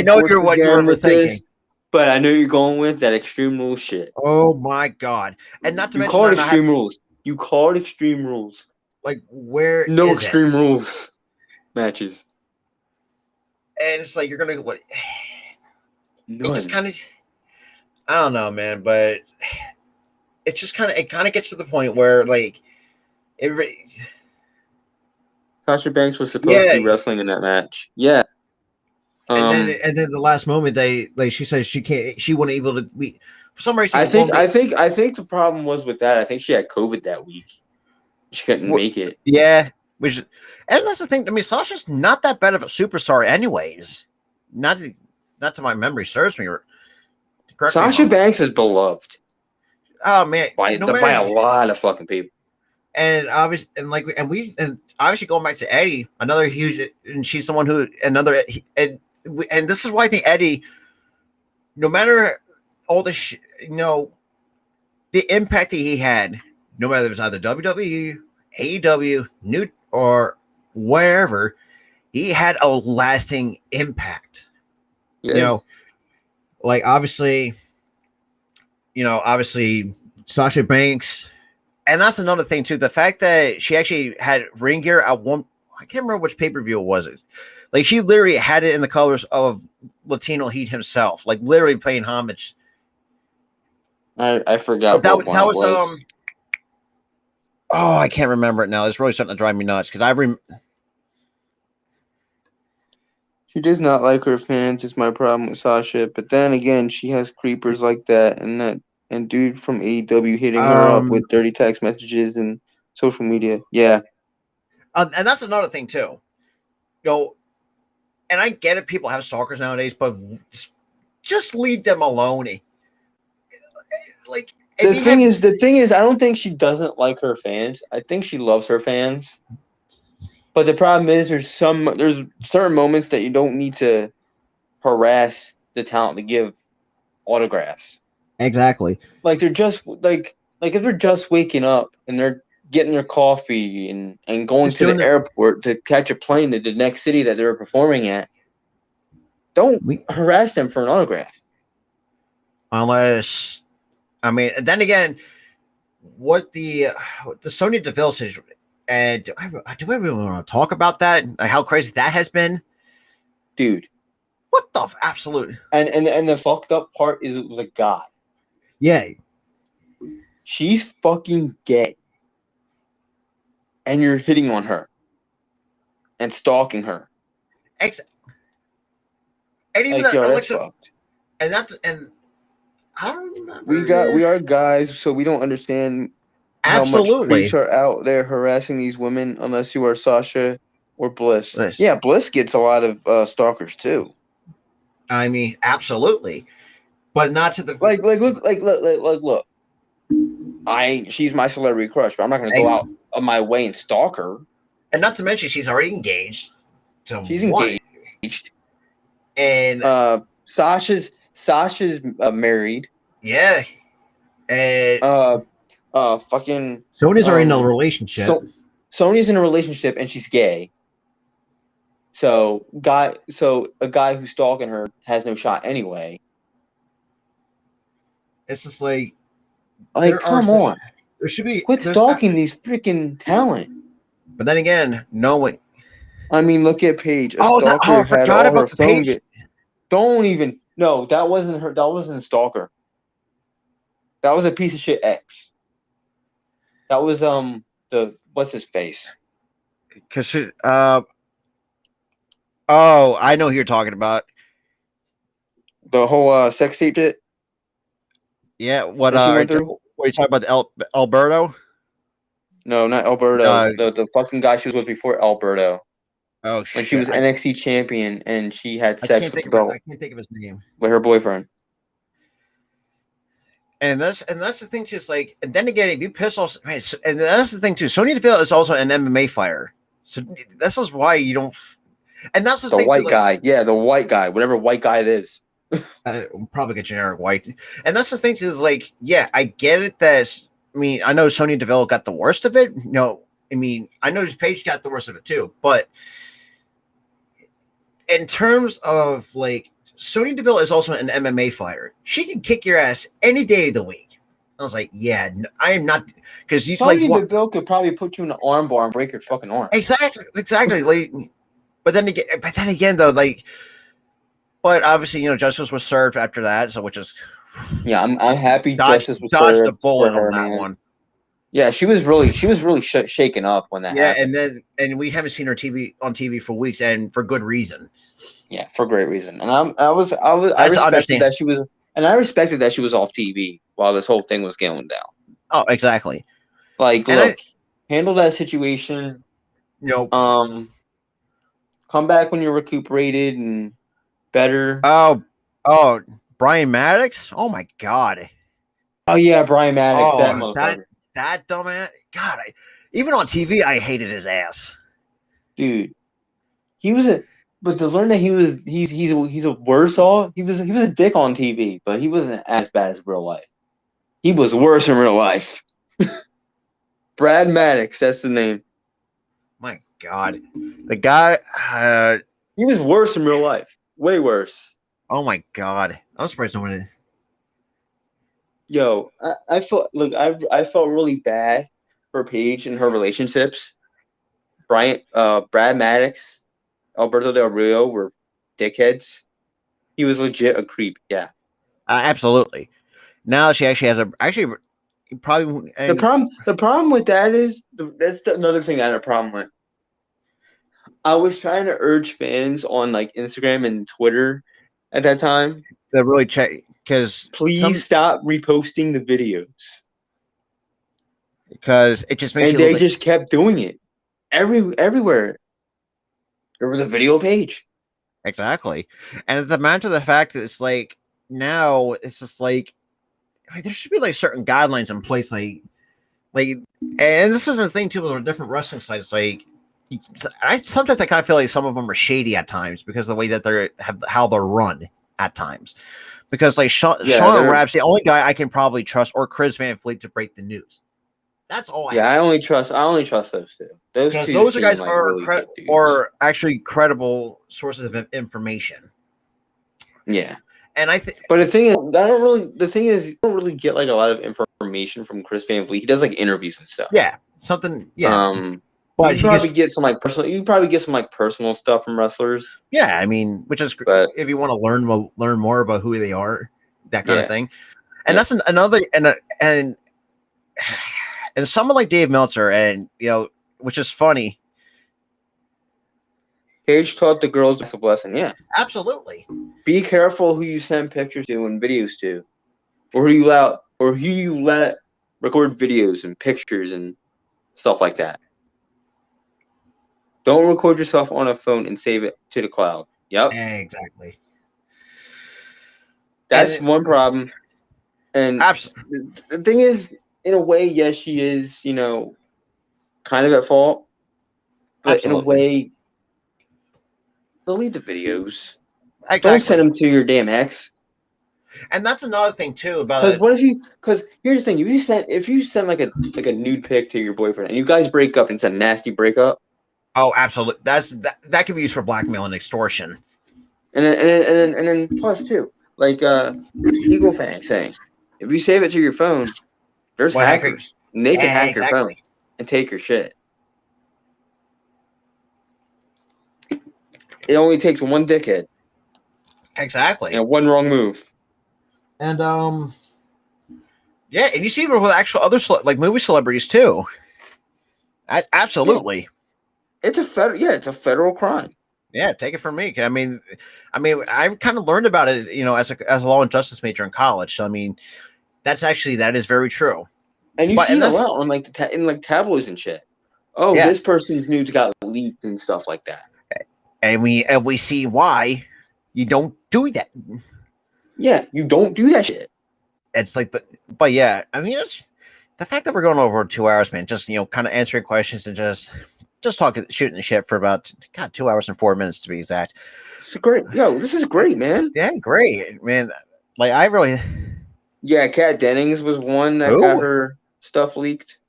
know you're what you were thinking, this, but I know you're going with that Extreme Rules shit. Oh my god! And not to mention, call it Extreme Rules. You call it Extreme Rules. Like where? No Extreme Rules matches. And it's like you're gonna what? None. It just kind of. I don't know, man, but it's just kind of gets to the point where like Sasha Banks was supposed to be wrestling in that match. Yeah. And then the last moment she says she wasn't able to be for some reason. I think the problem was with that. I think she had COVID that week. She couldn't make it. Yeah, and that's the thing. I mean, Sasha's not that bad of a superstar, anyways. Not to my memory serves me. Sasha Banks is beloved. Oh man, by a lot of fucking people. And obviously, and obviously going back to Eddie, another huge, and she's someone who and this is why I think Eddie, no matter all the the impact that he had, no matter if it was either WWE, AEW, New or wherever, he had a lasting impact. Yeah. Obviously Sasha Banks, and that's another thing too. The fact that she actually had ring gear at one, I can't remember which pay-per-view it was. Like she literally had it in the colors of Latino Heat himself, like literally paying homage. I forgot that was. Oh, I can't remember it now. It's really starting to drive me nuts because she does not like her fans. Is my problem with Sasha. But then again, she has creepers like that, and dude from AEW hitting her up with dirty text messages and social media. Yeah, and that's another thing too. And I get it. People have stalkers nowadays, but just leave them alone. The thing is, I don't think she doesn't like her fans. I think she loves her fans. But the problem is, there's certain moments that you don't need to harass the talent to give autographs. Exactly. Like they're just if they're just waking up and they're getting their coffee and going to the airport to catch a plane to the next city that they're performing at, don't harass them for an autograph. Unless, I mean, then again, what the Sonya Deville situation, and do we really want to talk about that? Like how crazy that has been, dude. What the absolute? And the fucked up part is it was a guy. Yeah, she's fucking gay, and you're hitting on her and stalking her. And even that's fucked. And I don't remember. We are guys, so we don't understand how much creeps are out there harassing these women unless you are Sasha or Bliss. Nice. Yeah, Bliss gets a lot of stalkers too. I mean, absolutely, but not to the look. She's my celebrity crush, but I'm not going to go out of my way and stalk her. And not to mention, she's already engaged. She's engaged, and Sasha's married. Yeah, and fucking Sonya's are in a relationship. Sonya's in a relationship, and she's gay. So a guy who's stalking her has no shot anyway. It's just like come on. There should be quit stalking these freaking talent. But then again, knowing. I mean, look at Paige. I forgot about the Paige. Don't even. No, that wasn't her. That wasn't a stalker. That was a piece of shit ex. That was what's his face? Because oh, I know who you're talking about. The whole sex tape shit. Yeah, what are you talking about? Alberto? No, not Alberto. The fucking guy she was with before Alberto. Oh shit! When she was NXT champion and she had sex with the belt. I can't think of his name. With her boyfriend. And that's the thing too. It's like, and then again, if you piss off, man, and that's the thing too. Sonya Deville is also an MMA fighter, so this is why you don't. And that's the white guy. Yeah, the white guy, whatever white guy it is. Probably a generic white. And that's the thing too. Is like, yeah, I get it. I mean, I know Sonya Deville got the worst of it. No, I mean, I know Paige got the worst of it too. But in terms of like, Sonya Deville is also an MMA fighter. She can kick your ass any day of the week. I was like, yeah, I am not, because you Sonya Deville could probably put you in an arm bar and break your fucking arm. Exactly. Like, but then again, though, like, but obviously, justice was served after that. So, which is, yeah, I'm happy justice was served. Dodged the bullet on that one. Yeah, she was really shaken up when that Yeah, happened. and we haven't seen her on TV for weeks, and for good reason. Yeah, for great reason. And I That's respected understand. that she was, and I respected that she was off TV while this whole thing was going down. Oh, exactly. Like, And look, handle that situation. you know, Come back when you're recuperated and better. oh, Brian Maddox. Oh my God. Oh yeah, Brian Maddox, that Oh, motherfucker, that dumbass. God, even on TV, I hated his ass. dude. He was a, but to learn that he's a worse off. He was a dick on TV, but he wasn't as bad as real life. He was worse in real life. Brad Maddox, that's the name. My God, the guy. He was worse in real life, way worse. Oh my God, I'm surprised no one. Yo, I felt I felt really bad for Paige and her relationships. Brad Maddox, Alberto Del Rio were dickheads. He was legit a creep. Yeah. Absolutely. Now she actually has probably. And The problem with that is another thing I had a problem with. I was trying to urge fans on like Instagram and Twitter at that time. to really check because Please stop reposting the videos. Because it just makes And you they look just kept doing it. Everywhere. There was a video page. exactly. And the matter of the fact that it's like now it's just like there should be like certain guidelines in place, like, and this is the thing too with different wrestling sites. Like, I sometimes I kind of feel like some of them are shady at times because of the way that how they're run at times. Because like Sean Rapp's the only guy I can probably trust, or Chris Van Fleet to break the news. That's all. I only trust those two. Those are guys like really are actually credible sources of information. Yeah. And I think, but the thing is, you don't really get like a lot of information from Chris Van Vliet. He does like interviews and stuff. Yeah, something. Yeah, but you probably get some like personal. You probably get some like personal stuff from wrestlers. Yeah, I mean, which is but, if you want to learn more about who they are, that kind of thing. And that's another and someone like Dave Meltzer, and which is funny. Paige taught the girls a lesson. Yeah, absolutely. Be careful who you send pictures to and videos to, or who you let record videos and pictures and stuff like that. Don't record yourself on a phone and save it to the cloud. Yep, exactly. That's one problem. And the thing is, in a way, yes, she is, kind of at fault. But in a way, delete the videos. Exactly. Don't send them to your damn ex. And that's another thing too about because here's the thing: if you send like a nude pic to your boyfriend and you guys break up and it's a nasty breakup. Oh, absolutely. That can be used for blackmail and extortion. And then plus too, like Eagle Fang saying, if you save it to your phone, there's hackers and they can hack your phone and take your shit. It only takes one dickhead. Exactly. And one wrong move. And yeah, and you see it with actual other like movie celebrities too. Absolutely. Yeah. It's a federal crime. Yeah, take it from me. I mean, I kind of learned about it, as a law and justice major in college. So I mean, that is very true. And you see it a lot on in tabloids and shit. Oh, this person's nudes got leaked and stuff like that. And we see why you don't do that. Yeah, you don't do that shit. It's like but yeah, I mean, it's the fact that we're going over 2 hours, man. Just kind of answering questions and just talking, shooting the shit for about 2 hours and 4 minutes to be exact. It's great. Yo, this is great, man. Yeah, great, man. Like I really. Yeah, Kat Dennings was one that got her stuff leaked.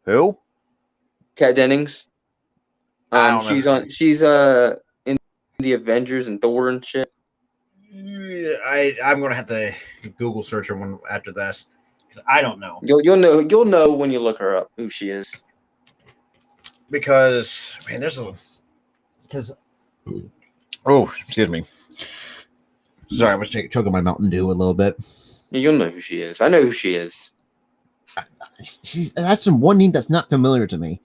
Who? Kat Dennings. She's in the Avengers and Thor and shit. I'm gonna have to Google search her one after this because I don't know. You'll know when you look her up who she is. Because man, excuse me. Sorry, I was choking my Mountain Dew a little bit. You'll know who she is. I know who she is. that's one name that's not familiar to me.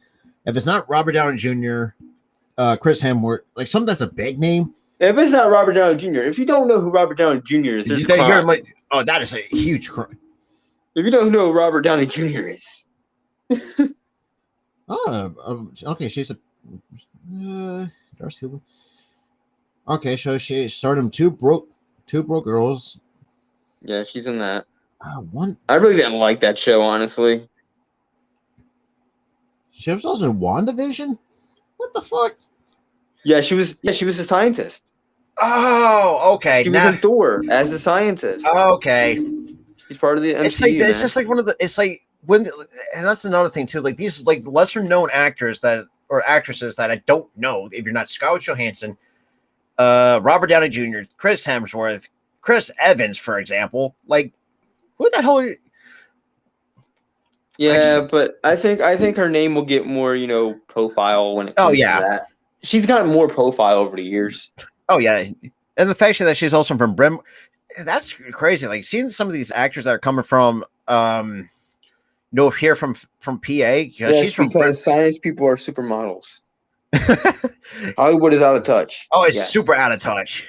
If it's not Robert Downey Jr., Chris Hemsworth, like something that's a big name. If it's not Robert Downey Jr., if you don't know who Robert Downey Jr. is, there's a crime. Like, oh, that is a huge crime. If you don't know who Robert Downey Jr. is. Okay, she's a Darcy. Okay, so she starred in Two Broke Girls. Yeah, she's in that. One. I really didn't like that show, honestly. She was also in WandaVision. What the fuck? Yeah, she was a scientist. Oh, okay. She was in Thor as a scientist. Okay. She's part of the MCU. It's like it's just like one of the. It's like when, and that's another thing too. Like these like lesser known actors or actresses that I don't know. If you're not Scarlett Johansson, Robert Downey Jr., Chris Hemsworth, Chris Evans, for example. Like, who the hell are you? Yeah, but I think her name will get more, profile when it comes to that. She's gotten more profile over the years. Oh yeah, and the fact that she's also from Brim, that's crazy. Like seeing some of these actors that are coming from, here from PA. Yes, she's from because science people are supermodels. Hollywood is out of touch. Oh, it's super out of touch.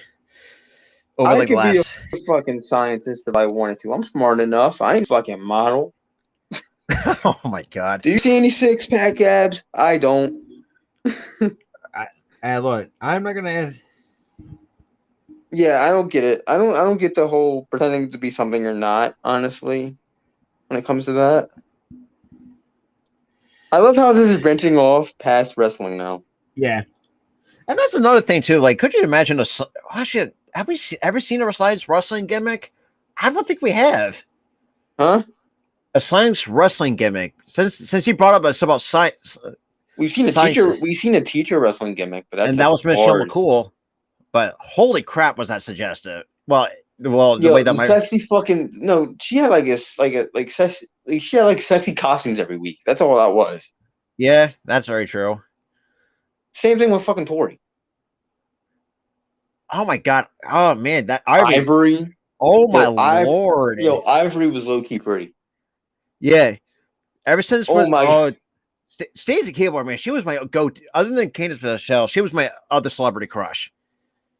I could be a fucking scientist if I wanted to. I'm smart enough. I ain't fucking model. Oh my god! Do you see any 6-pack abs? I don't. Look, I'm not gonna. Yeah, I don't get it. I don't get the whole pretending to be something you're not. Honestly, when it comes to that, I love how this is branching off past wrestling now. Yeah, and that's another thing too. Like, could you imagine have we ever seen a science wrestling gimmick? I don't think we have. Huh? A science wrestling gimmick. Since you brought up about science, we've seen a teacher wrestling gimmick, but that was Michelle McCool. But holy crap, was that suggestive? Well, the way that sexy fucking no, she had she had sexy costumes every week. That's all that was. Yeah, that's very true. Same thing with fucking Tori. Oh my god! Oh man, that Ivory. Oh my lord! Ivory was low key pretty. Yeah, ever since Stacey Keebler, man, she was my go-to. Other than Candice Michelle, she was my other celebrity crush.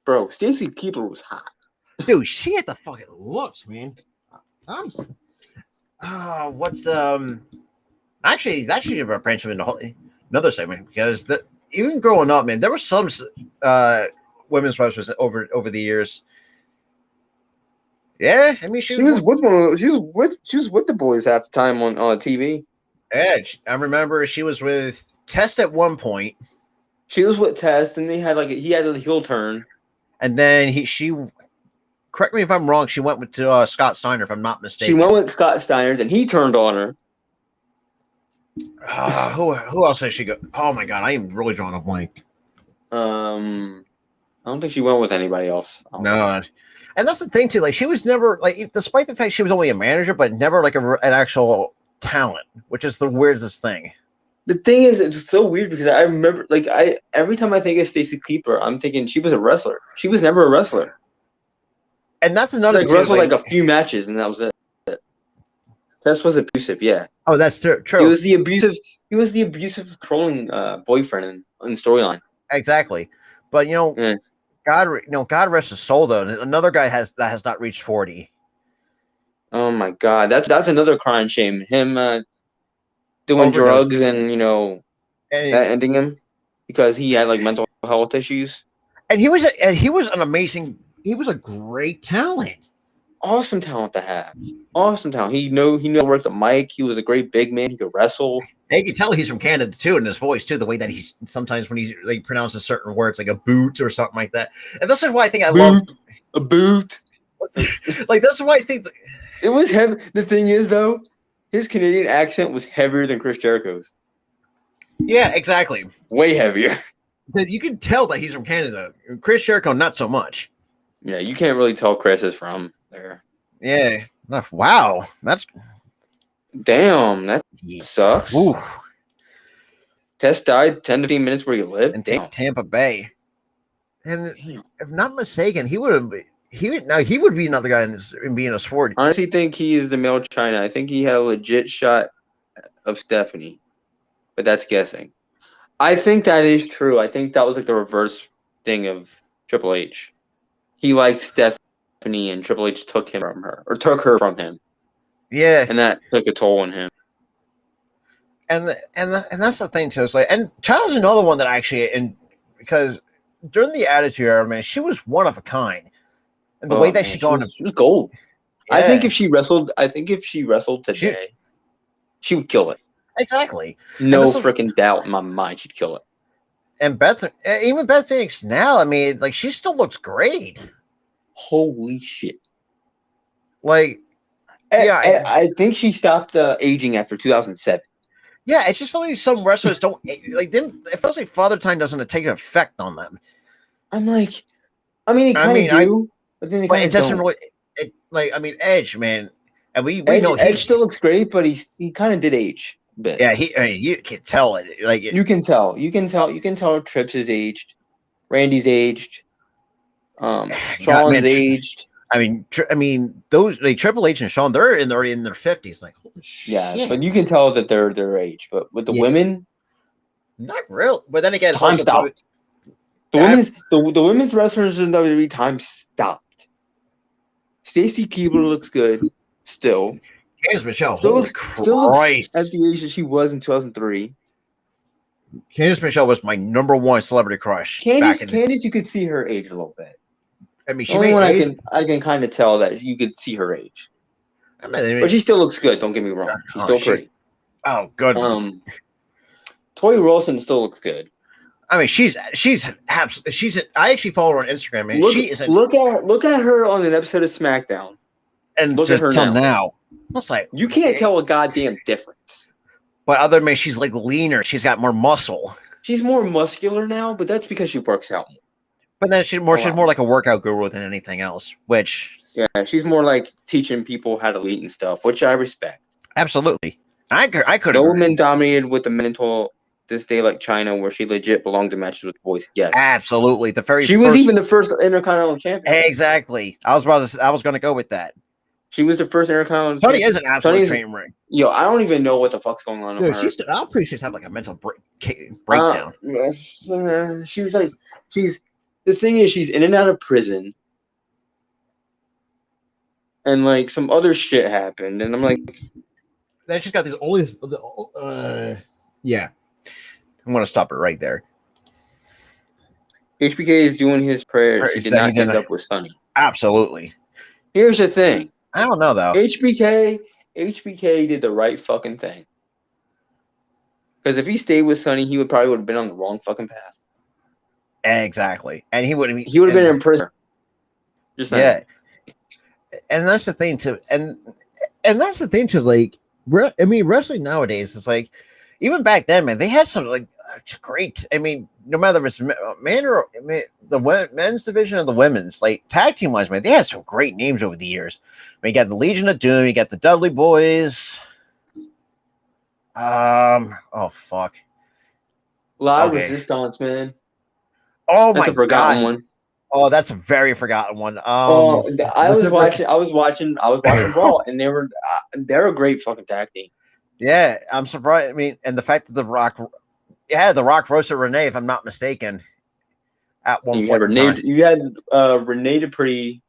Bro, Stacey Keebler was hot. Dude, she had the fucking looks, man. What's actually that should be branch into another segment because even growing up, man, there were some women's wrestlers over the years. Yeah, I mean, she was with the boys half the time on TV. Edge, I remember she was with Test at one point. She was with Test, and he had a heel turn, and then she. Correct me if I'm wrong. She went with Scott Steiner, if I'm not mistaken. She went with Scott Steiner, then he turned on her. Who else did she go? Oh my god, I am really drawing a blank. I don't think she went with anybody else. No. And that's the thing too. Like she was never despite the fact she was only a manager, but never like an actual talent, which is the weirdest thing. The thing is, it's so weird because I remember, every time I think of Stacey Keebler, I'm thinking she was a wrestler. She was never a wrestler. And that's another thing. Wrestled a few matches, and that was it. Tess was abusive, yeah. Oh, that's true. He was the abusive trolling boyfriend in the storyline. Exactly, but God rest his soul though. Another guy has not reached 40. Oh my god, that's another crime shame. Him doing drugs and that ending him because he had mental health issues. And he was an amazing. He was a great talent. Awesome talent to have. Awesome talent. He knew how to work the mic. He was a great big man. He could wrestle. And you can tell he's from Canada too, in his voice too. The way that he's sometimes when he pronounces certain words like a boot or something like that. And this is why I think I love a boot. This is why I think it was heavy. The thing is though, his Canadian accent was heavier than Chris Jericho's. Yeah, exactly. Way heavier. You can tell that he's from Canada. Chris Jericho, not so much. Yeah, you can't really tell Chris is from there. Yeah. Wow. That's damn. That sucks. Ooh. Tess died 10 to 15 minutes where he lived in Tampa Bay. And if not mistaken, he would be another guy in being a 40. I honestly think he is the male China. I think he had a legit shot of Stephanie, but that's guessing. I think that is true. I think that was like the reverse thing of Triple H. He liked Stephanie, and Triple H took her from him, Yeah, and that took a toll on him. and that's the thing too. It's like, and China's another one that because during the Attitude Era, man, she was one of a kind, and the way that she was gold. Yeah. I think if she wrestled today, she would kill it. Exactly. No freaking doubt in my mind, she'd kill it. And even Beth Phoenix now, I mean, like, she still looks great. Holy shit! Like, yeah, I think she stopped aging after 2007. Yeah, it's just really some wrestlers don't like them. It feels like Father Time doesn't take an effect on them. I'm like, I mean, it kind of do, but then it doesn't don't. really. Edge, man, and we know Edge still looks great, but he kind of did age a bit. Yeah, you can tell it. Like you can tell. Trips is aged, Randy's aged, Shawn's aged. I mean, those like Triple H and Shawn, they're already in their 50s. Like, holy shit. Yeah, but you can tell that they're their age. But with the women, not real. But then again, time stopped. The women's wrestlers in WWE time stopped. Stacy Keibler looks good still. Candice Michelle still looks at the age that she was in 2003. Candice Michelle was my number one celebrity crush. Candice, you could see her age a little bit. I mean, I can kind of tell that you could see her age. But she still looks good. Don't get me wrong. She's still pretty. Oh, good. Tori Wilson still looks good. I mean, she's I actually follow her on Instagram, man. Look at her on an episode of SmackDown, and look at her now. It's like you can't tell a goddamn difference. But other than she's like leaner, she's got more muscle. She's more muscular now, but that's because she works out more. But then she's more like a workout guru than anything else. Which she's more like teaching people how to eat and stuff, which I respect. Absolutely, I could. No woman dominated with the men until this day like China, where she legit belonged to matches with the boys. Yes, absolutely. She was even the first Intercontinental champion. Exactly. I was going to go with that. She was the first Intercontinental. Tony is an absolute train wring. Yo, I don't even know what the fuck's going on. Dude, I'm pretty sure she's had like a mental breakdown. She was like, the thing is, she's in and out of prison, and like some other shit happened, and I'm like, then she's got these yeah. I'm gonna stop it right there. HBK is doing his prayers. He did not end up with Sonny. Absolutely. Here's the thing. I don't know though. HBK did the right fucking thing. Because if he stayed with Sonny, he would have been on the wrong fucking path. Exactly, and he would have been in prison. Just saying. Yeah, and that's the thing too, and that's the thing too. Like, I mean, wrestling nowadays is like, even back then, man, they had some like great. I mean, no matter if it's man or the men's division or the women's, like tag team wise, man, they had some great names over the years. I mean, you got the Legion of Doom, you got the Dudley Boys. Oh fuck, La Resistance, man. Oh that's my a forgotten God. one. Oh, that's a very forgotten one. I was watching Raw, and they're a great fucking tag team. Yeah, I'm surprised. I mean, and the fact that The Rock roasted Renee, if I'm not mistaken, at one point. You had Renee Dupree,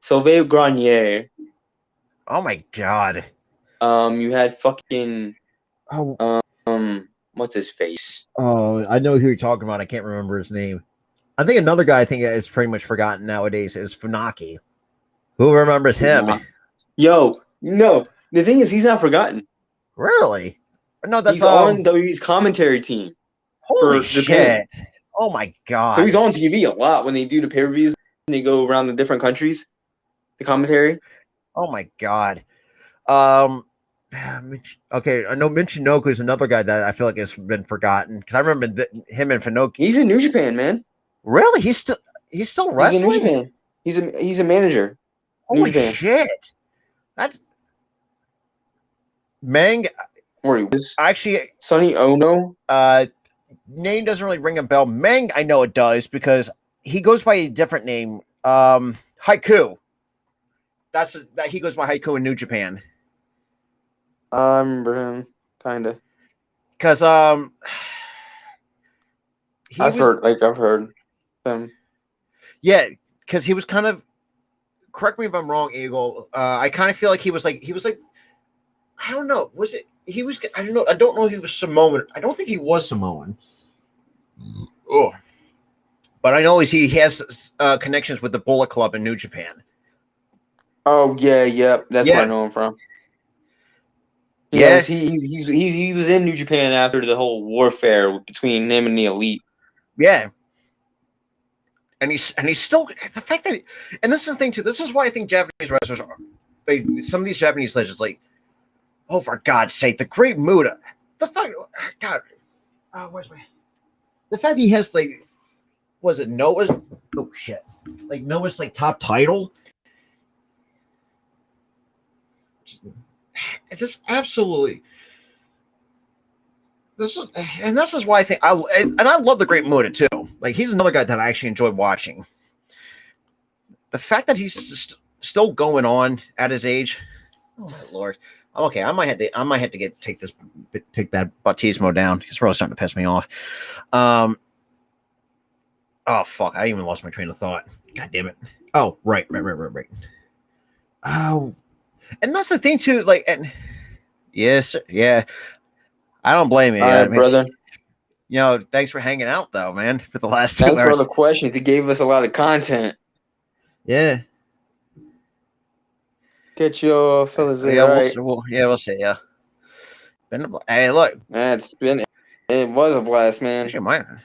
Sylvain Grenier. Oh my God. You had fucking what's his face? Oh, I know who you're talking about. I can't remember his name. I think another guy I think is pretty much forgotten nowadays is Funaki. Who remembers him? Yo, no. The thing is, he's not forgotten. Really? No, that's he's on WWE's commentary team. Holy shit! Oh my God! So he's on TV a lot when they do the pay-per-views and they go around the different countries. The commentary. Oh my God. Okay, I know Michinoku is another guy that I feel like has been forgotten because I remember him and Finoki. He's in New Japan, man. Really? He's still wrestling. He's in New Japan. He's a manager. Holy shit! That's Meng. Where he was actually Sonny Ono. Name doesn't really ring a bell. Meng, I know it does because he goes by a different name. Haiku. That he goes by Haiku in New Japan. I remember him, kind of. Because I've heard him. yeah, because he was kind of. Correct me if I'm wrong, Eagle. I kind of feel like he was like I don't know. Was it he was? I don't know. I don't know if he was Samoan. I don't think he was Samoan. Oh, but I know he has connections with the Bullet Club in New Japan. Oh yeah. That's where I know him from. Yes, he was in New Japan after the whole warfare between him and the Elite. Yeah. And he's still the fact that and this is the thing too. This is why I think Japanese wrestlers are some of these Japanese legends like, oh, for God's sake, the Great Muta. The fact, God, where's my the fact that he has like, was it Noah's? Oh shit, like Noah's like top title. It's just absolutely. This is why I think I love the Great Muta too. Like he's another guy that I actually enjoyed watching. The fact that he's still going on at his age, oh my lord. Okay, I might have to take that Bautismo down. He's really starting to piss me off. Oh fuck! I even lost my train of thought. God damn it! Oh right. Oh, and that's the thing too. Like, and yes, yeah. I don't blame you. All right, brother. You know, thanks for hanging out though, man. For the last 2 hours. Thanks for all the hours. questions. He gave us a lot of content. Yeah. Get your fellas there, Yeah, right? we'll see. Yeah. Hey, look. It was a blast, man. Actually, mine.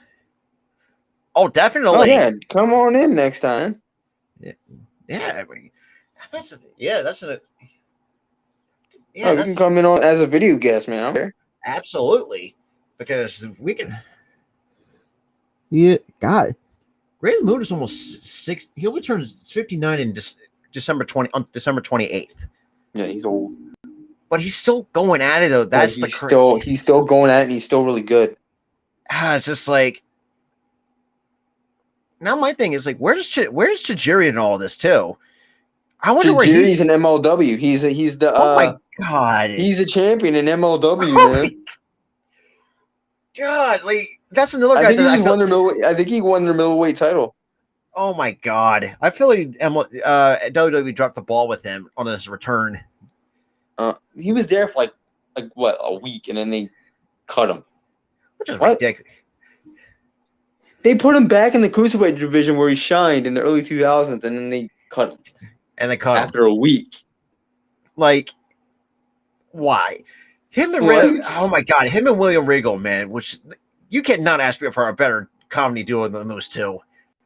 Oh, definitely. Oh yeah, come on in next time. Yeah. I mean, that's a. Yeah, you can come in on as a video guest, man. I'm here. Absolutely, because we can. Yeah, God, Great Mood is almost 6. He'll be turning 59 in December 28th. Yeah, he's old, but he's still going at it though. That's he's still going at it, and he's still really good. It's just like now my thing is like, where's Tajiri in all this too? I wonder where he's in MLW. He's the oh my God, he's a champion in MLW, man. God, like that's another guy. I think he won the middleweight title. Oh my God, I feel like WWE dropped the ball with him on his return. He was there for like what, a week, and then they cut him, which is ridiculous. They put him back in the cruiserweight division where he shined in the early 2000s, and then they cut him. And they cut him after a week. Like, why? Him and oh my God, him and William Regal, man. Which you cannot ask me for a better comedy duo than those two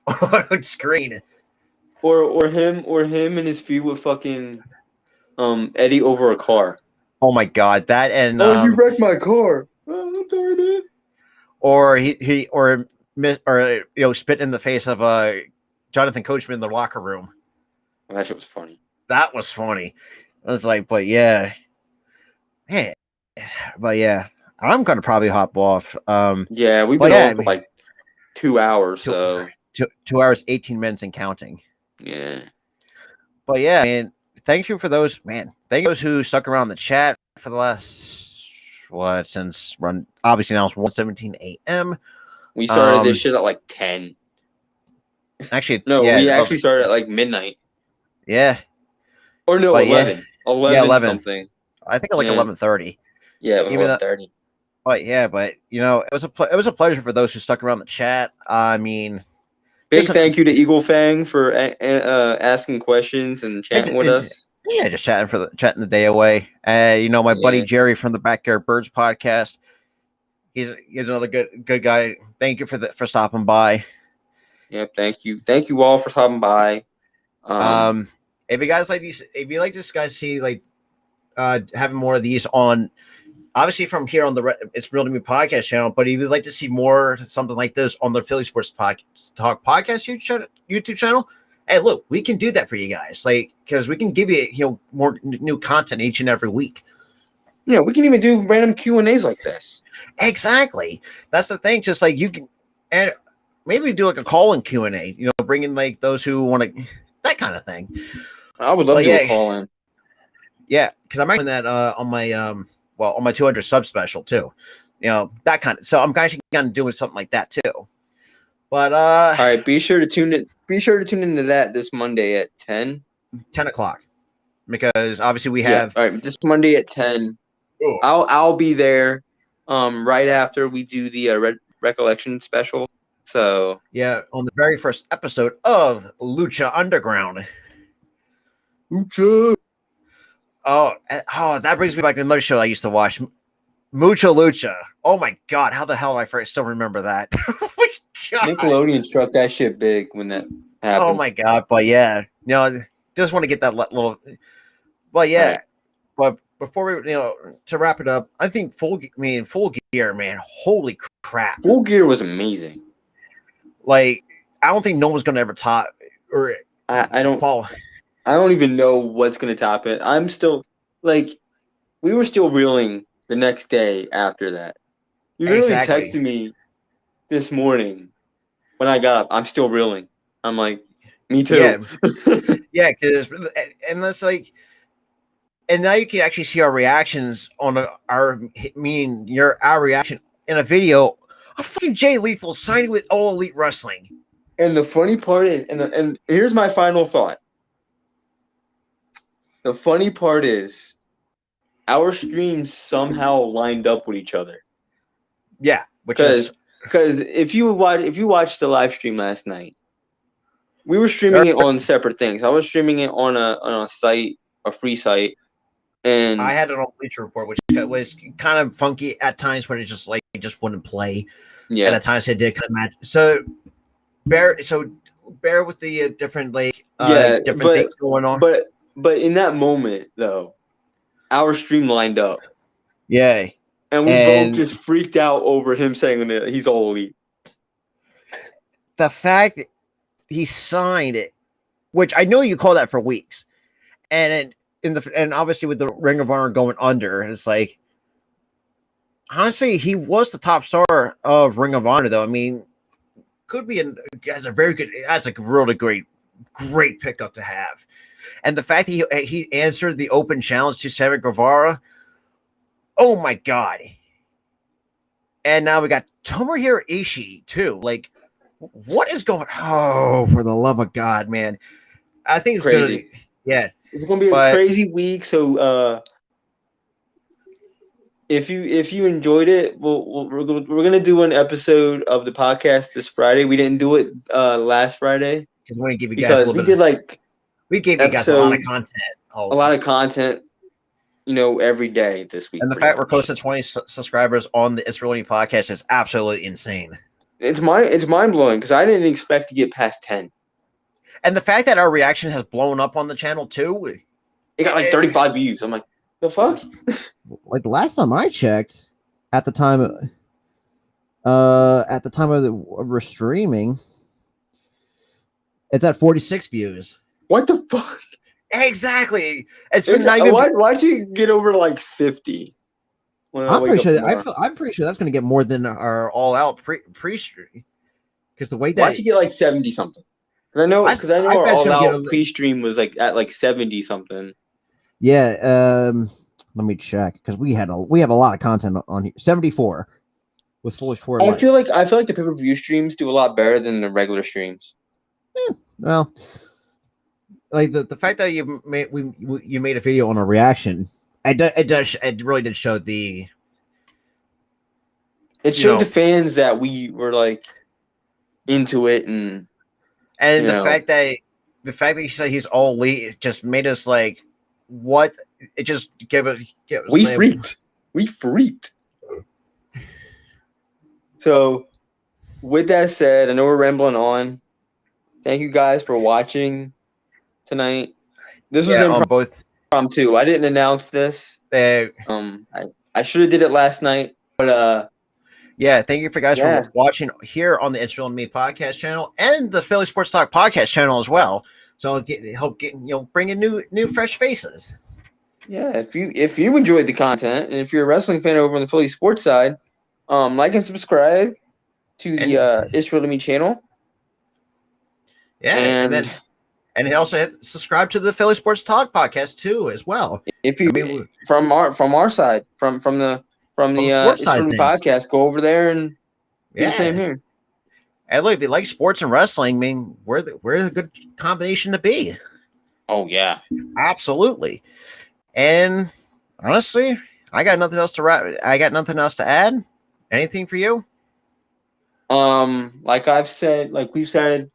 on screen. Or him and his feud with fucking Eddie over a car. Oh my God, that and you wrecked my car. Oh, I'm sorry, man. Or spit in the face of Jonathan Coachman in the locker room. Well, that shit was funny. That was funny. I was like, but yeah, hey, but yeah, I'm gonna probably hop off. Yeah, we've been on for like 2 hours, so 2 hours, 18 minutes and counting. Yeah, but yeah, man, thank you for those, man. Thank you those who stuck around the chat for the last obviously now it's 1:17 a.m. We started this shit at like 10. Actually, no, we actually started at like midnight. Yeah. Or no, 11. 11 something. I think like 11:30. Yeah, it was 11:30. But yeah, it was a pleasure for those who stuck around the chat. I mean, big thank you to Eagle Fang for asking questions and chatting with us. Yeah, just chatting the day away. My buddy Jerry from the Backyard Birds podcast. He's another good guy. Thank you for stopping by. Yep, thank you all for stopping by. If you guys like these, if you like this guys see like having more of these on, obviously from here on it's Real to Me podcast channel, but if you'd like to see more something like this on the Philly Sports Talk podcast YouTube channel, hey, look, we can do that for you guys, like because we can give you more new content each and every week. Yeah, we can even do random Q&As like this. Exactly, that's the thing. Just like you can, and maybe do like a call-in Q&A. Bring in like those who want to, that kind of thing. I would love to do a call-in. Yeah, because I'm doing that on my on my 200 sub special too. That kind of. So I'm actually kind of doing something like that too. But all right, be sure to tune in. Be sure to tune into that this Monday at 10 o'clock, because obviously we have. All right, this Monday at 10. Oh. I'll be there. Right after we do the recollection special. So yeah, on the very first episode of Lucha Underground. Lucha. Oh, that brings me back to another show I used to watch, Mucha Lucha. Oh my God, how the hell do I still remember that? Oh my God. Nickelodeon struck that shit big when that happened. Oh my God, but yeah, just want to get that little. But yeah, right. But before we, to wrap it up, I think Full Gear, man, holy crap, Full Gear was amazing. Like, I don't think no one's gonna ever top or I don't fall. I don't even know what's gonna top it. I'm still we were still reeling the next day after that. You literally texted me this morning when I got up. I'm still reeling. I'm like, me too. Yeah, because that's like, and now you can actually see our reactions on our reaction in a video of fucking Jay Lethal signing with All Elite Wrestling. And the funny part is, and here's my final thought. The funny part is, our streams somehow lined up with each other. Yeah, because if you watched the live stream last night, we were streaming it on separate things. I was streaming it on a site, a free site, and I had it on Bleacher Report, which was kind of funky at times when it just wouldn't play. Yeah, and at times it did kind of match. So bear with the different different things going on. But in that moment though, our stream lined up. Yeah. And we both just freaked out over him saying that he's All Elite. The fact that he signed it, which I know you call that for weeks, and obviously with the Ring of Honor going under, it's like, honestly, he was the top star of Ring of Honor, though. I mean, could be that's a really great pickup to have, and the fact that he answered the open challenge to Sammy Guevara. Oh my God. And now we got Tomohiro Ishii too. Like, what is going on? Oh, for the love of God, man. I think it's crazy. It's gonna be a crazy week. So if you enjoyed it, we're gonna do an episode of the podcast this Friday. We didn't do it last Friday because we gave you guys we gave you guys a lot of content. A lot of content. Every day this week. And the fact we're close to 20 subscribers on the It's Really podcast is absolutely insane. It's mind blowing because I didn't expect to get past 10. And the fact that our reaction has blown up on the channel too. It got 35 views. I'm like, the fuck? Like last time I checked, at the time of streaming, it's at 46 views. What the fuck? Exactly. Why'd you get over 50? I'm pretty sure that's going to get more than our all out pre-stream. Because the way that why'd you get 70 something? Because I know our all out pre-stream was at 70 something. Yeah. Let me check because we have a lot of content on here. 74 with 44. I feel like the pay-per-view streams do a lot better than the regular streams. Well. Like the fact that you made a video on a reaction, it really did show it showed the fans that we were into it and the fact that he said he's All Elite, it just made us what? It just gave us we freaked. So with that said, I know we're rambling on. Thank you guys for watching tonight. This was on both impromptu. I didn't announce this. I should have did it last night, but thank you for guys for watching here on the It's Real and Me podcast channel and the Philly Sports Talk podcast channel as well. So bring in new fresh faces. Yeah, if you enjoyed the content and if you're a wrestling fan over on the Philly Sports side, like and subscribe to the It's Real and Me channel. Yeah, And also subscribe to the Philly Sports Talk podcast too, as well. If you from our side, from the sports It's side True things. podcast, go over there and do the same here. And look, if you like sports and wrestling, I mean, we're a good combination to be. Oh yeah, absolutely. And honestly, I got nothing else to add. Anything for you? Like we've said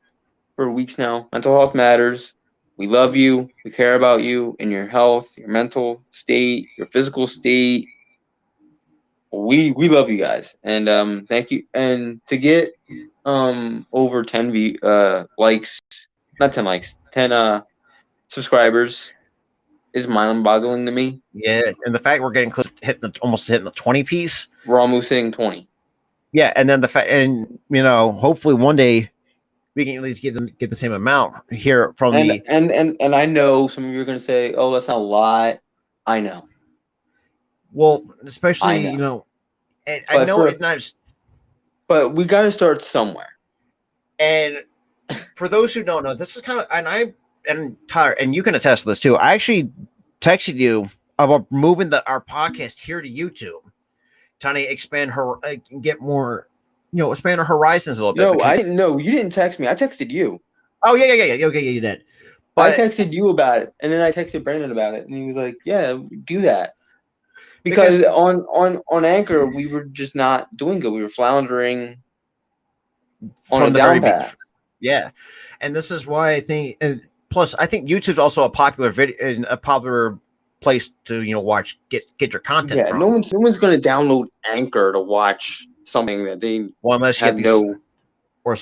for weeks now, mental health matters. We love you. We care about you and your health, your mental state, your physical state. We love you guys, and thank you. And to get over 10 likes, not 10 likes, 10 subscribers is mind-boggling to me. Yeah, and the fact we're getting close to almost hitting the 20 piece. We're almost hitting 20. Yeah, and then the fact, and hopefully one day we can at least get the same amount here from and I know some of you are going to say, "Oh, that's not a lot." I know. Well, especially and I know it's not. But we got to start somewhere. And for those who don't know, this is kind of, and Tyler, and you can attest to this too. I actually texted you about moving our podcast here to YouTube, trying to expand get more, expand our horizons a little bit. No, I didn't know. You didn't text me. I texted you. Oh yeah. Okay, you did. But I texted you about it, and then I texted Brandon about it, and he was like, "Yeah, do that." Because on Anchor, we were just not doing good. We were floundering on a down path. Yeah, and this is why I think, and plus, I think YouTube's also a popular place to watch get your content from. No one's going to download Anchor to watch something that they or Spotify, or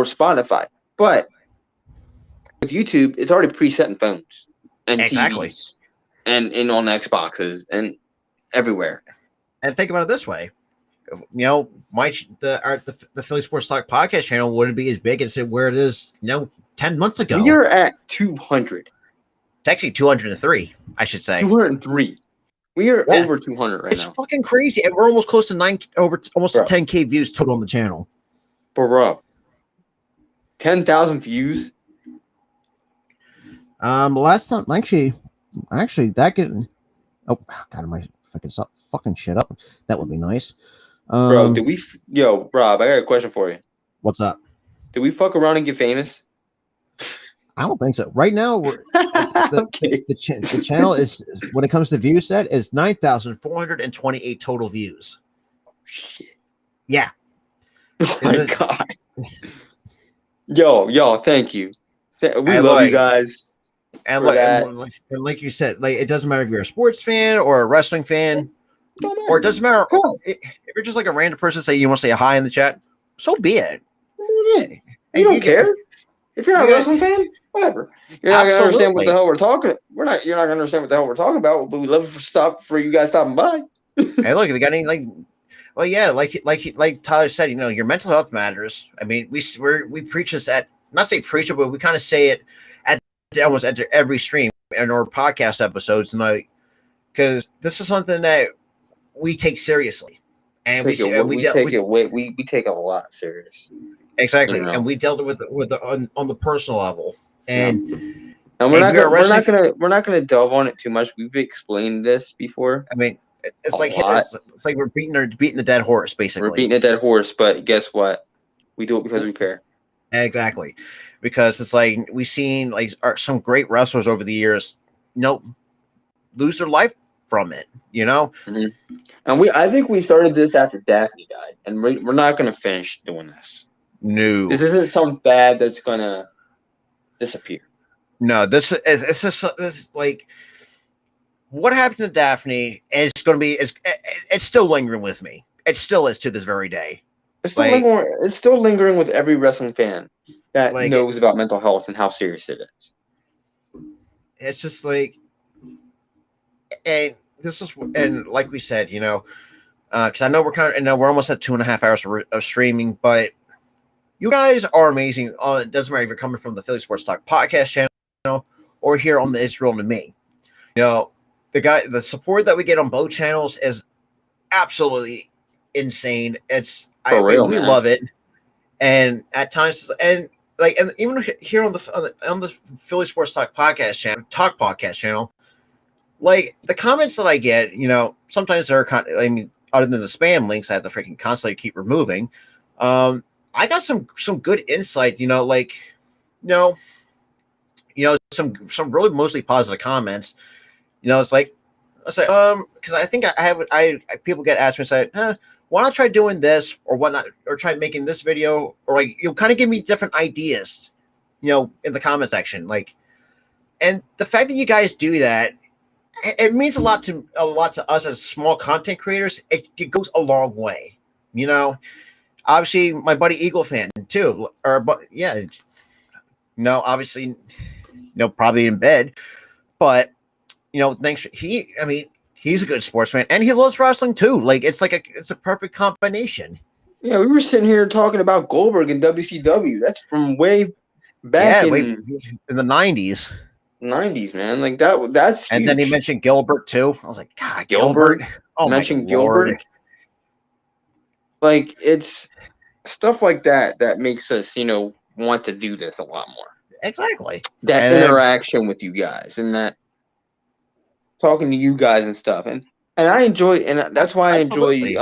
Spotify. But with YouTube, it's already preset in phones and TVs and on Xboxes and everywhere. And think about it this way. The Philly Sports Talk podcast channel wouldn't be as big as where it is, 10 months ago. We are at 200. It's actually 203, I should say. 203. We are over 200 right now. It's fucking crazy, and we're almost close to almost 10K views total on the channel. Bro, 10,000 views. Last time, actually, that could. Oh God, am I fucking stop fucking shit up? That would be nice. Bro, Rob, I got a question for you. What's up? Did we fuck around and get famous? I don't think so. Right now, the channel is, when it comes to view set, is 9,428 total views. Shit. Yeah. Oh my God. Yo, thank you. We love you guys. And like you said, like, it doesn't matter if you're a sports fan or a wrestling fan, or it doesn't matter if you're just like a random person say you want to say hi in the chat. So be it. You don't care. If you're not a wrestling fan, whatever. You're not gonna understand what the hell we're talking. You're not gonna understand what the hell we're talking about. But we love for you guys stopping by. Hey, look, if you got any like Tyler said, your mental health matters. I mean, we preach this not say preach it, but we kind of say it at almost every stream in our podcast episodes, and because this is something that we take seriously, and we take it a lot serious. Exactly, and we dealt with on the personal level, and we're not gonna delve on it too much. We've explained this before. I mean, it's like we're beating the dead horse, basically. We're beating a dead horse, but guess what? We do it because we care. Exactly, because it's like we've seen some great wrestlers over the years, lose their life from it, Mm-hmm. And I think we started this after Daphne died, and we're not gonna finish doing this. No, this isn't some fad that's gonna disappear. No, this is like what happened to Daphne is going to be it's still lingering with me. It still is to this very day. It's still lingering with every wrestling fan that knows about mental health and how serious it is. It's just like, and like we said, because I know we're almost at 2.5 hours of streaming, but you guys are amazing. It doesn't matter if you're coming from the Philly Sports Talk podcast channel or here on the Israel to Me. The support that we get on both channels is absolutely insane. We love it. and at times, and even here on the Philly Sports Talk podcast channel, like the comments that I get, sometimes they're I mean, other than the spam links I have to freaking constantly keep removing. I got some good insight, some really mostly positive comments. It's like because I think I people get asked me, say, why not try doing this or whatnot, or try making this video, or like kind of give me different ideas, in the comment section, and the fact that you guys do that, it means a lot to us as small content creators. It goes a long way, Obviously, my buddy Eagle fan too, but yeah, obviously, probably in bed, but thanks. He's a good sportsman and he loves wrestling too. Like it's a perfect combination. Yeah, we were sitting here talking about Goldberg and WCW. That's from way back in the 90s. 90s, man. Like that's huge. And then he mentioned Gilbert too. I was like, God, Gilbert. Oh, mentioned my Lord. Gilbert. Like it's stuff like that makes us, want to do this a lot more. Exactly. That interaction with you guys and that talking to you guys and stuff. And I enjoy, and that's why I enjoy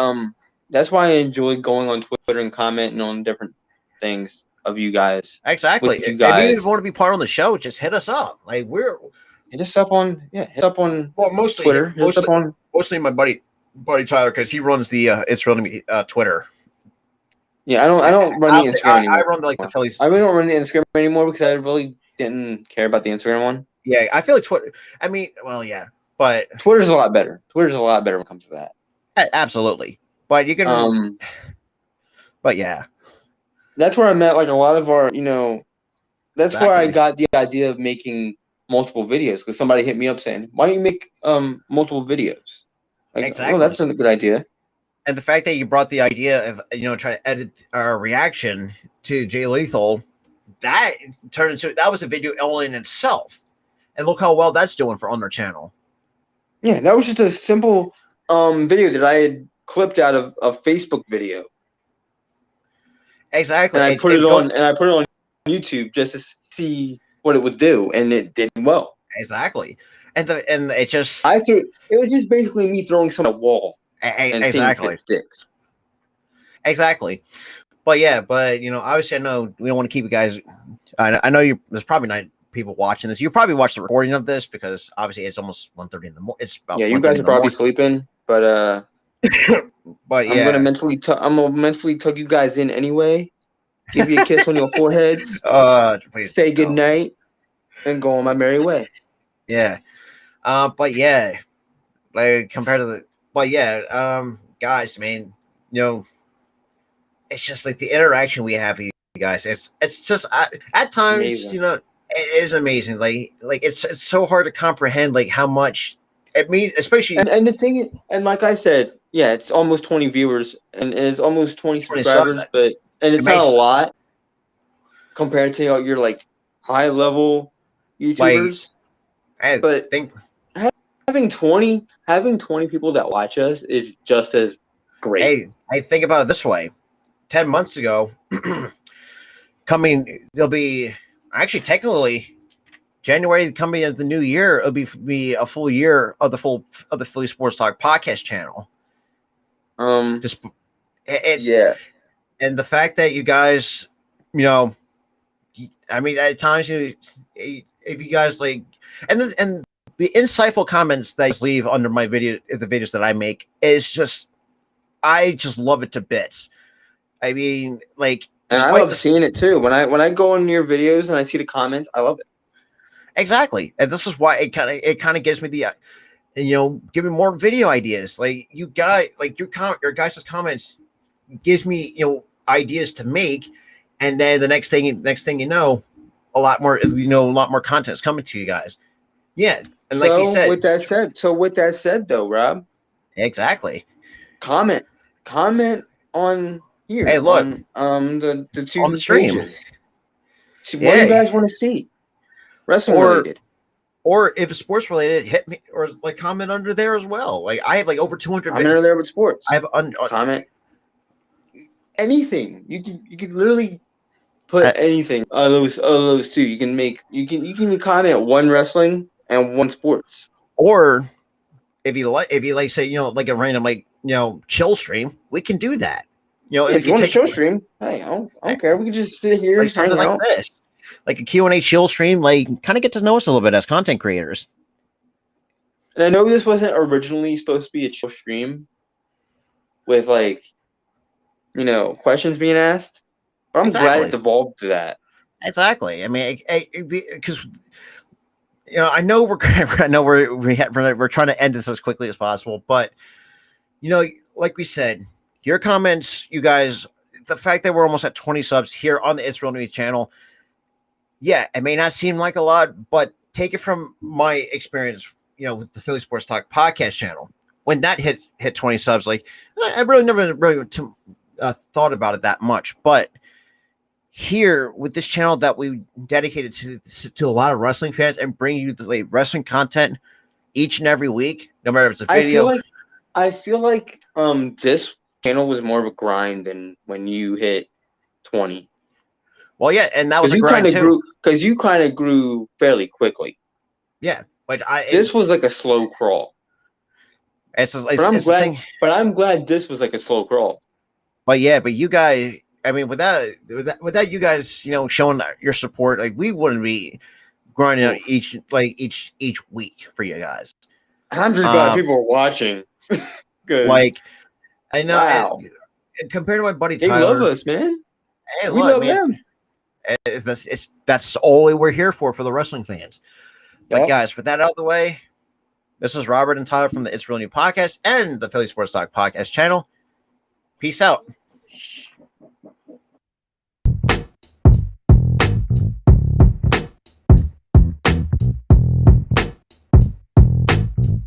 that's why I enjoy going on Twitter and commenting on different things of you guys. Exactly. You guys. Maybe if you want to be part of the show, just hit us up. Like hit us up on mostly Twitter. Mostly my buddy Tyler, because he runs the Twitter. Yeah, I don't run the Instagram anymore. I run the Phillies. I really don't run the Instagram anymore because I really didn't care about the Instagram one. Yeah, I feel like Twitter. I mean, well, yeah, but Twitter's a lot better. Twitter's a lot better when it comes to that. Absolutely, but you can. But yeah, that's where I met like a lot of our. That's where I got the idea of making multiple videos, because somebody hit me up saying, "Why don't you make multiple videos?" Like, exactly. Oh, that's a good idea. And the fact that you brought the idea of trying to edit our reaction to Jay Lethal, that turned into that was a video all in itself, and look how well that's doing on their channel. Yeah, that was just a simple video that I had clipped out of a Facebook video. Exactly, and I put it on YouTube just to see what it would do, and it did well. Exactly, and it just it was just basically me throwing some at a wall. Exactly. Sticks. Exactly. But obviously I know we don't want to keep you guys. I know there's probably not people watching this. You probably watch the recording of this because obviously it's almost 1:30 in the morning. It's about you guys are probably sleeping, but but yeah, I'm gonna mentally tug you guys in anyway. Give you a kiss on your foreheads. Please say good night and go on my merry way. Yeah. But yeah, like compared to the. But yeah, guys, man, it's just like the interaction we have with you guys. It's just at times, amazing. It is amazing. Like it's so hard to comprehend like how much it means, especially. And the thing, and like I said, yeah, it's almost 20 viewers and it's almost 20 subscribers, but it's not a lot compared to your like high level YouTubers. But having 20 people that watch us is just as great. Hey, I think about it this way. 10 months ago, there'll be actually technically January coming of the new year, it'll be a full year of the Philly Sports Talk podcast channel. And the fact that you guys, I mean, at times if you guys like, and the insightful comments that you leave under my video, the videos that I make, is just, I just love it to bits. I mean, like, and I love seeing it too. When I go on your videos and I see the comments, I love it. Exactly, and this is why it kind of gives me the, give me more video ideas. Like you guys, like your guys' comments gives me ideas to make, and then the next thing you know, a lot more content is coming to you guys. Yeah, and like you said, with that said, though, Rob, exactly. Comment on here. Hey, look, on the two on the stream. Pages. See, what do you guys want to see? Wrestling related, or if it's sports related, hit me or like comment under there as well. Like I have like over 200. Comment under there with sports. I have comment anything. You can literally put anything on those two. You can comment one wrestling and one sports. Or if you like say, like a random chill stream, we can do that. If you want to show stream, hey, I don't care. We can just sit here and something hang like out. this, like a Q&A chill stream, like kind of get to know us a little bit as content creators. And I know this wasn't originally supposed to be a chill stream with questions being asked, but I'm glad it evolved to that. Exactly. I mean, because I know we're trying to end this as quickly as possible, but like we said, your comments, you guys, the fact that we're almost at 20 subs here on the Israel News channel, yeah, it may not seem like a lot, but take it from my experience, with the Philly Sports Talk podcast channel. When that hit 20 subs, like I really never thought about it that much, but here with this channel that we dedicated to a lot of wrestling fans and bring you the wrestling content each and every week, no matter if it's a video. I feel like this channel was more of a grind than when you hit 20. Well, yeah, and that was a grind too. Because you kind of grew fairly quickly. Yeah, but this was like a slow crawl. But I'm glad this was like a slow crawl. But yeah, but you guys, I mean, without you guys, showing your support, like we wouldn't be grinding out each week for you guys. I'm just glad people are watching. Good. Like, I know. Wow. And compared to my buddy Tyler, they love us, man. Hey, we love them. That's all we're here for the wrestling fans. Yep. But guys, with that out of the way, this is Robert and Tyler from the It's Real New podcast and the Philly Sports Talk podcast channel. Peace out.